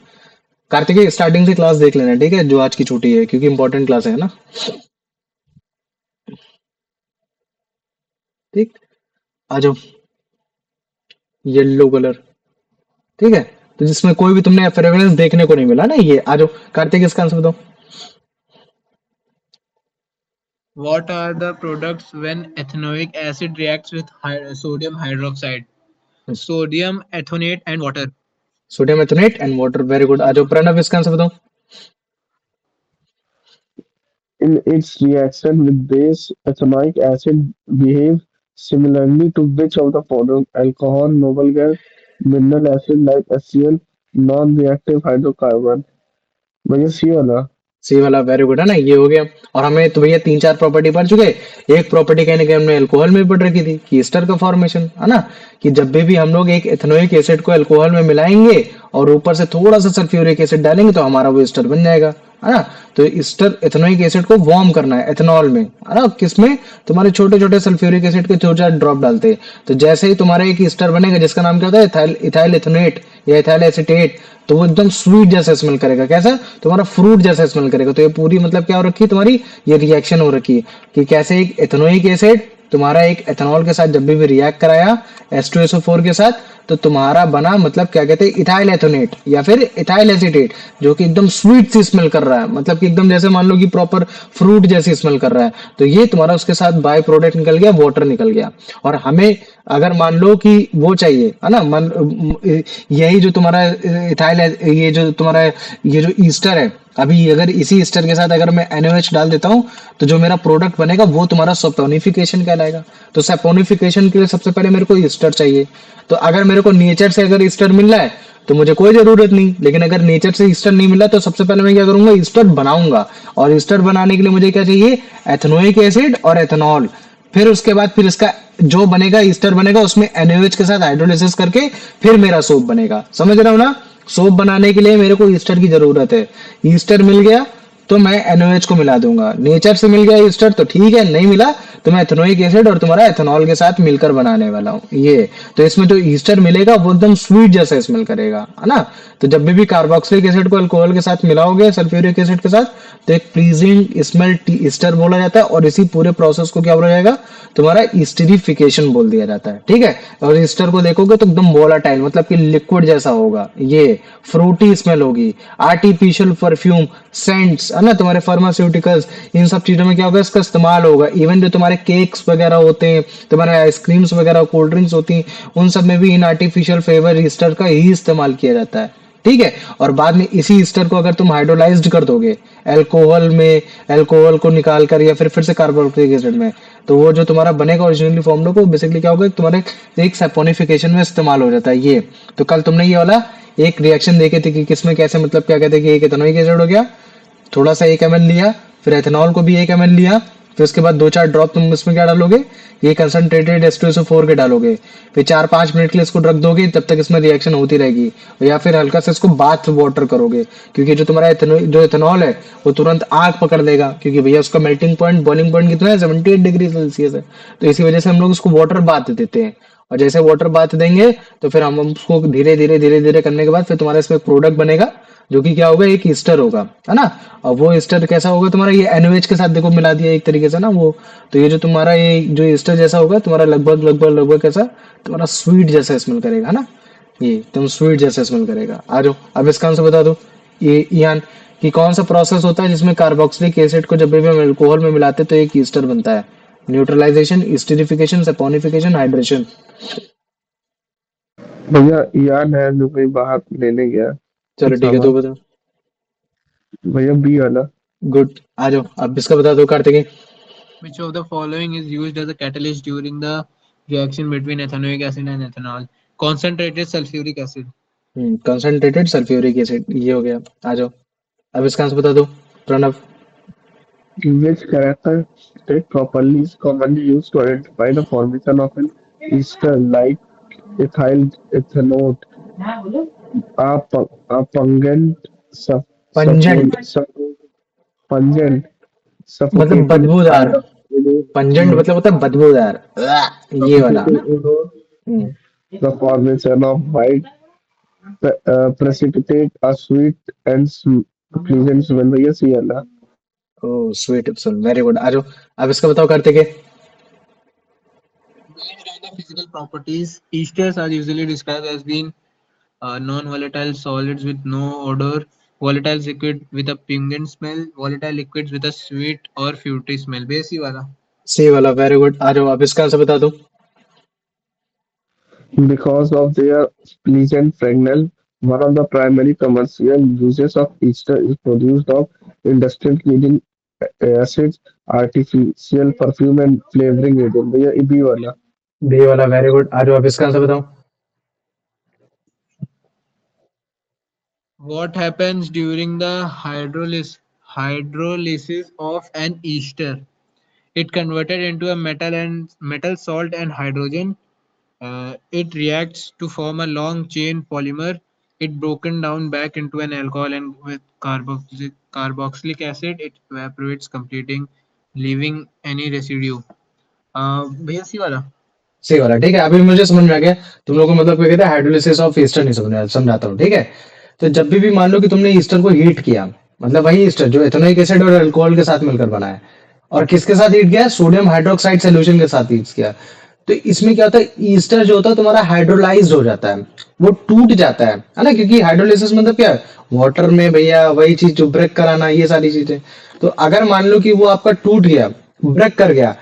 Speaker 1: कार्तिकेय स्टार्टिंग से क्लास देख लेना, ठीक है, जो आज की छुट्टी है, क्योंकि इंपॉर्टेंट क्लास है ना। ठीक, आ जाओ। येलो कलर, ठीक है, तो जिसमें कोई भी तुमने फ्रेग्रेंस देखने को नहीं मिला ना, ये आ जाओ। कार्तिक इसका आंसर बताओ।
Speaker 5: What are the products when ethanoic acid reacts with sodium hydroxide? Sodium ethonate and water.
Speaker 1: Sodium ethanoate and water, very good. आ जाओ प्रणव, इसका आंसर बताओ।
Speaker 3: in its reaction with base ethanoic acid behave similarly to which of the following: alcohol, noble gas, mineral acid like HCl, non-reactive hydrocarbon. भैया सी वाला।
Speaker 1: सी वाला very good है ना, ये हो गया। और हमें तो भैया तीन चार प्रॉपर्टी पढ़ चुके। एक प्रॉपर्टी कहने के हमने अल्कोहल में भी पढ़ रखी थी कि ईस्टर का फॉर्मेशन है ना, कि जब भी हम लोग एक एथेनोइक एसिड को अल्कोहल में मिलाएंगे और ऊपर से थोड़ा सा सल्फ्यूरिक एसिड डालेंगे तो हमारा वो ईस्टर बन जाएगा, है ना। तो ईस्टर एथेनोइक एसिड को वार्म करना है एथेनॉल में, है ना, किसमें, तुम्हारे छोटे छोटे सल्फ्यूरिक एसिड के छोटे छोटे ड्रॉप डालते हैं। तो जैसे ही तुम्हारा एक ईस्टर बनेगा जिसका नाम क्या होता है, इथाइल इथाइल एथेनेट या इथाइल एसीटेट, तो वो एकदम स्वीट जैसा स्मेल करेगा। कैसा, तुम्हारा फ्रूट जैसा स्मेल करेगा। तो ये पूरी मतलब क्या हो रखी है तुम्हारी, ये रिएक्शन हो रखी है कि कैसे एक एथेनोइक एसिड तुम्हारा एक एथेनॉल के साथ जब भी रिएक्ट कराया H2SO4 के साथ, तो तुम्हारा बना मतलब क्या कहते हैं, इथाइल एथोनेट या फिर इथाइल एसीटेट, जो कि एकदम स्वीट सी स्मेल कर रहा है, मतलब कि एकदम जैसे मान लो कि प्रॉपर फ्रूट जैसी स्मेल कर रहा है। तो ये तुम्हारा उसके साथ बाय प्रोडक्ट निकल गया, वाटर निकल गया। और हमें अगर मान लो कि वो चाहिए, है ना, यही जो तुम्हारा इथाइल, ये जो तुम्हारा ये जो ईस्टर है, अभी अगर इसी ईस्टर के साथ अगर मैं NaOH डाल देता हूँ, तो जो मेरा प्रोडक्ट बनेगा वो तुम्हारा सपोनिफिकेशन कहलाएगा। तो सपोनिफिकेशन के लिए सबसे पहले मेरे को ईस्टर चाहिए। तो अगर मेरे को नेचर से अगर ईस्टर मिल रहा है तो मुझे कोई जरूरत नहीं, लेकिन अगर नेचर से ईस्टर नहीं मिला तो सबसे पहले मैं क्या करूंगा, ईस्टर बनाऊंगा। और ईस्टर बनाने के लिए मुझे क्या चाहिए, एथेनोइक एसिड और एथेनॉल। फिर उसके बाद फिर इसका जो बनेगा, ईस्टर बनेगा, उसमें NaOH के साथ हाइड्रोलिसिस करके फिर मेरा सोप बनेगा। समझ रहे हो ना। सोप बनाने के लिए मेरे को ईस्टर की जरूरत है। ईस्टर मिल गया तो मैं NaOH को मिला दूंगा। नेचर से मिल गया ईस्टर तो ठीक है, नहीं मिला तो मैं एथेनोइक एसिड और तुम्हारा एथेनॉल के साथ मिलकर बनाने वाला हूँ ये। तो इसमें जो ईस्टर मिलेगा वो एकदम स्वीट जैसा स्मेल करेगा, है ना। तो जब भी कार्बोक्सिलिक एसिड को अल्कोहल के साथ मिलाओगे सल्फ्यूरिक एसिड के साथ, तो एक प्लीजिंग स्मेल ईस्टर बोला जाता है। और इसी पूरे प्रोसेस को क्या बोला जाएगा, तुम्हारा ईस्टरिफिकेशन बोल दिया जाता है, ठीक है। और ईस्टर को देखोगे तो एकदम वोलाटाइल, मतलब कि लिक्विड जैसा होगा, ये फ्रूटी स्मेल होगी, आर्टिफिशियल परफ्यूम, सेंट्स, है ना, तुम्हारे फार्मास्यूटिकल्स, इन सब चीजों में क्या होगा, इसका इस्तेमाल होगा। इवन जो तुम्हारे केक्स वगैरह होते हैं, तुम्हारे आइसक्रीम्स वगैरह, कोल्ड ड्रिंक्स होती हैं, उन सब में भी इन आर्टिफिशियल फ्लेवर ईस्टर का ही इस्तेमाल किया जाता है, ठीक है। और बाद में इसी ईस्टर को अगर तुम हाइड्रोलाइज्ड कर दोगे अल्कोहल में, अल्कोहल को निकाल कर या फिर से कार्बोक्सिलिक एसिड में, तो वो जो तुम्हारा बनेगा ओरिजिनली फॉर्म को बेसिकली क्या होगा, तुम्हारे एक सैपोनिफिकेशन में इस्तेमाल हो जाता है ये। तो कल तुमने ये वाला एक रिएक्शन देखे थे कि किसमें कैसे, मतलब क्या कहते हैं कि एक एथेनोइक एसिड हो गया, थोड़ा सा 1 ml लिया, फिर एथेनॉल को भी 1 ml लिया, फिर उसके बाद 2-4 ड्रॉप तुम इसमें क्या डालोगे, ये कंसनट्रेटेड H2SO4 के डालोगे, फिर 4-5 मिनट के लिए इसको रख दोगे, तब तक इसमें रिएक्शन होती रहेगी। या फिर हल्का से इसको बाथ वाटर करोगे, क्योंकि जो तुम्हारा जो एथेनॉल है वो तुरंत आग पकड़ लेगा, क्योंकि भैया उसका मेल्टिंग पॉइंट, बॉइलिंग पॉइंट कितना है, 78 डिग्री सेल्सियस है। तो इसी वजह से हम लोग उसको वाटर बाथ देते हैं। और जैसे वाटर बाथ देंगे तो फिर हम उसको धीरे धीरे करने के बाद फिर तुम्हारा इसमें प्रोडक्ट बनेगा, जो कि क्या होगा, एक ईस्टर होगा, है ना। और वो ईस्टर कैसा होगा तुम्हारा, ये NaOH के साथ देखो मिला दिया एक तरीके से ना वो। तो ये जो तुम्हारा ये जो ईस्टर जैसा होगा तुम्हारा, लगभग कैसा, तुम्हारा स्वीट जैसा स्मेल करेगा, है ना। ये तुम स्वीट जैसा स्मेल करेगा। आ जाओ अब इसका आंसर बता दो ये ईयान, कि कौन सा प्रोसेस होता है जिसमें कार्बोक्सिलिक एसिड को जब भी हम अल्कोहल में मिलाते हैं तो एक ईस्टर बनता है। Neutralisation, esterification, saponification, hydration.
Speaker 3: भैया याद है जो कोई बाहर लेने गया
Speaker 1: चलो
Speaker 3: कुछ
Speaker 1: ठीक है, तो
Speaker 3: सामान।
Speaker 1: बताओ।
Speaker 3: भैया बी वाला।
Speaker 1: गुड, आ जाओ अब इसका बता दो Kartikeya.
Speaker 5: Which of the following is used as a catalyst during the reaction between ethanoic acid and ethanol? Concentrated sulfuric acid.
Speaker 1: Concentrated sulphuric acid, ये हो गया। आ जाओ अब इसका आंसर बता दो Pranav.
Speaker 3: Which characteristic properly is commonly used to identify the formation of an ester like ethyl ethanoate, a pungent,
Speaker 1: pungent,
Speaker 3: pungent,
Speaker 1: मतलब
Speaker 3: suffocating
Speaker 1: बदबूदार। पंजेंट
Speaker 3: odor,
Speaker 1: मतलब होता है बदबूदार, ये वाला।
Speaker 3: suffocating odor,
Speaker 1: hmm,
Speaker 3: the formation of white precipitate, a sweet and pleasant smell. भैया सी वाला।
Speaker 1: ओ स्वीट, वेरी गुड। आ जाओ अब इसका बताओ Kartikeya.
Speaker 5: Based on the physical properties, esters are usually described as being non-volatile solids with no odor, volatile liquid with a pungent smell, volatile liquids with a sweet or fruity smell. Basic वाला.
Speaker 1: सी वाला, very good. आ जाओ अब इसका answer बता दो।
Speaker 3: Because of their pleasant fragrance, one of the primary commercial uses of ester is produced of industrial cleaning acids, artificial perfume and flavouring agent. भैया ये बी वाला।
Speaker 1: बी वाला, वेरी गुड। आ जाओ, अब इसका आंसर बताओ।
Speaker 5: What happens during the hydrolysis of an ester? It converted into a metal salt and hydrogen. It reacts to form a long chain polymer. It broken down back into an alcohol, and with carboxylic acid it evaporates, completing leaving any residue. भैया सी वाला।
Speaker 1: सही वाला, ठीक है। अभी मुझे समझ में आ गया तुम लोगों को मतलब क्या कहते हैं हाइड्रोलिसिस ऑफ ईस्टर नहीं समझ में आया, समझाता हूँ, ठीक है। तो जब भी मान लो कि तुमने ईस्टर को हीट किया, मतलब वही ईस्टर जो एथेनोइक एसिड और अल्कोहल के साथ मिलकर बना है, और किसके साथ हीट किया, सोडियम हाइड्रोक्साइड सोल्यूशन के साथ हीट किया, तो इसमें क्या होता है, ईस्टर जो होता है तुम्हारा हाइड्रोलाइज्ड हो जाता है, वो टूट जाता है ना, क्योंकि हाइड्रोलिसिस मतलब क्या है, वाटर में भैया वही चीज जो ब्रेक कराना, ये सारी चीजें। तो अगर मान लो कि वो आपका टूट गया, ब्रेक कर गया,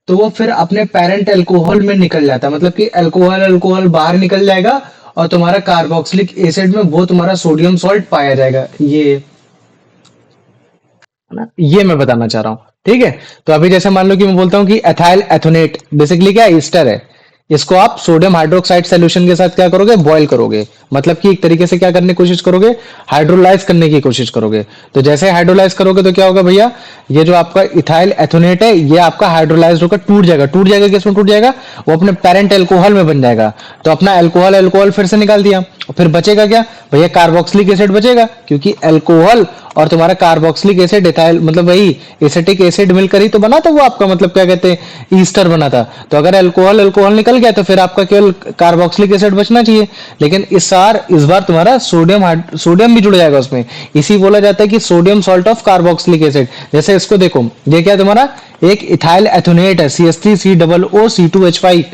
Speaker 1: तो वो फिर अपने पेरेंट अल्कोहल में निकल जाता है, मतलब कि अल्कोहल अल्कोहल बाहर निकल जाएगा और तुम्हारा कार्बोक्सिलिक एसिड में वो तुम्हारा सोडियम सॉल्ट पाया जाएगा। ये है ना, ये मैं बताना चाह रहा हूँ, ठीक है। तो अभी जैसे मान लो कि मैं बोलता हूँ कि एथाइल एथोनेट बेसिकली क्या है, ईस्टर है। इसको आप सोडियम हाइड्रोक्साइड सॉल्यूशन के साथ क्या करोगे, बॉयल करोगे, मतलब कि एक तरीके से क्या करने की कोशिश करोगे, हाइड्रोलाइज करने की कोशिश करोगे। तो जैसे हाइड्रोलाइज करोगे तो क्या होगा भैया, ये जो आपका इथाइल एथोनेट है ये आपका हाइड्रोलाइज होकर टूट जाएगा। टूट जाएगा किसमें टूट जाएगा, वो अपने पेरेंट अल्कोहल में बन जाएगा। तो अपना अल्कोहल अल्कोहल फिर से निकाल दिया, और फिर बचेगा क्या भैया, कार्बोक्सिलिक एसिड बचेगा, क्योंकि अल्कोहल और तुम्हारा कार्बोक्सिलिक एसिड इथाइल मतलब वही एसिटिक एसिड मिलकर ही तो बना था वो आपका, मतलब क्या कहते हैं, ईस्टर बना था। तो अगर अल्कोहल अल्कोहल निकल गया तो फिर आपका केवल कार्बोक्सिलिक एसिड बचना चाहिए। लेकिन इस बार तुम्हारा सोडियम भी जुड़ जाएगा उसमें। इसी बोला जाता है कि sodium salt of carboxylic acid. जैसे इसको देखो, ये क्या तुम्हारा एक इथाइल एथोनेट है, CH3COO C2H5,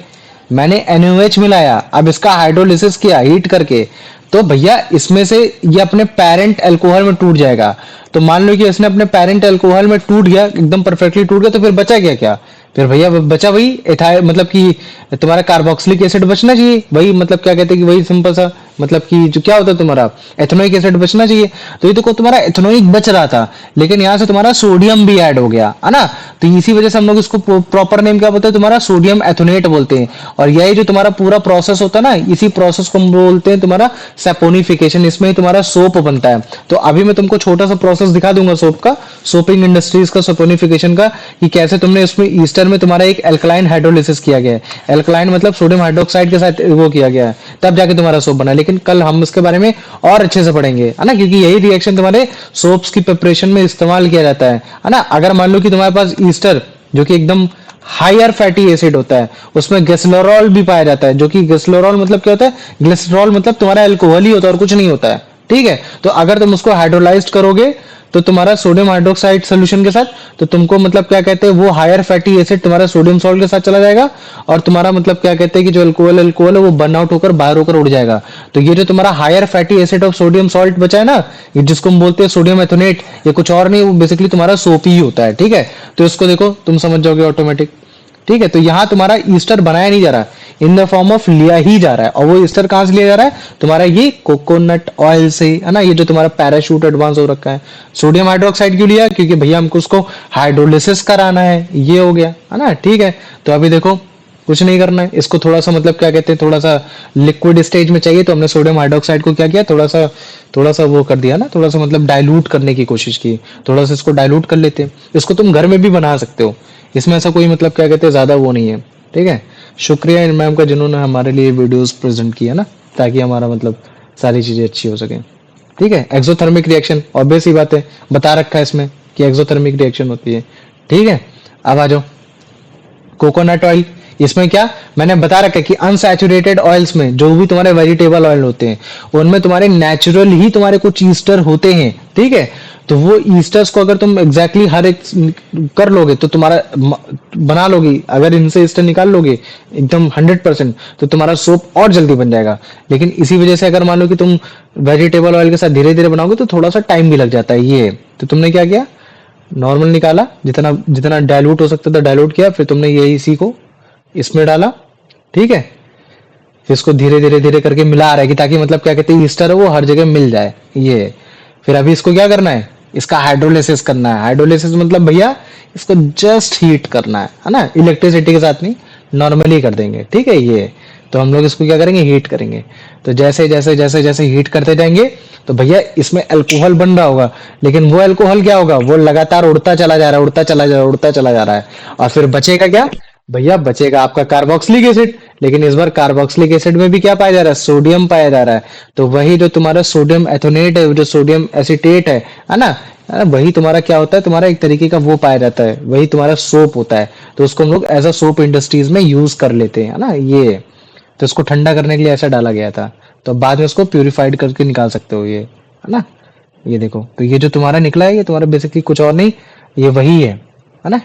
Speaker 1: मैंने NaOH मिलाया, अब इसका हाइड्रोलिसिस किया हीट करके, तो भैया इसमें से ये अपने पेरेंट अल्कोहल में टूट जाएगा। तो मान लो कि इसने अपने पेरेंट अल्कोहल में टूट गया, एकदम परफेक्टली टूट गया, तो फिर बचा क्या, क्या फिर भैया बचा वही एथाइल, मतलब कि तुम्हारा कार्बोक्सिलिक एसिड बचना चाहिए, वही मतलब क्या कहते हैं कि वही सिंपल सा, मतलब कि जो क्या होता है तुम्हारा एथेनोइक एसिड बचना चाहिए। तो ये तो तुम्हारा एथेनोइक बच रहा था, लेकिन यहाँ से तुम्हारा सोडियम भी ऐड हो गया है ना। तो इसी वजह से हम लोग इसको प्रॉपर नेम क्या बोलते हैं, तुम्हारा सोडियम एथोनेट बोलते हैं। और यही जो तुम्हारा पूरा प्रोसेस होता है ना, इसी प्रोसेस को हम बोलते हैं तुम्हारा सैपोनिफिकेशन। इसमें ही तुम्हारा सोप बनता है। तो अभी मैं तुमको छोटा सा प्रोसेस दिखा दूंगा सोप का, सोपिंग इंडस्ट्रीज का, सैपोनिफिकेशन का, कि कैसे तुमने इसमें ईस्टर में तुम्हारा एक एल्कलाइन हाइड्रोलिसिस किया गया है। एल्कलाइन मतलब सोडियम हाइड्रोक्साइड के साथ वो किया गया है, तब जाके तुम्हारा सोप बना। लेकिन कल हम इसके बारे में और अच्छे से पढ़ेंगे, है ना, क्योंकि यही रिएक्शन तुम्हारे सोप्स की प्रिपरेशन में इस्तेमाल किया जाता है ना। अगर मान लो कि तुम्हारे पास ईस्टर जो कि एकदम हायर फैटी एसिड होता है, उसमें ग्लिसरॉल भी पाया जाता है, जो कि ग्लिसरॉल मतलब क्या होता है, ग्लिसरॉल मतलब तुम्हारा अल्कोहल ही होता है और कुछ नहीं होता है, ठीक है। तो अगर तुम उसको हाइड्रोलाइज्ड करोगे तो तुम्हारा सोडियम हाइड्रोक्साइड सोल्यूशन के साथ, तो तुमको मतलब क्या कहते हैं, वो हायर फैटी एसिड तुम्हारा सोडियम सॉल्ट के साथ चला जाएगा, और तुम्हारा मतलब क्या कहते हैं कि जो अल्कोहल अल्कोहल है वो बर्न आउट होकर बाहर होकर उड़ जाएगा। तो ये जो तुम्हारा higher fatty acid of sodium salt बचा है ना, ये जिसको हम बोलते हैं सोडियम एथोनेट, ये कुछ और नहीं, वो बेसिकली तुम्हारा सोप ही होता है, ठीक है। तो इसको देखो तुम समझ जाओगे ऑटोमेटिक, ठीक है। तो यहां तुम्हारा ईस्टर बनाया नहीं जा रहा, इन द फॉर्म ऑफ लिया ही जा रहा है। और वो ईस्टर कहां से लिया जा रहा है, तुम्हारा ये कोकोनट ऑयल से, है ना। ये जो तुम्हारा पैराशूट एडवांस हो रखा है, सोडियम हाइड्रोक्साइड क्यों लिया, क्योंकि भैया हमको उसको हाइड्रोलिसिस कराना है, ये हो गया, है ना, ठीक है। तो अभी देखो कुछ नहीं करना है, इसको थोड़ा सा मतलब क्या कहते हैं, थोड़ा सा लिक्विड स्टेज में चाहिए, तो हमने सोडियम हाइड्रोक्साइड को क्या किया, थोड़ा सा वो कर दिया ना, थोड़ा सा मतलब डाइल्यूट करने की कोशिश की, थोड़ा सा इसको डाइल्यूट कर लेते हैं। इसको तुम घर में भी बना सकते हो, इसमें ऐसा कोई मतलब क्या कहते हैं ज्यादा वो नहीं है, ठीक है। शुक्रिया इन मैम का जिन्होंने हमारे लिए वीडियोस प्रेजेंट किया ना, ताकि हमारा मतलब सारी चीजें अच्छी हो सके, ठीक है। एक्सोथर्मिक रिएक्शन ऑब्वियस ही बात है, बता रखा है इसमें कि एक्सोथर्मिक रिएक्शन होती है, ठीक है। अब आ जाओ कोकोनट ऑयल, इसमें क्या मैंने बता रखा है कि अनसैचुरेटेड ऑयल्स में जो भी तुम्हारे वेजिटेबल ऑयल होते हैं, उनमें तुम्हारे नेचुरल ही तुम्हारे कुछ ईस्टर होते हैं, ठीक है। तो वो ईस्टर्स को अगर तुम एग्जैक्टली हर एक कर लोगे तो तुम्हारा बना लोगे, अगर इनसे ईस्टर निकाल लोगे एकदम 100%, तो तुम्हारा सोप और जल्दी बन जाएगा। लेकिन इसी वजह से अगर मान लो कि तुम वेजिटेबल ऑयल के साथ धीरे धीरे बनाओगे तो थोड़ा सा टाइम भी लग जाता है। ये तो तुमने क्या किया, नॉर्मल निकाला, जितना जितना डाइल्यूट हो सकता था डाइल्यूट किया, फिर तुमने ये इसी को इसमें डाला, ठीक है। फिर इसको धीरे धीरे धीरे करके मिला रहा है कि ताकि मतलब क्या कहते हैं ईस्टर है वो हर जगह मिल जाए, ये। फिर अभी इसको क्या करना है, इसका हाइड्रोलिसिस करना है। हाइड्रोलिसिस मतलब भैया इसको जस्ट हीट करना है ना, इलेक्ट्रिसिटी के साथ नहीं, नॉर्मली कर देंगे, ठीक है। ये तो हम लोग इसको क्या करेंगे, हीट करेंगे। तो जैसे जैसे जैसे जैसे हीट करते जाएंगे तो भैया इसमें अल्कोहल बन रहा होगा, लेकिन वो अल्कोहल क्या होगा, वो लगातार उड़ता चला जा रहा है, उड़ता चला जा रहा है, उड़ता चला जा रहा है। और फिर बचेगा क्या भैया, बचेगा आपका कार्बोक्सिलिक एसिड। लेकिन इस बार कार्बोक्सिलिक एसिड में भी क्या पाया जा रहा है, सोडियम पाया जा रहा है। तो वही जो तुम्हारा सोडियम एथोनेट है, जो सोडियम एसीटेट है ना, वही तुम्हारा क्या होता है, तुम्हारा एक तरीके का वो पाया जाता है, वही तुम्हारा सोप होता है। तो उसको हम लोग एज अ सोप इंडस्ट्रीज में यूज कर लेते हैं, है ना ये। तो इसको ठंडा करने के लिए ऐसा डाला गया था। तो बाद में उसको प्यूरिफाइड करके निकाल सकते हो, ये है ना। ये देखो, तो ये जो तुम्हारा निकला है, ये तुम्हारा बेसिकली कुछ और नहीं, ये वही है ना।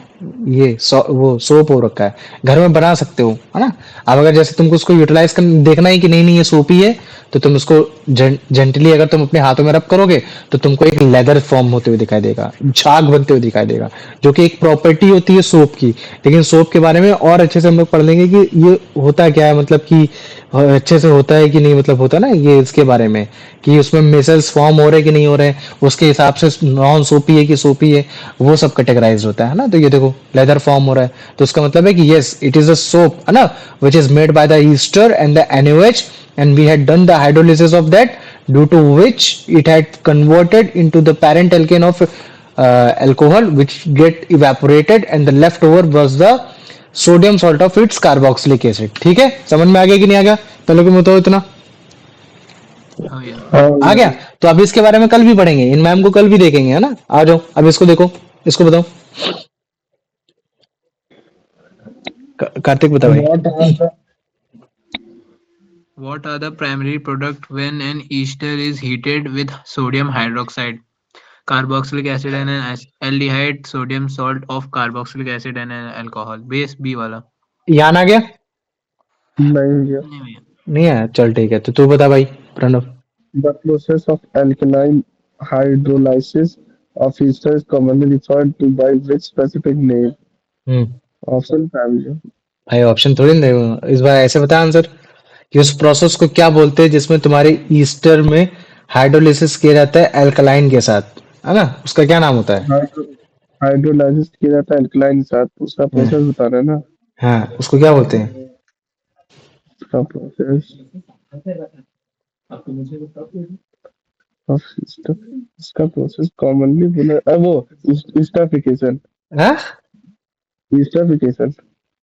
Speaker 1: ये वो सोप हो रखा है, घर में बना सकते हो, है ना। अब अगर जैसे तुमको उसको यूटिलाइज कर देखना है कि नहीं नहीं ये सोप ही है, तो तुम उसको जेंटली अगर तुम अपने हाथों में रब करोगे तो तुमको एक लेदर फॉर्म होते हुए दिखाई देगा, झाग बनते हुए दिखाई देगा, जो कि एक प्रॉपर्टी होती है सोप की। लेकिन सोप के बारे में और अच्छे से हम लोग पढ़ लेंगे कि ये होता क्या है, मतलब कि अच्छे से होता है कि नहीं, मतलब होता है ना ये, इसके बारे में कि उसमें मिसल्स फॉर्म हो रहे कि नहीं हो रहे, उसके हिसाब से नॉन सोपी है कि सोपी है, वो सब कैटेगराइज होता है ना। तो ये देखो लेदर फॉर्म हो रहा है, तो उसका मतलब है कि yes it is a soap, है ना, which is made by the Easter and the NaOH, and we had done the hydrolysis of that, due to which it had converted into the parent alkane of alcohol, which get evaporated, and the leftover was the sodium salt of its carboxylic acid। ठीक है, समझ में आ गया कि नहीं आ गया, पहले को बताओ इतना
Speaker 5: हाँ भैया।
Speaker 1: आ गया। तो अभी इसके बारे में कल भी पढ़ेंगे, इन मैम को कल भी देखेंगे, है ना। आ जाओ अब इसको देखो, इसको बताओ। कार्तिक बता भाई।
Speaker 3: What are the
Speaker 5: What are the primary product when an ester is heated with sodium hydroxide, carboxylic acid and an aldehyde, sodium salt of carboxylic acid and an alcohol? Base B वाला।
Speaker 1: यान आ गया,
Speaker 3: नहीं है?
Speaker 5: नहीं भैया।
Speaker 1: नहीं है, चल ठीक है। तो तू बता भाई Pranav.
Speaker 3: The process of alkaline hydrolysis of ester is commonly referred to by which specific name?
Speaker 1: Hmm
Speaker 3: Option family.
Speaker 1: भाई ऑप्शन थोड़ी ना दे, इस बार ऐसे बता आंसर कि उस प्रोसेस को क्या बोलते हैं जिसमें तुम्हारे ईस्टर में हाइड्रोलिसिस किया जाता है अल्कलाइन के साथ, है ना, उसका क्या नाम होता है।
Speaker 3: Hydro हाइड्रोलाइसिस किया जाता है अल्कलाइन के साथ, उसका
Speaker 1: हम्म,
Speaker 3: प्रोसेस बता रहे हैं ना?
Speaker 1: हाँ उसको क्या बोलते हैं।
Speaker 3: उसका प्रोसेस ऑफ इसका प्रोसेस कॉमनली बोला वो ईस्टरिफिकेशन।
Speaker 1: हाँ
Speaker 3: ईस्टरिफिकेशन।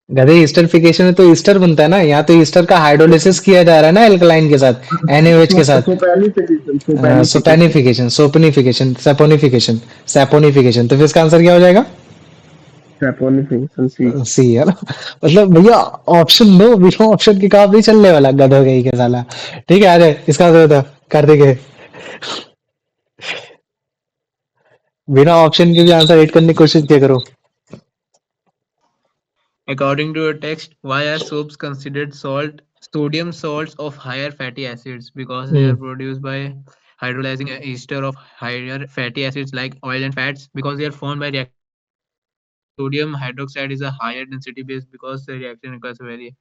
Speaker 1: गधे, ईस्टरिफिकेशन में तो ईस्टर बनता है ना, यहाँ तो ईस्टर का हाइड्रोलिसिस किया जा रहा है ना अल्कलाइन के साथ, NaOH के साथ।
Speaker 3: सोपैनिफिकेशन सोपैनिफिकेशन
Speaker 1: सोपेनिफिकेशन, सोपनिफिकेशन, सेपोनिफिकेशन, सेपोनिफिकेशन। तो फिर इसका आंसर क्या हो जाएगा,
Speaker 3: सैपोनिफिकेशन सी।
Speaker 1: सी, है ना। मतलब भैया ऑप्शन दो, बिना ऑप्शन के काम नहीं चलने वाला, गधो गई के साला। ठीक है, आ जाए इसका आंसर बता, कर देंगे। बिना ऑप्शन के भी आंसर एड करने की कोशिश किया करो।
Speaker 5: According to your text, why are soaps considered sodium salts of higher fatty acids? Because they are produced by hydrolyzing an ester of higher fatty acids like oil and fats. Because they are formed by reaction. Sodium hydroxide is a higher density base because the reaction requires a very.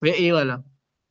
Speaker 5: Way A वाला।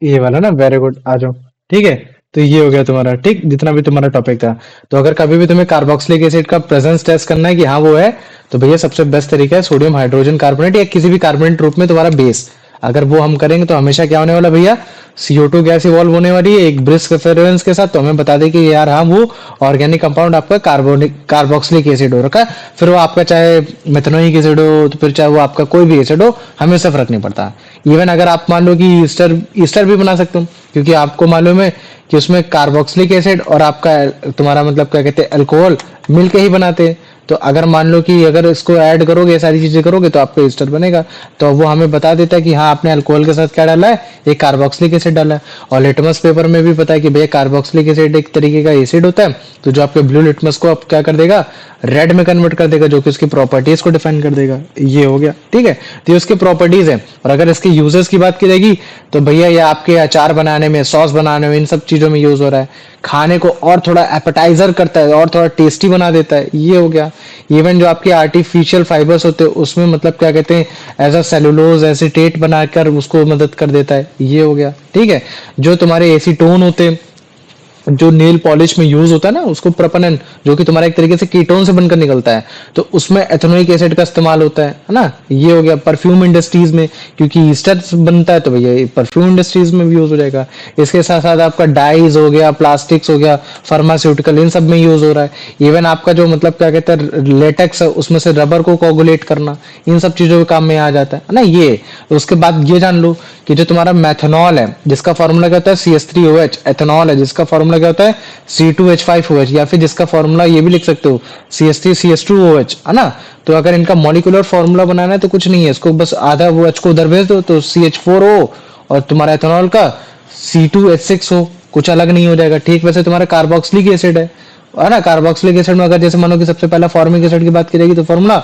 Speaker 1: ये वाला ना, very good, आ जाओ। ठीक है, तो ये हो गया तुम्हारा, ठीक, जितना भी तुम्हारा टॉपिक था। तो अगर कभी भी तुम्हें कार्बोक्सिलिक एसिड का प्रेजेंस टेस्ट करना है कि हाँ वो है, तो भैया सबसे बेस्ट तरीका है सोडियम हाइड्रोजन कार्बोनेट या किसी भी कार्बोनेट रूप में तुम्हारा बेस। अगर वो हम करेंगे तो हमेशा क्या होने वाला भैया, CO2 गैस इवॉल्व होने वाली है एक ब्रिस्क रेफरेंस के साथ। तो हमें बता दे कि यार हाँ वो ऑर्गेनिक कंपाउंड आपका कार्बोक्सिलिक एसिड हो रखा है, फिर वो आपका चाहे मेथनोइक एसिड हो, तो फिर चाहे वो आपका कोई भी एसिड हो, हमें इससे फर्क नहीं पड़ता। इवन अगर आप मान लो कि ईस्टर भी बना सकते हो, क्योंकि आपको मालूम है कि उसमें कार्बोक्सिलिक एसिड और आपका तुम्हारा मतलब क्या कहते हैं अल्कोहल मिलके ही बनाते हैं। तो अगर मान लो कि अगर इसको ऐड करोगे, ये सारी चीजें करोगे, तो आपको ईस्टर बनेगा। तो वो हमें बता देता है कि हाँ आपने अल्कोहल के साथ क्या डाला है, एक कार्बोक्सिलिक एसिड डाला है। और लिटमस पेपर में भी पता है कि भैया कार्बोक्सिलिक एसिड एक तरीके का एसिड होता है, तो जो आपके ब्लू लिटमस को आप क्या कर देगा, रेड में कन्वर्ट कर देगा, जो कि उसकी प्रॉपर्टीज को डिफाइन कर देगा। ये हो गया, ठीक है। तो ये उसकी प्रॉपर्टीज है। और अगर इसके यूजेस की बात की जाएगी तो भैया ये आपके अचार बनाने में, सॉस बनाने में, इन सब चीजों में यूज हो रहा है। खाने को और थोड़ा एपेटाइजर करता है और थोड़ा टेस्टी बना देता है, ये हो गया। इवन जो आपके आर्टिफिशियल फाइबर्स होते हैं उसमें मतलब क्या कहते हैं, एज अ सेलुलोज एसीटेट बनाकर उसको मदद कर देता है, ये हो गया, ठीक है। जो तुम्हारे एसीटोन होते हैं, जो नेल पॉलिश में यूज होता है ना उसको प्रोपेनन, जो कि तुम्हारा एक तरीके से कीटोन से बनकर निकलता है, तो उसमें एथेनोइक एसिड का इस्तेमाल होता है ना। ये हो गया परफ्यूम इंडस्ट्रीज में, क्योंकि ईस्टर बनता है तो भैया परफ्यूम इंडस्ट्रीज में भी यूज हो जाएगा। इसके साथ साथ आपका डाइज हो गया, प्लास्टिक्स हो गया, फार्मास्यूटिकल, इन सब में यूज हो रहा है। इवन आपका जो मतलब क्या कहते हैं लेटेक्स है, उसमें से रबर को कोगुलेट करना, इन सब चीजों के काम में आ जाता है ना ये। उसके बाद ये जान लो कि जो तुम्हारा मेथनॉल है जिसका फॉर्मूला क्या होता है CH3OH, एथेनॉल है जिसका फॉर्मूला क्या होता है C2H5OH, या फिर जिसका फॉर्मूला ये भी लिख सकते हो CH3CH2OH, है ना। तो अगर इनका मॉलिक्यूलर फॉर्मूला बनाना है तो कुछ नहीं है, इसको बस आधा वो H को उधर भेज दो तो CH4O, और तुम्हारा एथेनॉल का C2H6O, कुछ अलग नहीं हो जाएगा। ठीक वैसे तुम्हारा कार्बोक्सिलिक एसिड है ना। कार्बोक्सिलिक एसिड में अगर जैसे मानो कि सबसे पहला फॉर्मिक एसिड की बात की जाएगी तो फॉर्मूला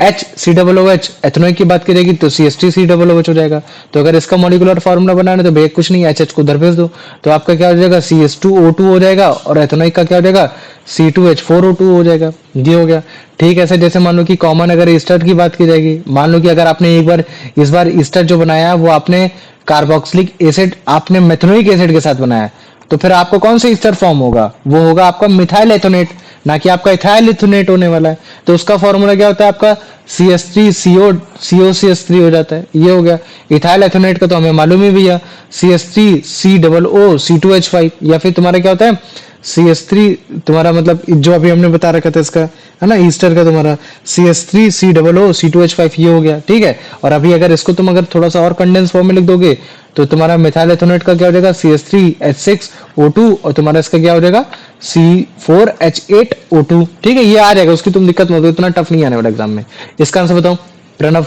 Speaker 1: HCOOH, एथेनोइक की बात की जाएगी तो CH3COOH हो जाएगा। तो अगर इसका मॉलिक्यूलर फार्मूला बनाना है तो भैया कुछ नहीं है, HH को उधर भेज दो, तो आपका क्या हो जाएगा CH2O2 हो जाएगा, और एथेनोइक का क्या हो जाएगा C2H4O2 हो जाएगा। ये हो गया। ठीक ऐसे जैसे मान लो कि कॉमन अगर ईस्टर की बात की जाएगी, मान लो कि अगर आपने एक बार इस बार ईस्टर जो बनाया वो आपने कार्बोक्सिलिक एसिड आपने मेथनोइक एसिड के साथ बनाया, तो फिर आपको कौन सा ईस्टर फॉर्म होगा, वो होगा आपका मिथाइल एथोनेट, ना कि आपका इथाइल इथोनेट होने वाला है। तो उसका फॉर्मूला क्या होता है आपका CH3CO COCH3 हो जाता है। ये हो गया। इथाइल एथोनेट का तो हमें मालूम ही भैया CH3COO C2H5, या फिर तुम्हारा क्या होता है CH3, तुम्हारा मतलब जो अभी हमने बता रखा था इसका, है ना, ईस्टर का तुम्हारा CH3COO C2H5, ये हो गया। ठीक है। और अभी अगर इसको तुम अगर थोड़ा सा और कंडेंस फॉर्म में लिख दोगे तो तुम्हारा मिथाइल एथोनेट का क्या हो जाएगा CH3H6O2, और तुम्हारा इसका क्या हो जाएगा C4H8O2। ठीक है, ये आ जाएगा, उसकी तुम दिक्कत मत हो, इतना टफ नहीं आने वाला एग्जाम में। इसका आंसर बताओ Pranav.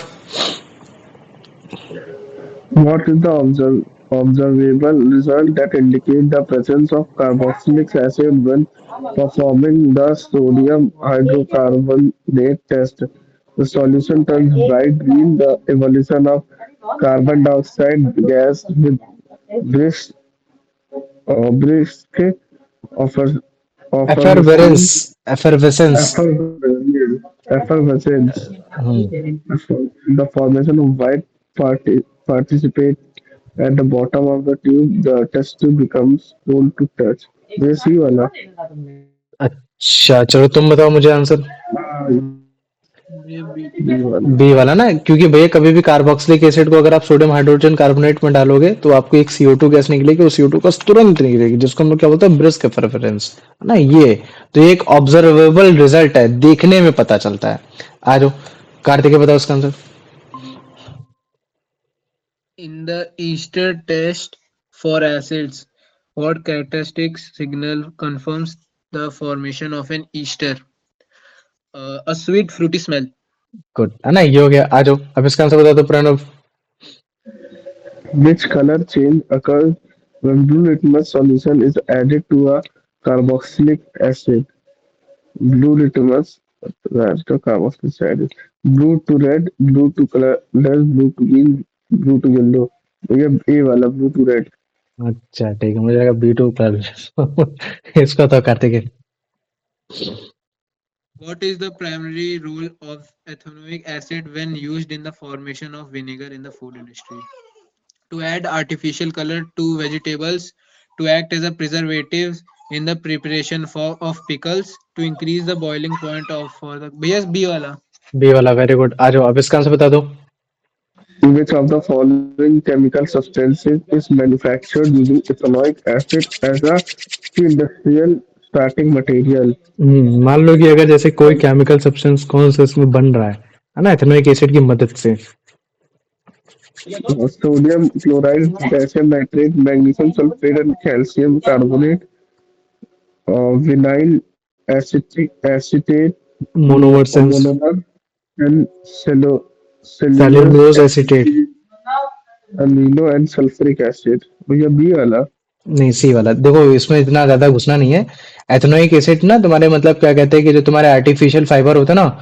Speaker 3: What is the observable result that indicate the presence of carboxylic acid when performing the sodium hydrocarbonate test? The solution turns bright green. The evolution of carbon dioxide gas with brisk, brisk offers
Speaker 1: एफरवेरेंस,
Speaker 3: effervescence,
Speaker 1: effervescence.
Speaker 3: effervescence. The formation of white participate at the bottom of the tube. The test tube becomes cool to touch. ये सी वाला
Speaker 1: अच्छा चलो तुम बताओ मुझे answer.
Speaker 5: ये B.
Speaker 3: B वाला
Speaker 1: B वाला ना, क्योंकि भैया कभी भी कार्बोक्सिलिक एसिड को अगर आप सोडियम हाइड्रोजन कार्बोनेट में डालोगे तो आपको एक CO2 गैस निकलेगी, और CO2 गैस तुरंत निकलेगी, जिसको हम लोग क्या बोलते हैं ब्रिस्क एफरवेरेंस, है ना ये। तो ये एक ऑब्जर्वेबल रिजल्ट है, देखने में पता चलता है। आ जाओ कार्तिकेय, बताओ इसका answer.
Speaker 5: In the Easter test for acids, what characteristics signal confirms the formation of an ester? A sweet fruity smell.
Speaker 1: Good, है ना, ये हो गया। आ जाओ अब इसका आंसर बता दो Pranav.
Speaker 3: which color change occurs when blue litmus solution is added to a carboxylic acid. Blue litmus that's the carboxylic acid. Blue to red, blue to colorless, blue to green, blue to yellow. ये ए वाला blue to red.
Speaker 1: अच्छा ठीक है, मुझे लगा B2 कर इसका तो Kartikeya.
Speaker 5: What is the primary role of ethanoic acid when used in the formation of vinegar in the food industry? To add artificial color to vegetables, to act as a preservative in the preparation of pickles, to increase the boiling point of for the yes B wala.
Speaker 1: B वाला, very good. आ जाओ अब इसका answer बता दो।
Speaker 3: Which of the following chemical substances is manufactured using ethanoic acid as a industrial starting material?
Speaker 1: मान लो कि अगर जैसे कोई केमिकल सब्सटेंस कौन सा इसमें बन रहा है ना, एथेनोइक एसिड की मदद से।
Speaker 3: Sodium chloride, potassium nitrate, magnesium sulfate, and calcium carbonate, vinyl acetate,
Speaker 1: मोनोमर्सेंस,
Speaker 3: monomer, and cellulose
Speaker 1: cellulose acetate.
Speaker 3: acetate, amino and sulfuric acid. भैया बी वाला
Speaker 1: नहीं, सी वाला। देखो इसमें इतना ज्यादा घुसना नहीं है। एथेनोइक एसिड ना तुम्हारे मतलब क्या कहते हैं कि जो तुम्हारे आर्टिफिशियल फाइबर होते हैं ना,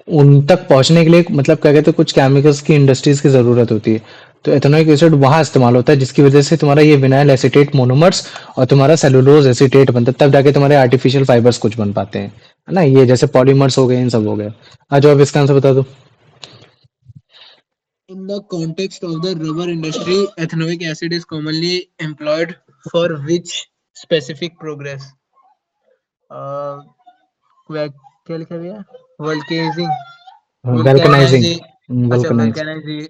Speaker 1: उन तक पहुंचने के लिए मतलब क्या कहते हैं कुछ केमिकल्स की इंडस्ट्रीज की जरूरत होती है। तो एथेनोइक एसिड वहां इस्तेमाल होता है, जिसकी वजह से तुम्हारा ये विनाइल एसिटेट मोनोमर्स और तुम्हारा सेलुलोज एसिटेट बनता है, तब जाके तुम्हारे आर्टिफिशियल फाइबर्स कुछ बन पाते हैं, है ना, ये जैसे पॉलीमर्स हो गए, इन सब हो गए। आ जाओ अब इसका आंसर बता दो।
Speaker 5: In the context of the rubber industry, ethanoic acid is commonly employed for which specific progress. uh, क्या लिखा भैया? Vulcanizing.
Speaker 1: वेल्कनाइजिंग,
Speaker 5: Vulcanizing. अच्छा,
Speaker 1: वल्कनाइज।
Speaker 5: vulcanizing.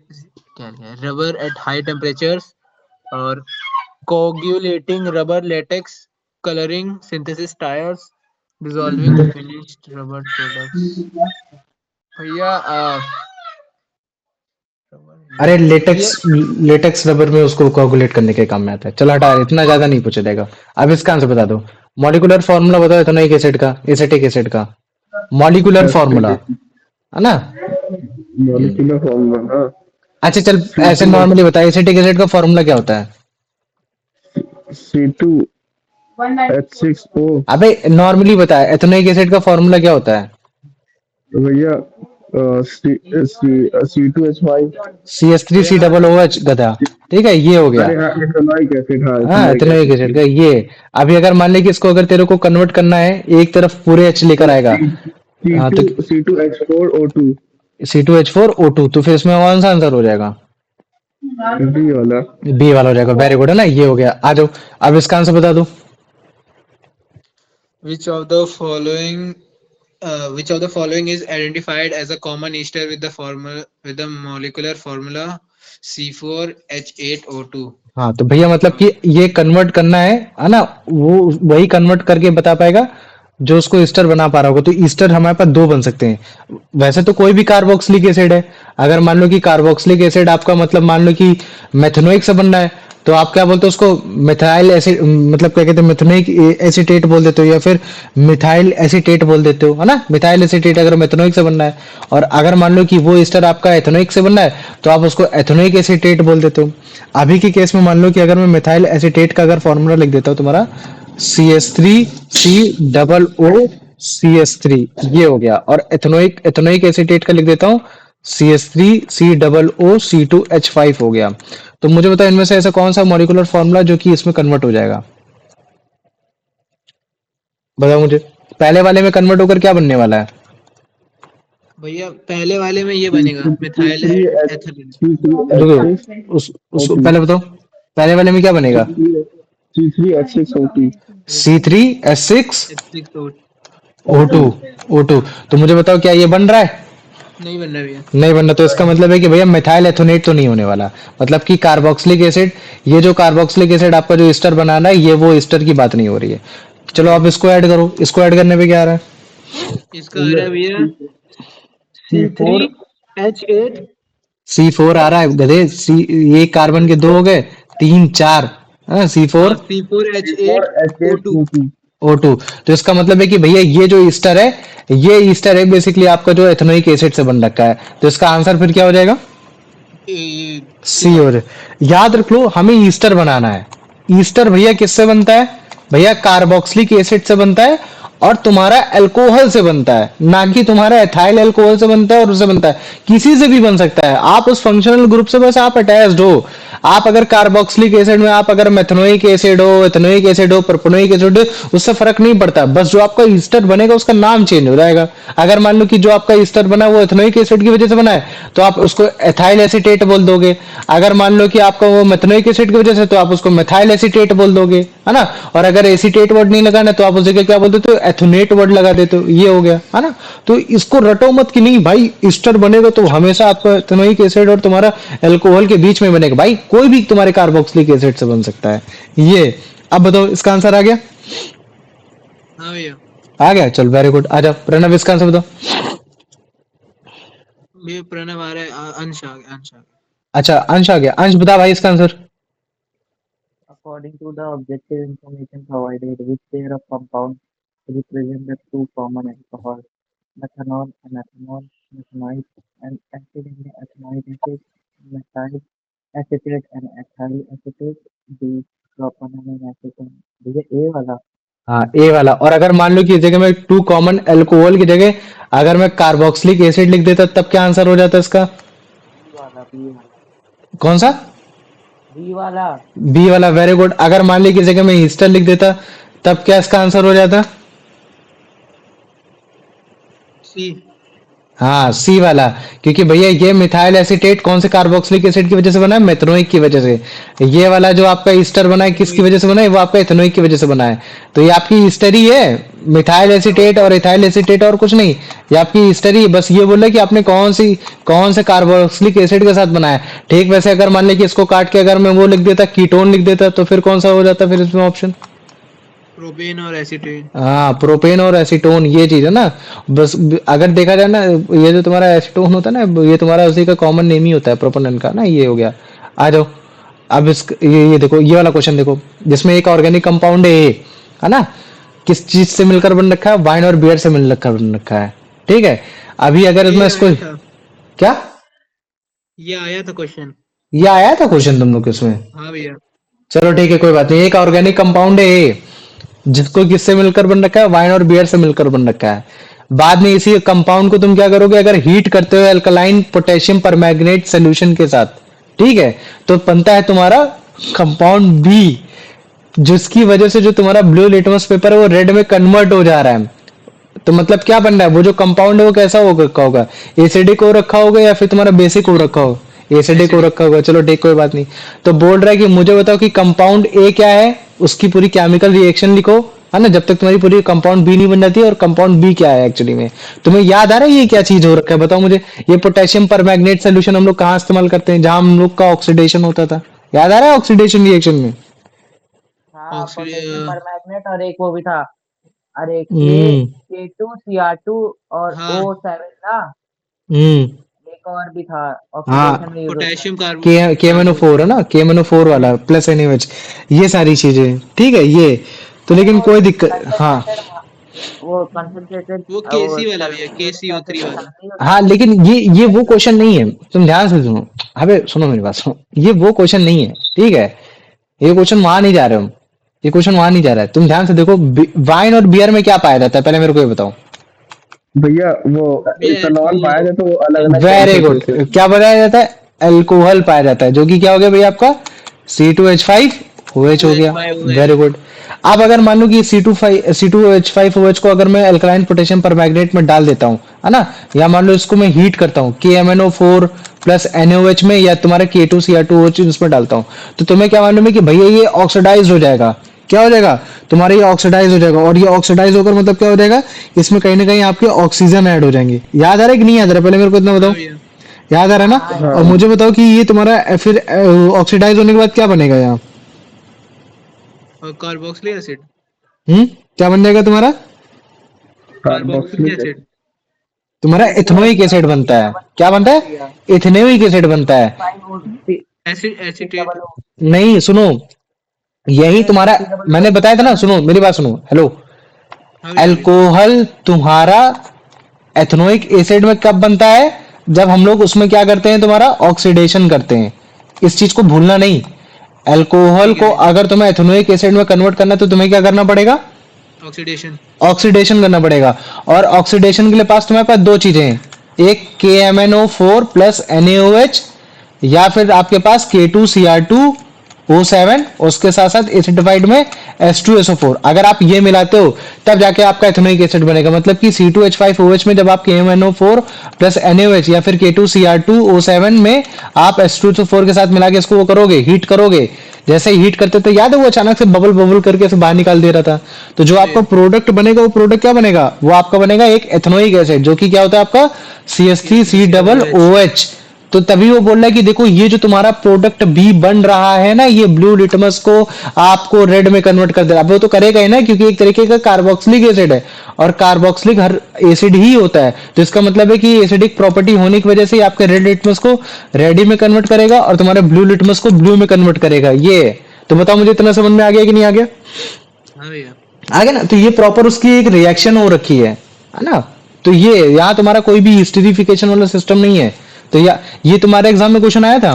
Speaker 5: क्या लिखा है? Rubber at high temperatures. और coagulating rubber latex, coloring synthesis tires, dissolving finished rubber products. भैया
Speaker 1: अरे
Speaker 5: ये
Speaker 1: लेटेक्स, लेटेक्स रबर में उसको कोगुलेट करने के काम में आता है। चलो हटा, इतना ज्यादा नहीं पूछा जाएगा। अब इसका आंसर बता दो। मॉलिक्यूलर फॉर्मूला बताओ इथेनोइक एसिड का, एसिटिक एसिड का मॉलिक्यूलर फॉर्मूला, है ना?
Speaker 3: मॉलिक्यूलर फॉर्मूला ना,
Speaker 1: अच्छा चल, ऐसे नॉर्मली बता, एसिटिक एसिड का फॉर्मूला क्या होता है?
Speaker 3: C2H6O।
Speaker 1: अबे नॉर्मली बता, एथेनोइक एसिड का फॉर्मूला क्या होता है?
Speaker 3: तो भैया C2H5।
Speaker 1: CH3COOH गधा। ठीक है, ये हो गया।
Speaker 3: अरे हाँ, इथेनॉइक एसिड, हाँ
Speaker 1: हाँ,
Speaker 3: इथेनॉइक
Speaker 1: एथेनोइक
Speaker 3: एसिड
Speaker 1: एसिड
Speaker 3: ठीक
Speaker 1: का ये। अभी अगर मान ले कि इसको अगर तेरे को कन्वर्ट करना है, एक तरफ पूरे एच लेकर आएगा।
Speaker 3: है।
Speaker 1: हाँ तो
Speaker 3: C2H4O2।
Speaker 1: C2H4O2, तो फिर इसमें कौन सा आंसर हो जाएगा?
Speaker 3: डी वाला।
Speaker 1: बी वाला हो जाएगा। वेरी गुड, है ना? ये हो गया। आ जाओ, अब इसका आंसर बता दो।
Speaker 5: which of the following which of the following is identified as a common ester with the formula with the molecular formula C4H8O2?
Speaker 1: हाँ तो भैया मतलब कि ये कन्वर्ट करना है ना? वो वही कन्वर्ट करके बता पाएगा जो उसको ईस्टर बना पा रहा होगा। तो ईस्टर हमारे पास दो बन सकते हैं। वैसे तो कोई भी कार्बोक्सिलिक एसिड है। अगर मान लो कि कार्बोक्सिलिक एसिड आपका मतलब मान लो कि मेथनोइक से बनना है, तो आप क्या बोलते हो उसको? मिथाइल एसिड, मतलब क्या कहते हैं, मिथनोइक एसिटेट बोल देते हो, या फिर मिथाइल एसिटेट बोल देते हो, है ना? मिथाइल एसिटेट अगर मेथनोइक से बनना है। और अगर मान लो कि वो ईस्टर आपका एथेनोइक से बनना है, तो आप उसको एथेनोइक एसिटेट बोल देते हो। अभी के केस में मान लो कि अगर मैं मिथाइल एसिटेट का अगर फॉर्मूला लिख देता हूँ तुम्हारा, CH3C OO, ये हो गया। और एथेनोइक एथेनोइक एसिटेट का लिख देता हूँ CH3COOC2H5 हो गया। तो मुझे बताओ इनमें से ऐसा कौन सा मॉलिक्यूलर फॉर्मूला जो कि इसमें कन्वर्ट हो जाएगा? बताओ मुझे, पहले वाले में कन्वर्ट होकर क्या बनने वाला है?
Speaker 5: भैया पहले वाले में ये बनेगा मिथाइल एथिलीन।
Speaker 1: रुको, उसको पहले बताओ, पहले वाले में क्या बनेगा?
Speaker 3: C3H6O2।
Speaker 1: C3H6O2। तो मुझे बताओ क्या ये बन रहा है?
Speaker 5: नहीं बन रहा भैया।
Speaker 1: नहीं बनना। तो इसका मतलब है कि भैया मिथाइल एथोनेट तो नहीं होने वाला। मतलब कि कार्बोक्सिलिक एसिड, ये जो कार्बोक्सिलिक एसिड आपका जो ईस्टर बनाना है, ये वो ईस्टर की बात नहीं हो रही है। चलो आप इसको ऐड करो। इसको ऐड करने पे क्या आ रहा है?
Speaker 5: इसका आ रहा है भैया C3H8।
Speaker 1: C4 आ रहा है गधे। ये कार्बन के दो हो गए, 3 4, C4
Speaker 5: C4H8O2।
Speaker 1: O2। तो इसका मतलब है कि भैया ये जो ईस्टर है, ये ईस्टर है बेसिकली आपका जो एथेनोइक एसिड से बन रखा है। तो इसका आंसर फिर क्या हो जाएगा? सी हो जाए। याद रख लो, हमें ईस्टर बनाना है। ईस्टर भैया किससे बनता है? भैया कार्बोक्सिलिक एसिड से बनता है, और तुम्हारा अल्कोहल से बनता है, ना कि तुम्हारा एथाइल अल्कोहल से बनता है और उससे बनता है। किसी से भी बन सकता है। आप उस फंक्शनल ग्रुप से बस आप अटैच्ड हो। आप अगर कार्बोक्सिलिक एसिड में आप अगर मेथनोइक एसिड हो, एथेनोइक एसिड हो, प्रोपेनोइक एसिड हो, उससे फर्क नहीं पड़ता। बस जो आपका ईस्टर बनेगा उसका नाम चेंज हो जाएगा। अगर मान लो कि जो आपका ईस्टर बना वो एथेनोइक एसिड की वजह से बना है, तो आप उसको एथाइल एसिटेट बोल दोगे। अगर मान लो कि आपका वो मेथनोइक एसिड की वजह से, तो आप उसको मेथाइल एसिटेट बोल दोगे, है ना? और अगर एसिटेट वर्ड नहीं लगाना तो आप उस जगह क्या बोल देते हो? एथोनेट वर्ड लगा देते हो। ये हो गया, है ना? तो इसको रटो मत कि नहीं भाई ईस्टर बनेगा तो हमेशा आपका एथेनोइक एसिड और तुम्हारा अल्कोहल के बीच में बनेगा। भाई कोई भी तुम्हारे कार्बोक्सिलिक एसिड से बन सकता है। ये अब बताओ इसका आंसर आ गया?
Speaker 5: हाँ भैया।
Speaker 1: आ गया, चल वेरी गुड। आ जाओ प्रणव, इसका आंसर बताओ।
Speaker 5: भैया प्रणव आ रहा है, अंश आ गया, अंश आ गया।
Speaker 1: अच्छा अंश आ गया। अंश बता भाई इसका answer.
Speaker 2: According to the objective information provided, which pair of compounds represent the two common alcohols, methanol and ethanol, methanoic and acid and ethanoic acid, methyl acetate and ethyl acetate, the propanol and acetone. भैया ए वाला।
Speaker 1: हाँ ए वाला। और अगर मान लो कि इस जगह में टू कॉमन अल्कोहल की जगह अगर मैं कार्बोक्सिलिक एसिड लिख देता, तब क्या आंसर हो जाता इसका?
Speaker 2: बी वाला।
Speaker 1: कौन सा?
Speaker 2: बी वाला।
Speaker 1: बी वाला, वेरी गुड। अगर मान ली की जगह में ईस्टर लिख देता, तब क्या इसका आंसर हो जाता?
Speaker 5: सी।
Speaker 1: हाँ सी वाला, क्योंकि भैया ये मिथाइल एसीटेट कौन से कार्बोक्सिलिक एसिड की वजह से बना है, मेथनोइक की वजह से। ये वाला जो आपका ईस्टर बना है किसकी वजह से बना है, वो आपका एथेनोइक की वजह से बना है। तो ये आपकी ईस्टर ही है, मिथाइल एसीटेट और इथाइल एसीटेट और कुछ नहीं। ये आपकी ईस्टर ही है। बस ये बोल रहा है कि आपने कौन से कार्बोक्सिलिक एसिड के साथ बनाया है। ठीक, वैसे अगर मान ले कि इसको काट के अगर मैं वो लिख देता, कीटोन लिख देता, तो फिर कौन सा हो जाता फिर इसमें ऑप्शन?
Speaker 5: प्रोपेन और एसीटेट।
Speaker 1: हाँ, प्रोपेन और एसीटोन, ये चीज है ना। बस अगर देखा जाए ना, ये जो तुम्हारा एसीटोन होता है ना, ये तुम्हारा उसी का कॉमन नेम ही होता है प्रोपेनॉन का ना। ये हो गया। आ जाओ। अब ये देखो, ये वाला क्वेश्चन देखो, जिसमें एक ऑर्गेनिक कंपाउंड है ना, किस चीज से मिलकर बन रखा है, वाइन और बियर से मिलकर बन रखा है। ठीक है। अभी अगर
Speaker 5: ये
Speaker 1: मैं इसको,
Speaker 5: आया था,
Speaker 1: क्या
Speaker 5: ये आया था क्वेश्चन।
Speaker 1: ये आया था क्वेश्चन तुम लोग के उसमें?
Speaker 5: हाँ भैया।
Speaker 1: चलो ठीक है, कोई बात नहीं। एक ऑर्गेनिक कंपाउंड है जिसको किससे मिलकर बन रखा है, वाइन और बियर से मिलकर बन रखा है। बाद में इसी कंपाउंड को तुम क्या करोगे, अगर हीट करते हो अल्कलाइन पोटेशियम परमैंगनेट सॉल्यूशन के साथ, ठीक है, तो बनता है तुम्हारा कंपाउंड बी, जिसकी वजह से जो तुम्हारा ब्लू लिटमस पेपर है वो रेड में कन्वर्ट हो जा रहा है। तो मतलब क्या बन रहा है, वो जो कंपाउंड है वो कैसा हो रखा होगा, एसिडिक हो रखा होगा या फिर तुम्हारा बेसिक हो रखा होगा, एसिडिक हो रखा होगा। चलो ठीक, कोई बात नहीं। तो बोल रहा है कि मुझे बताओ कि कंपाउंड ए क्या है, उसकी पूरी केमिकल रिएक्शन लिखो, है ना, जब तक तुम्हारी पूरी कंपाउंड बी नहीं बन जाती है। और कंपाउंड बी क्या है एक्चुअली में, तुम्हें याद आ रहा है ये क्या चीज हो रखा है, बताओ मुझे। ये पोटेशियम परमैंगनेट सोल्यूशन हम लोग कहाँ इस्तेमाल करते हैं, जहां हम लोग का ऑक्सीडेशन होता था, याद आ रहा है ऑक्सीडेशन रिएक्शन में?
Speaker 2: हाँ,
Speaker 5: ऑक्सीजन
Speaker 2: पोटेशियम परमैंगनेट और एक वो भी था, अरे
Speaker 1: हम्म
Speaker 2: K2Cr2 और
Speaker 5: हाँ,
Speaker 2: O7 ना,
Speaker 1: हम्म
Speaker 2: एक और भी था
Speaker 1: हाँ,
Speaker 2: ऑक्सीडेशन में यूज होता है।
Speaker 5: पोटेशियम
Speaker 1: KMNO4 है ना, KMNO4 वाला प्लस NaOH, ये सारी चीजें ठीक है ये। तो लेकिन
Speaker 2: वो
Speaker 1: कोई दिक्कत, हाँ
Speaker 2: कंसंट्रेटेड, वो कंसंट्रेटेड
Speaker 5: वो
Speaker 2: वो
Speaker 5: केसी वाला भैया,
Speaker 2: सल्फ्यूरिक एसिड
Speaker 5: KCO3
Speaker 2: के
Speaker 5: वाला।
Speaker 2: साथ नहीं होता।
Speaker 1: हाँ, लेकिन ये वो क्वेश्चन नहीं है, तुम ध्यान से सुनो। अबे सुनो मेरी बात, सुनो, ये वो क्वेश्चन नहीं है, ठीक है। ये क्वेश्चन वहां नहीं जा रहे हम, ये क्वेश्चन वहां नहीं जा रहा है। तुम ध्यान से देखो, वाइन और बियर में क्या पाया जाता है, पहले मेरे को ये बताओ।
Speaker 3: भैया वो
Speaker 5: भैया
Speaker 3: इथेनॉल पाया जाए तो वो अलग अलग
Speaker 1: वेरी गुड।
Speaker 3: कॉन्सेंट्रेशन।
Speaker 1: क्या बताया जाता है, अल्कोहल पाया जाता है, जो कि क्या हो गया भैया आपका C2H5OH हो गया।
Speaker 5: OH
Speaker 1: very good. अब अगर मान लो कि C2H5OH को अगर मैं अल्कलाइन पोटेशियम परमैंगनेट में डाल देता हूँ, है ना, या मान लो इसको मैं हीट करता हूँ KMNO4 प्लस NaOH में, या तुम्हारे K2Cr2OH इसमें डालता हूँ, तो तुम्हें क्या मालूम है कि भैया ये ऑक्सीडाइज हो जाएगा। क्या हो जाएगा तुम्हारा, ये ऑक्सीडाइज हो जाएगा। और ये ऑक्सीडाइज होकर मतलब क्या हो जाएगा, इसमें कहीं ना कहीं आपके ऑक्सीजन ऐड हो जाएंगे। याद आ रहा है कि नहीं याद आ रहा, पहले मेरे को इतना बताओ।
Speaker 5: हाँ भैया।
Speaker 1: याद आ रहा है ना?
Speaker 2: हाँ,
Speaker 3: हाँ
Speaker 1: और मुझे बताओ कि ये तुम्हारा फिर ऑक्सीडाइज होने के बाद क्या बनेगा यहाँ?
Speaker 5: और कार्बोक्सिलिक एसिड,
Speaker 1: क्या बन जाएगा तुम्हारा?
Speaker 5: Carboxylic
Speaker 3: carboxylic
Speaker 5: acid.
Speaker 1: तुम्हारा इथेनोइक एसिड बनता है। क्या बनता है? इथेनोइक एसिड बनता है।
Speaker 5: एसिटेट।
Speaker 1: नहीं, सुनो, यही तुम्हारा, मैंने बताया था ना, सुनो मेरी बात सुनो, हेलो।
Speaker 5: हाँ भैया, हाँ भैया।
Speaker 1: अल्कोहल तुम्हारा एथेनोइक एसिड में कब बनता है, जब हम लोग उसमें क्या करते हैं, तुम्हारा ऑक्सीडेशन करते हैं। इस चीज को भूलना नहीं। अल्कोहल
Speaker 5: ठीक
Speaker 1: को
Speaker 5: है,
Speaker 1: अगर तुम्हें एथेनोइक एसिड में कन्वर्ट करना है, तो तुम्हें क्या करना पड़ेगा,
Speaker 5: ऑक्सीडेशन।
Speaker 1: ऑक्सीडेशन करना पड़ेगा। और ऑक्सीडेशन के लिए पास तुम्हारे पास दो चीजें हैं, एक KMNO4 प्लस NaOH, या फिर आपके पास K2Cr2O7, उसके साथ साथ एसिडिफाइड में H2SO4। अगर आप ये मिलाते हो तब जाके आपका एथेनोइक एसिड बनेगा। मतलब कि C2H5OH में जब आप KMNO4 प्लस NaOH या फिर K2Cr2O7 में आप H2SO4 के साथ मिला के इसको वो करोगे, हीट करोगे। जैसे हीट करते तो याद है वो अचानक से बबल बबल करके ऐसे बाहर निकाल दे रहा था। तो जो आपका प्रोडक्ट बनेगा, वो प्रोडक्ट क्या बनेगा, वो आपका बनेगा एक एथेनोइक एसिड, जो कि क्या होता है आपका CH3COOH। तो तभी वो बोल रहा है कि देखो ये जो तुम्हारा प्रोडक्ट भी बन रहा है ना, ये ब्लू लिटमस को आपको रेड में कन्वर्ट कर दे रहा है। अब वो तो करेगा ही ना, क्योंकि एक तरीके का कार्बोक्सिलिक एसिड है, और कार्बोक्सिलिक हर एसिड ही होता है। तो इसका मतलब है कि एसिडिक प्रॉपर्टी होने की वजह से आपके रेड लिटमस को रेड में कन्वर्ट करेगा, और तुम्हारे ब्लू लिटमस को ब्लू में कन्वर्ट करेगा। ये है। तो बताओ मुझे, इतना समझ में आ गया कि नहीं आ गया?
Speaker 5: हाँ भैया।
Speaker 1: आ गया ना? तो ये प्रॉपर उसकी एक रिएक्शन हो रखी है ना? तो ये यहाँ तुम्हारा कोई भी हिस्टरीफिकेशन वाला सिस्टम नहीं है। तो ये तुम्हारे एग्जाम में क्वेश्चन आया था?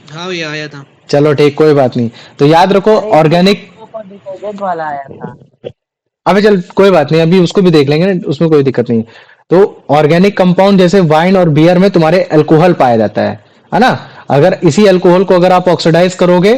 Speaker 5: हाँ भैया, आया था।
Speaker 1: चलो ठीक, कोई बात नहीं। तो याद रखो ऑर्गेनिक,
Speaker 2: डिटर्जेंट वाला आया था।
Speaker 1: अबे चल कोई बात नहीं, अभी उसको भी देख लेंगे ना, उसमें कोई दिक्कत नहीं। तो ऑर्गेनिक कंपाउंड जैसे वाइन और बियर में तुम्हारे अल्कोहल पाया जाता है ना? अगर इसी अल्कोहल को अगर आप ऑक्सीडाइज करोगे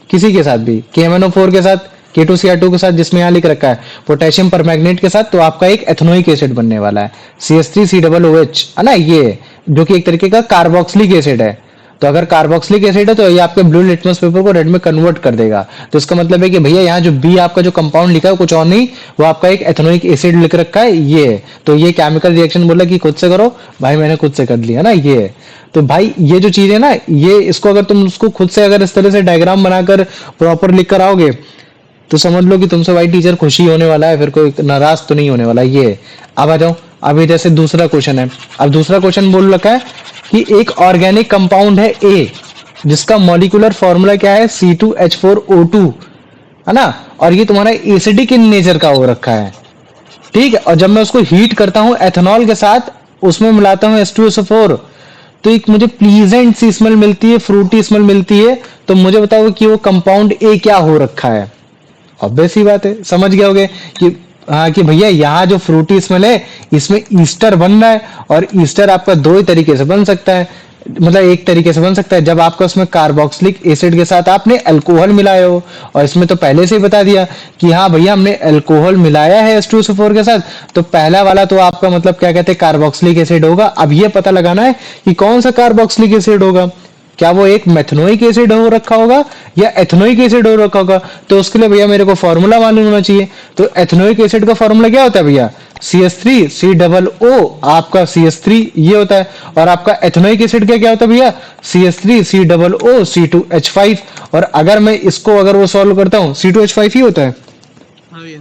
Speaker 1: किसी के साथ भी, KMNO4 के साथ, K2Cr2 के साथ, जिसमें यहाँ लिख रखा है पोटेशियम परमैंगनेट के साथ, तो आपका एक एथेनोइक एसिड बनने वाला है CH3COOH, है ना, ये जो कि एक तरीके का कार्बोक्सिलिक एसिड है। तो अगर कार्बोक्सिलिक एसिड है तो ये आपके ब्लू लिटमस पेपर को रेड में कन्वर्ट कर देगा। तो इसका मतलब है कि भैया यहाँ जो बी आपका जो कंपाउंड लिखा है कुछ और नहीं, वो आपका एक एथेनोइक एसिड लिख रखा है ये है। तो ये केमिकल रिएक्शन बोला कि खुद से करो, भाई मैंने खुद से कर लिया ना ये है। तो भाई ये जो चीज है ना, ये इसको अगर तुम उसको खुद से अगर इस तरह से डायग्राम बनाकर प्रॉपर लिख कर आओगे तो समझ लो कि तुमसे भाई टीचर खुशी होने वाला है, फिर कोई नाराज तो नहीं होने वाला। ये अब आ जाओ, अभी जैसे दूसरा क्वेश्चन है। अब दूसरा क्वेश्चन बोल रखा है कि एक ऑर्गेनिक कंपाउंड है ए, जिसका मॉलिक्यूलर फॉर्मूला क्या है C2H4O2, है ना, और ये तुम्हारा एसिडिक इन नेचर का हो रखा है, ठीक है। और जब मैं उसको हीट करता हूं एथेनॉल के साथ, उसमें मिलाता हूं H2SO4, तो एक मुझे प्लीजेंट सी स्मेल मिलती है, फ्रूटी स्मेल मिलती है। तो मुझे बताओ कि वो कंपाउंड ए क्या हो रखा है। ऑब्वियस ही बात है, समझ गए होगे कि हाँ कि भैया यहाँ जो फ्रूटी स्मेल है इसमें ईस्टर बन रहा है, और ईस्टर आपका दो ही तरीके से बन सकता है, मतलब एक तरीके से बन सकता है जब आपका उसमें कार्बोक्सिलिक एसिड के साथ आपने अल्कोहल मिलाया हो। और इसमें तो पहले से ही बता दिया कि हाँ भैया हमने अल्कोहल मिलाया है H2SO4 के साथ, तो पहला वाला तो आपका मतलब क्या कहते हैं कार्बोक्सिलिक एसिड होगा। अब ये पता लगाना है कि कौन सा कार्बोक्सिलिक एसिड होगा, क्या वो एक मेथनोइक एसिड हो रखा होगा या एथनोइक एसिड हो रखा होगा। तो उसके लिए भैया मेरे को फॉर्मूला मालूम होना चाहिए। तो एथनोइक एसिड का फॉर्मूला क्या होता है भैया CH3COO, आपका CH3 ये होता है, और आपका एथनोइक एसिड का क्या होता है भैया CH3COO C2H5। और अगर मैं इसको अगर वो सॉल्व करता हूँ C2H5 ही होता है
Speaker 5: हाँ भैया,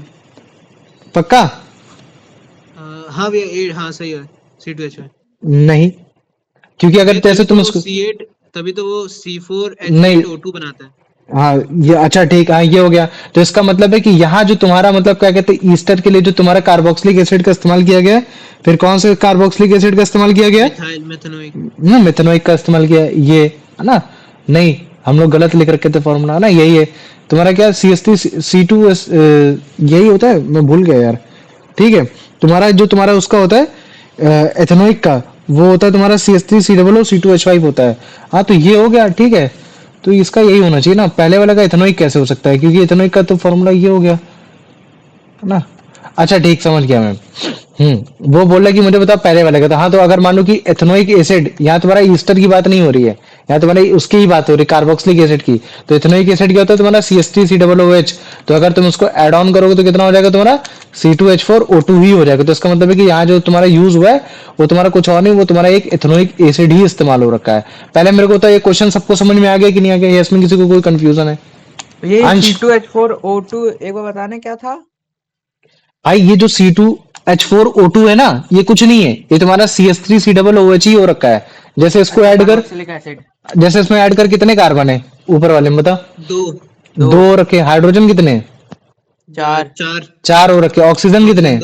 Speaker 1: पक्का?
Speaker 5: हाँ भैया, हाँ सही है, C2H5।
Speaker 1: नहीं, क्योंकि अगर जैसे तुम उसको
Speaker 5: C8, तभी तो वो
Speaker 1: नहीं,
Speaker 5: C4H8O2 बनाता है।
Speaker 1: हाँ ये अच्छा ठीक, हाँ ये हो गया। तो इसका मतलब है कि यहाँ जो तुम्हारा मतलब क्या कहते हैं ईस्टर के लिए जो तुम्हारा कार्बोक्सिलिक एसिड का इस्तेमाल किया गया है, फिर कौन से कार्बोक्सिलिक एसिड का इस्तेमाल किया गया है?
Speaker 5: Methyl methanoic.
Speaker 1: मेथनोइक का इस्तेमाल किया है, ये है ना। नहीं, हम लोग गलत लिख रखे थे फॉर्मूला, ना यही है तुम्हारा क्या CH3C2 यही होता है, मैं भूल गया यार। ठीक है, तुम्हारा जो तुम्हारा उसका होता है एथेनोइक का, वो होता है तुम्हारा CH3COO C2H5 होता है। हाँ तो ये हो गया, ठीक है। तो इसका यही होना चाहिए ना, पहले वाला का एथेनोइक कैसे हो सकता है, क्योंकि एथेनोइक का तो फॉर्मूला ये हो गया है ना। अच्छा ठीक, समझ गया मैं। वो बोल रहा कि मुझे बताओ पहले वाले का। तो हाँ, तो अगर मान लो कि एथेनोइक एसिड, यहाँ तुम्हारा ईस्टर की बात नहीं हो रही है, यहाँ तुम्हारी उसकी ही बात हो रही है कार्बोक्सिलिक एसिड की। तो एथेनोइक एसिड क्या होता है तुम्हारा CH3COOH। तो अगर तुम उसको ऐड ऑन करोगे तो कितना हो जाएगा तुम्हारा C2H4O2 ही हो जाएगा। तो इसका मतलब है कि यहाँ जो तुम्हारा यूज हुआ है वो तुम्हारा कुछ और नहीं, वो तुम्हारा एक एथेनोइक एसिड ही इस्तेमाल हो रखा है। पहले मेरे को तो ये क्वेश्चन सबको समझ में आ गया कि नहीं आ गया, या इसमें किसी को कोई कंफ्यूजन है?
Speaker 2: ये
Speaker 1: अंश,
Speaker 2: C2H4O2 एक बार बताने क्या था?
Speaker 1: भाई ये जो C2H4O2 है ना, ये कुछ नहीं है, ये तुम्हारा CH3COOH ही हो रखा है। जैसे इसको ऐड कर,
Speaker 2: कार्बोक्सिलिक एसिड।
Speaker 1: जैसे इसमें ऐड कर कितने कार्बन है ऊपर वाले में बता? दो रखे। हाइड्रोजन कितने?
Speaker 2: चार।
Speaker 1: चार हो रखे। ऑक्सीजन कितने?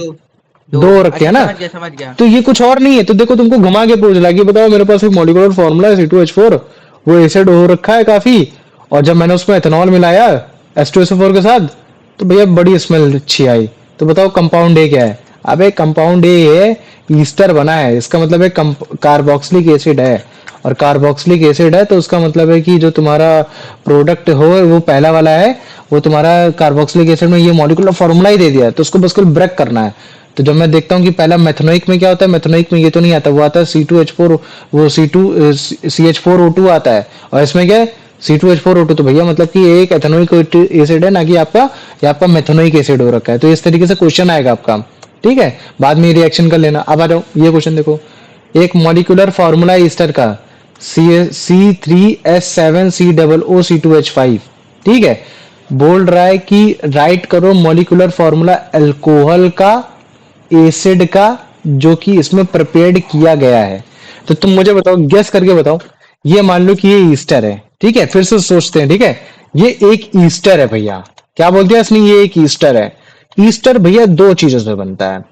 Speaker 1: दो रखे है ना।
Speaker 2: समझ गया।
Speaker 1: तो ये कुछ और नहीं है। तो देखो तुमको घुमा के पूछ रहा है कि बताओ मेरे पास एक मॉलिक्यूलर फॉर्मूला है C2H4, वो एसिड हो रखा है काफी, और जब मैंने उसमें एथेनॉल मिलाया H2SO4 के साथ तो भैया बड़ी स्मेल अच्छी आई। तो बताओ कंपाउंड ए क्या है? अबे कंपाउंड ए है ईस्टर बना है, इसका मतलब है कार्बोक्सिलिक एसिड है। और कार्बोक्सिलिक एसिड है तो उसका मतलब है कि जो तुम्हारा प्रोडक्ट हो वो पहला वाला है, वो तुम्हारा कार्बोक्सिलिक एसिड में ये मॉलिक्यूलर फॉर्मूला ही दे दिया है। तो उसको बस कुल ब्रेक करना है। तो जब मैं देखता हूँ कि पहला मेथनोइक में क्या होता है, मेथनोइक में ये तो नहीं आता, वो आता है C2H4, वो CH4O2 आता है, और इसमें क्या है C2H4O2। तो भैया मतलब कि एक एथेनोइक एसिड है ना कि आपका, ये आपका मेथनोइक एसिड हो रखा है। तो इस तरीके से क्वेश्चन आएगा आपका, ठीक है। बाद में रिएक्शन कर लेना। अब आ जाओ ये क्वेश्चन देखो, एक मॉलिक्यूलर फॉर्मूला ईस्टर का C3H7COO ठीक है। बोल रहा है कि राइट करो मॉलिक्यूलर फॉर्मूला अल्कोहल का, एसिड का, जो कि इसमें प्रिपेयर्ड किया गया है। तो तुम मुझे बताओ, गेस करके बताओ। ये मान लो कि ये ईस्टर है, ठीक है। फिर से सोचते हैं, ठीक है। ये एक ईस्टर है भैया, क्या बोल दिया इसने, ये एक ईस्टर है। ईस्टर भैया दो चीजों से बनता है,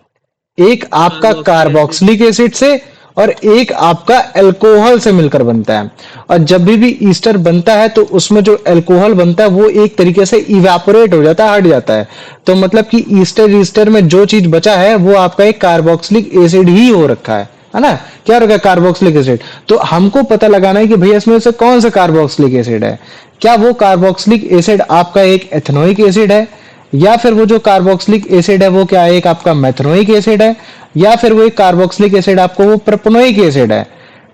Speaker 1: एक आपका कार्बोक्सिलिक एसिड से और एक आपका अल्कोहल से मिलकर बनता है। और जब भी ईस्टर बनता है तो उसमें जो अल्कोहल बनता है वो एक तरीके से इवेपोरेट हो जाता है, हट जाता है। तो मतलब कि ईस्टर में जो चीज बचा है वो आपका एक कार्बोक्सिलिक एसिड ही हो रखा है ना। क्या रखा है? Carboxylic acid. तो हमको पता लगाना है कि भैया इसमें से कौन सा कार्बोक्सिलिक एसिड है। क्या वो कार्बोक्सिलिक एसिड आपका एक एथेनोइक एसिड है, या फिर वो जो कार्बोक्सिलिक एसिड है वो क्या है, एक आपका मेथनोइक एसिड है, या फिर वो एक कार्बोक्सिलिक एसिड आपको वो प्रोपेनोइक एसिड है।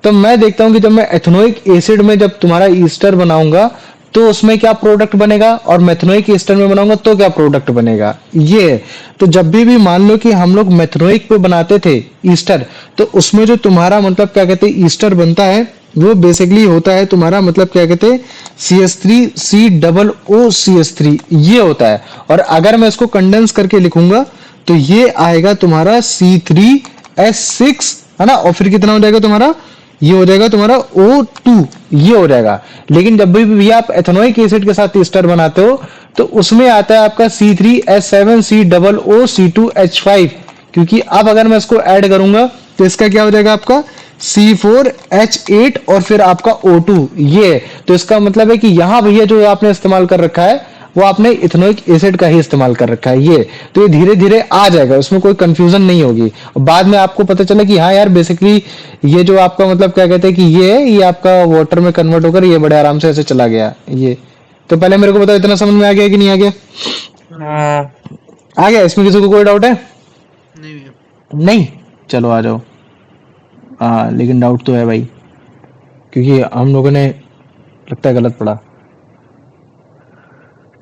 Speaker 1: तो मैं देखता हूं कि जब मैं एथेनोइक एसिड में जब तुम्हारा ईस्टर बनाऊंगा तो उसमें क्या प्रोडक्ट बनेगा, और मेथनोइक ईस्टर में बनाऊंगा तो क्या प्रोडक्ट बनेगा, ये है। तो जब भी मान लो कि हम लोग मेथनोइक पे बनाते थे ईस्टर, तो उसमें जो तुम्हारा मतलब क्या कहते हैं ईस्टर बनता है, वो बेसिकली होता है तुम्हारा मतलब क्या कहते हैं CH3C OO ये होता है। और अगर मैं इसको कंडेंस करके लिखूंगा तो ये आएगा तुम्हारा C3H6, है ना, और फिर कितना हो जाएगा तुम्हारा, ये हो जाएगा तुम्हारा O2, ये हो जाएगा। लेकिन जब भी आप एथेनोइक एसिड के साथ ईस्टर बनाते हो तो उसमें आता है आपका C3H7C00C2H5, क्योंकि अब अगर मैं इसको ऐड करूंगा तो इसका क्या हो जाएगा आपका C4H8 और फिर आपका O2, ये। तो इसका मतलब है कि यहाँ भैया जो आपने इस्तेमाल कर रखा है वो आपने इथेनोइक एसिड का ही इस्तेमाल कर रखा है, ये। तो ये धीरे धीरे आ जाएगा, उसमें कोई कंफ्यूजन नहीं होगी। और बाद में आपको पता चला कि हाँ यार बेसिकली ये जो आपका मतलब क्या कहते हैं कि ये है, ये आपका वाटर में कन्वर्ट होकर ये बड़े आराम से ऐसे चला गया, ये। तो पहले मेरे को बताओ इतना समझ में आ गया कि नहीं आ गया? आ गया? इसमें किसी को कोई डाउट है?
Speaker 5: नहीं भैया।
Speaker 1: नहीं? चलो आ जाओ। हाँ लेकिन डाउट तो है भाई, क्योंकि हम लोगों ने लगता है गलत पढ़ा।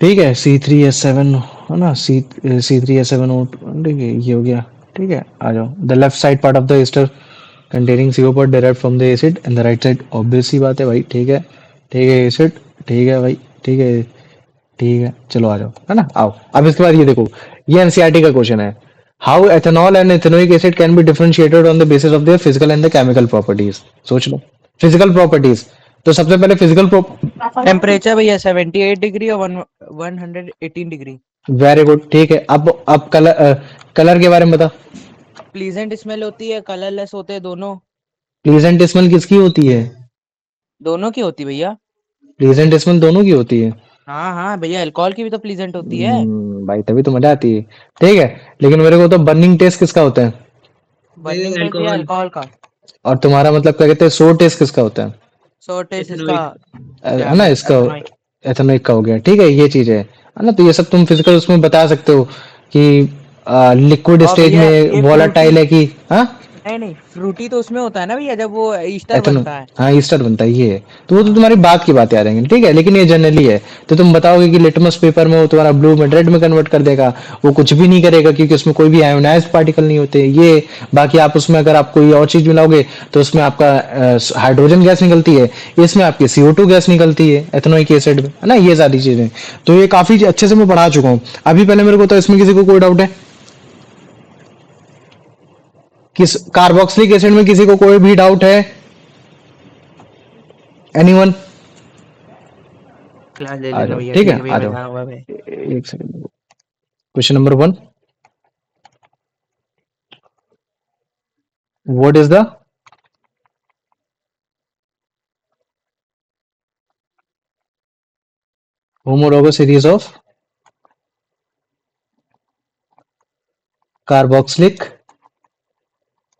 Speaker 1: ठीक है, C3H7 है ना, C3H7O, ठीक है, ये हो गया। ठीक है, आ जाओ। The left side part of the ester containing CO part derive from the acid and the right side, obvious सी बात है भाई। ठीक है, ठीक है एसिड, ठीक है भाई, ठीक है, ठीक है। चलो आ जाओ, है ना, आओ। अब इसके बाद ये देखो, ये एनसीईआरटी का क्वेश्चन है। How ethanol and ethanoic acid can be differentiated on the basis of their physical and the chemical properties. सोच लो, फिजिकल प्रॉपर्टीज। तो सबसे पहले फिजिकल,
Speaker 2: टेम्परेचर भैया 78 डिग्री और 118 डिग्री।
Speaker 1: Very good. ठीक है, अब कलर, कलर के बारे में बता।
Speaker 2: प्लीजेंट स्मेल होती है, कलरलेस होते हैं दोनों।
Speaker 1: प्लीजेंट स्मेल किसकी होती है?
Speaker 2: दोनों की होती भैया।
Speaker 1: प्लीजेंट स्मेल दोनों की होती है।
Speaker 2: हाँ हाँ भैया, अल्कोहल की भी तो प्लीजेंट होती है।
Speaker 1: भाई तभी तो मजा आती है। ठीक है, लेकिन मेरे को तो बर्निंग टेस्ट किसका होता है?
Speaker 2: बर्निंग टेस्ट भैया
Speaker 5: अल्कोहल,
Speaker 2: अल्कोहल का।
Speaker 1: और तुम्हारा मतलब क्या कहते हैं सोर टेस्ट किसका होता है?
Speaker 2: सो टेस्ट इसका।
Speaker 5: एथेनोइक।
Speaker 1: है
Speaker 2: क्या
Speaker 1: ना,
Speaker 2: नाम,
Speaker 1: इसका
Speaker 2: एथेनॉइक।
Speaker 1: एथेनोइक का हो गया। ठीक है, ये चीज है ना। तो ये सब तुम फिजिकल उसमें बता सकते हो कि लिक्विड
Speaker 2: और
Speaker 1: स्टेज
Speaker 2: भैया
Speaker 1: में
Speaker 2: ये फ्रूटी,
Speaker 1: वोलाटाइल है कि, हाँ।
Speaker 2: नहीं नहीं, फ्रूटी तो उसमें होता है ना भैया जब वो ईस्टर
Speaker 1: एथेनो,
Speaker 2: बनता है।
Speaker 1: हाँ ईस्टर बनता है, ये है। तो वो तो
Speaker 2: हाँ।
Speaker 1: तुम्हारी बात की बात याद आएंगे। ठीक है, लेकिन ये जनरली है। तो तुम बताओगे कि लिटमस पेपर में वो तुम्हारा ब्लू में रेड में कन्वर्ट कर देगा, वो कुछ भी नहीं करेगा क्योंकि उसमें कोई भी आयोनाइज्ड पार्टिकल नहीं होते, ये। बाकी आप उसमें अगर आप कोई और चीज मिलाओगे तो उसमें आपका हाइड्रोजन गैस निकलती है, इसमें आपकी CO2 गैस निकलती है एथेनोइक एसिड में, है ना, ये सारी चीजें। तो ये काफी अच्छे से मैं पढ़ा चुका हूँ। अभी पहले मेरे को तो इसमें किसी को कोई डाउट है? किस कार्बोक्सिलिक एसिड में किसी को कोई भी डाउट है? एनीवन?
Speaker 2: क्लास ले
Speaker 1: आ
Speaker 2: लेना
Speaker 1: जाओ,
Speaker 2: भैया,
Speaker 1: ठीक
Speaker 2: ठीक
Speaker 1: है,
Speaker 2: है भैया,
Speaker 1: आ
Speaker 2: मैं
Speaker 1: जाओ।
Speaker 2: जा रहा हूँ भाई।
Speaker 1: एक second. Question number 1, what is the homologous series of carboxylic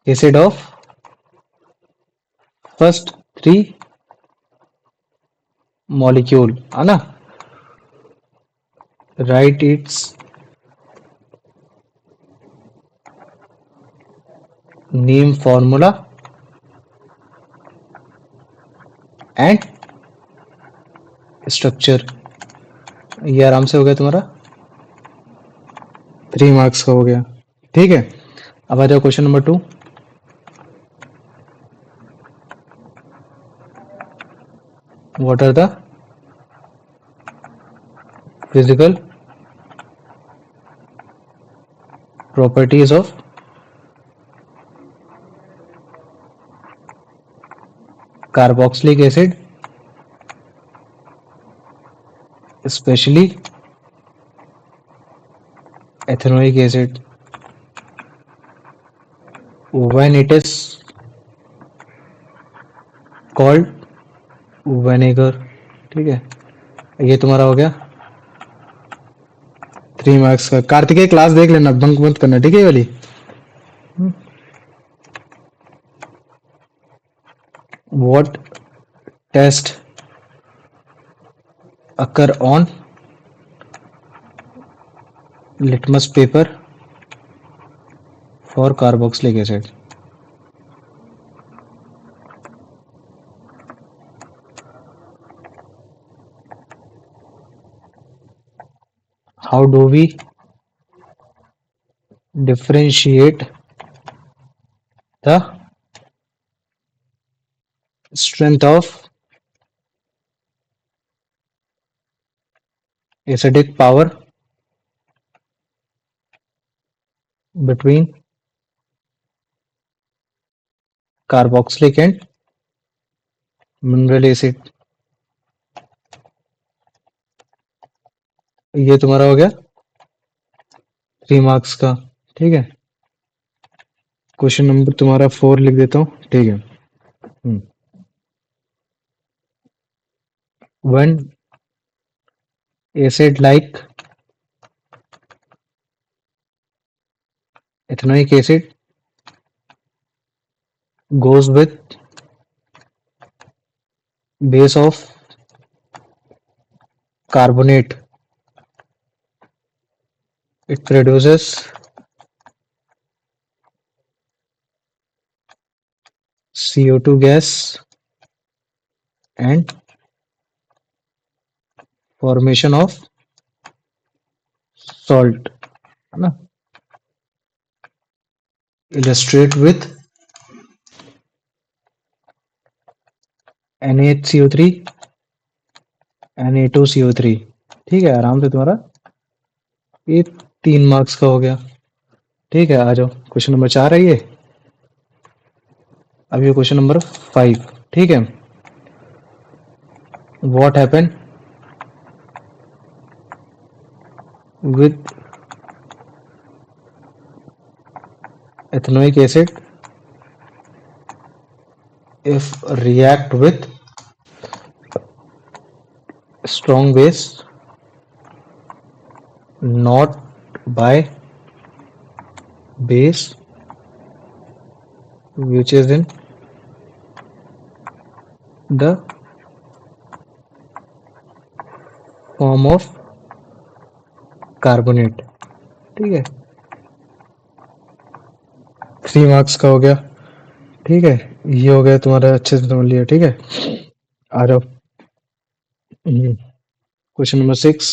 Speaker 1: acid of first 3 molecule, है ना? Write its name, formula and structure। ये आराम से हो गया तुम्हारा, 3 मार्क्स का हो गया। ठीक है, अब आ जाओ question number 2। What are the physical properties of carboxylic acid, especially ethanoic acid, when it is called vinegar। ठीक है, ये तुम्हारा हो गया 3 मार्क्स का। कार्तिकेय क्लास देख लेना, बंक मत करना, ठीक है ये वाली। What test occur on litmus paper for carboxylic acid. How do we differentiate the strength of acidic power between carboxylic and mineral acid? ये तुम्हारा हो गया 3 मार्क्स का. ठीक है, क्वेश्चन नंबर तुम्हारा 4 लिख देता हूँ. ठीक है. When acid like ethanoic acid goes with base of carbonate, it produces CO2 gas and formation of salt. है ना? Illustrate with NaHCO3 Na2CO3. ठीक है, आराम से तुम्हारा ये 3 मार्क्स का हो गया. ठीक है, आ जाओ क्वेश्चन नंबर 4 है ये. अब ये क्वेश्चन नंबर 5. ठीक है. What happened with ethanoic acid if react with strong base not by base which is in the form of carbonate. ठीक है, 3 मार्क्स का हो गया. ठीक है, ये हो गया तुम्हारा, अच्छे से समझ लिया. ठीक है, आ जाओ क्वेश्चन नंबर 6.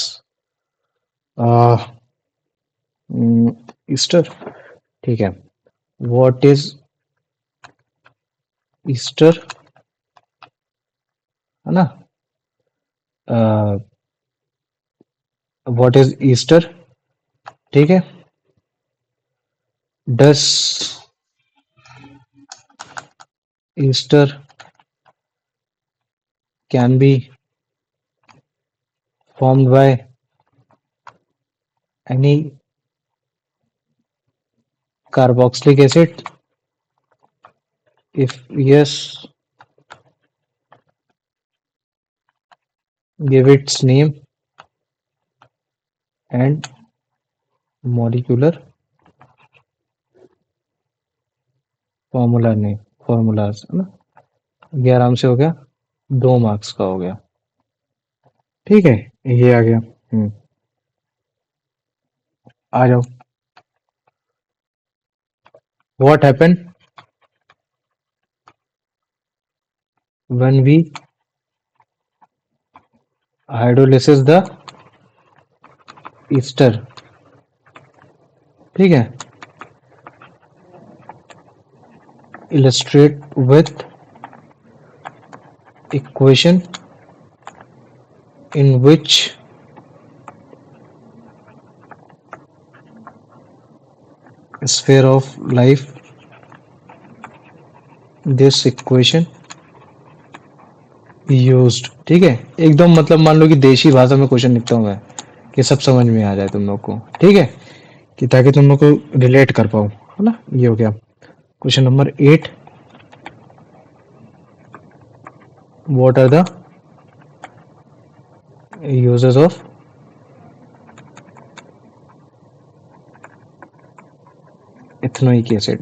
Speaker 1: ईस्टर. ठीक है, व्हाट इज ईस्टर, है ना? What is ester. ठीक है, does ester can be formed by any carboxylic acid? If yes, give its name and molecular formulas. है ना? ये आराम से हो गया, 2 मार्क्स का हो गया. ठीक है, ये आ गया. आ जाओ. What happened when we hydrolysis the ester? ठीक है, illustrate with equation in which sphere of life this equation used. ठीक है, एकदम मतलब मान लो कि देशी भाषा में क्वेश्चन लिखता हूँ मैं कि सब समझ में आ जाए तुम लोग को. ठीक है, कि ताकि तुम लोग को रिलेट कर पाओ. है ना? ये हो गया question number 8. What are the uses of ethanoic acid?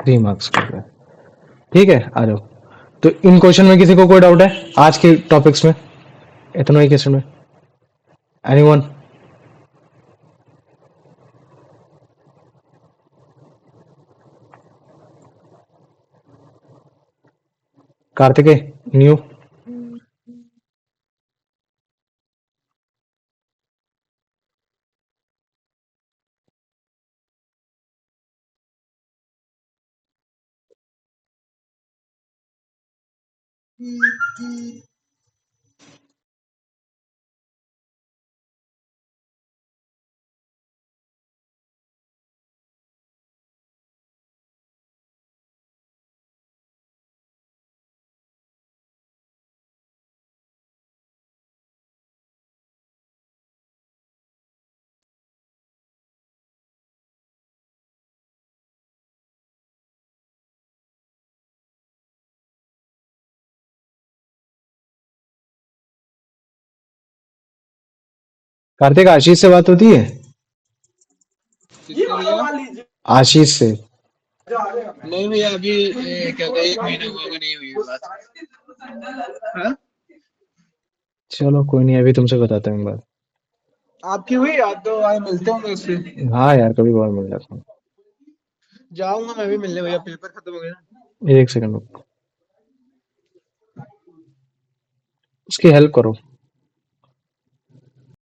Speaker 1: 3 marks का है. ठीक है, आ जाओ. तो इन क्वेश्चन में किसी को कोई डाउट है आज के टॉपिक्स में, एथेनोइक एसिड में? एनीवन? कार्तिकेय, न्यू? कार्तिक, आशीष से बात होती है?
Speaker 5: किससे भैया?
Speaker 1: आशीष से।
Speaker 5: नहीं भैया, अभी क्या कहते हैं, 1 महीना हुआ होगा, नहीं हुई है बात। हाँ?
Speaker 1: चलो कोई नहीं, अभी तुमसे बताता हूँ एक बात।
Speaker 5: आपकी हुई? आप तो आए मिलते होंगे उससे।
Speaker 1: हाँ यार, कभी बार मिल जाता हूँ।
Speaker 5: जाऊंगा मैं भी मिलने भैया, पेपर खत्म हो गया ना।
Speaker 1: एक सेकंड रुको, उसकी हेल्प करो।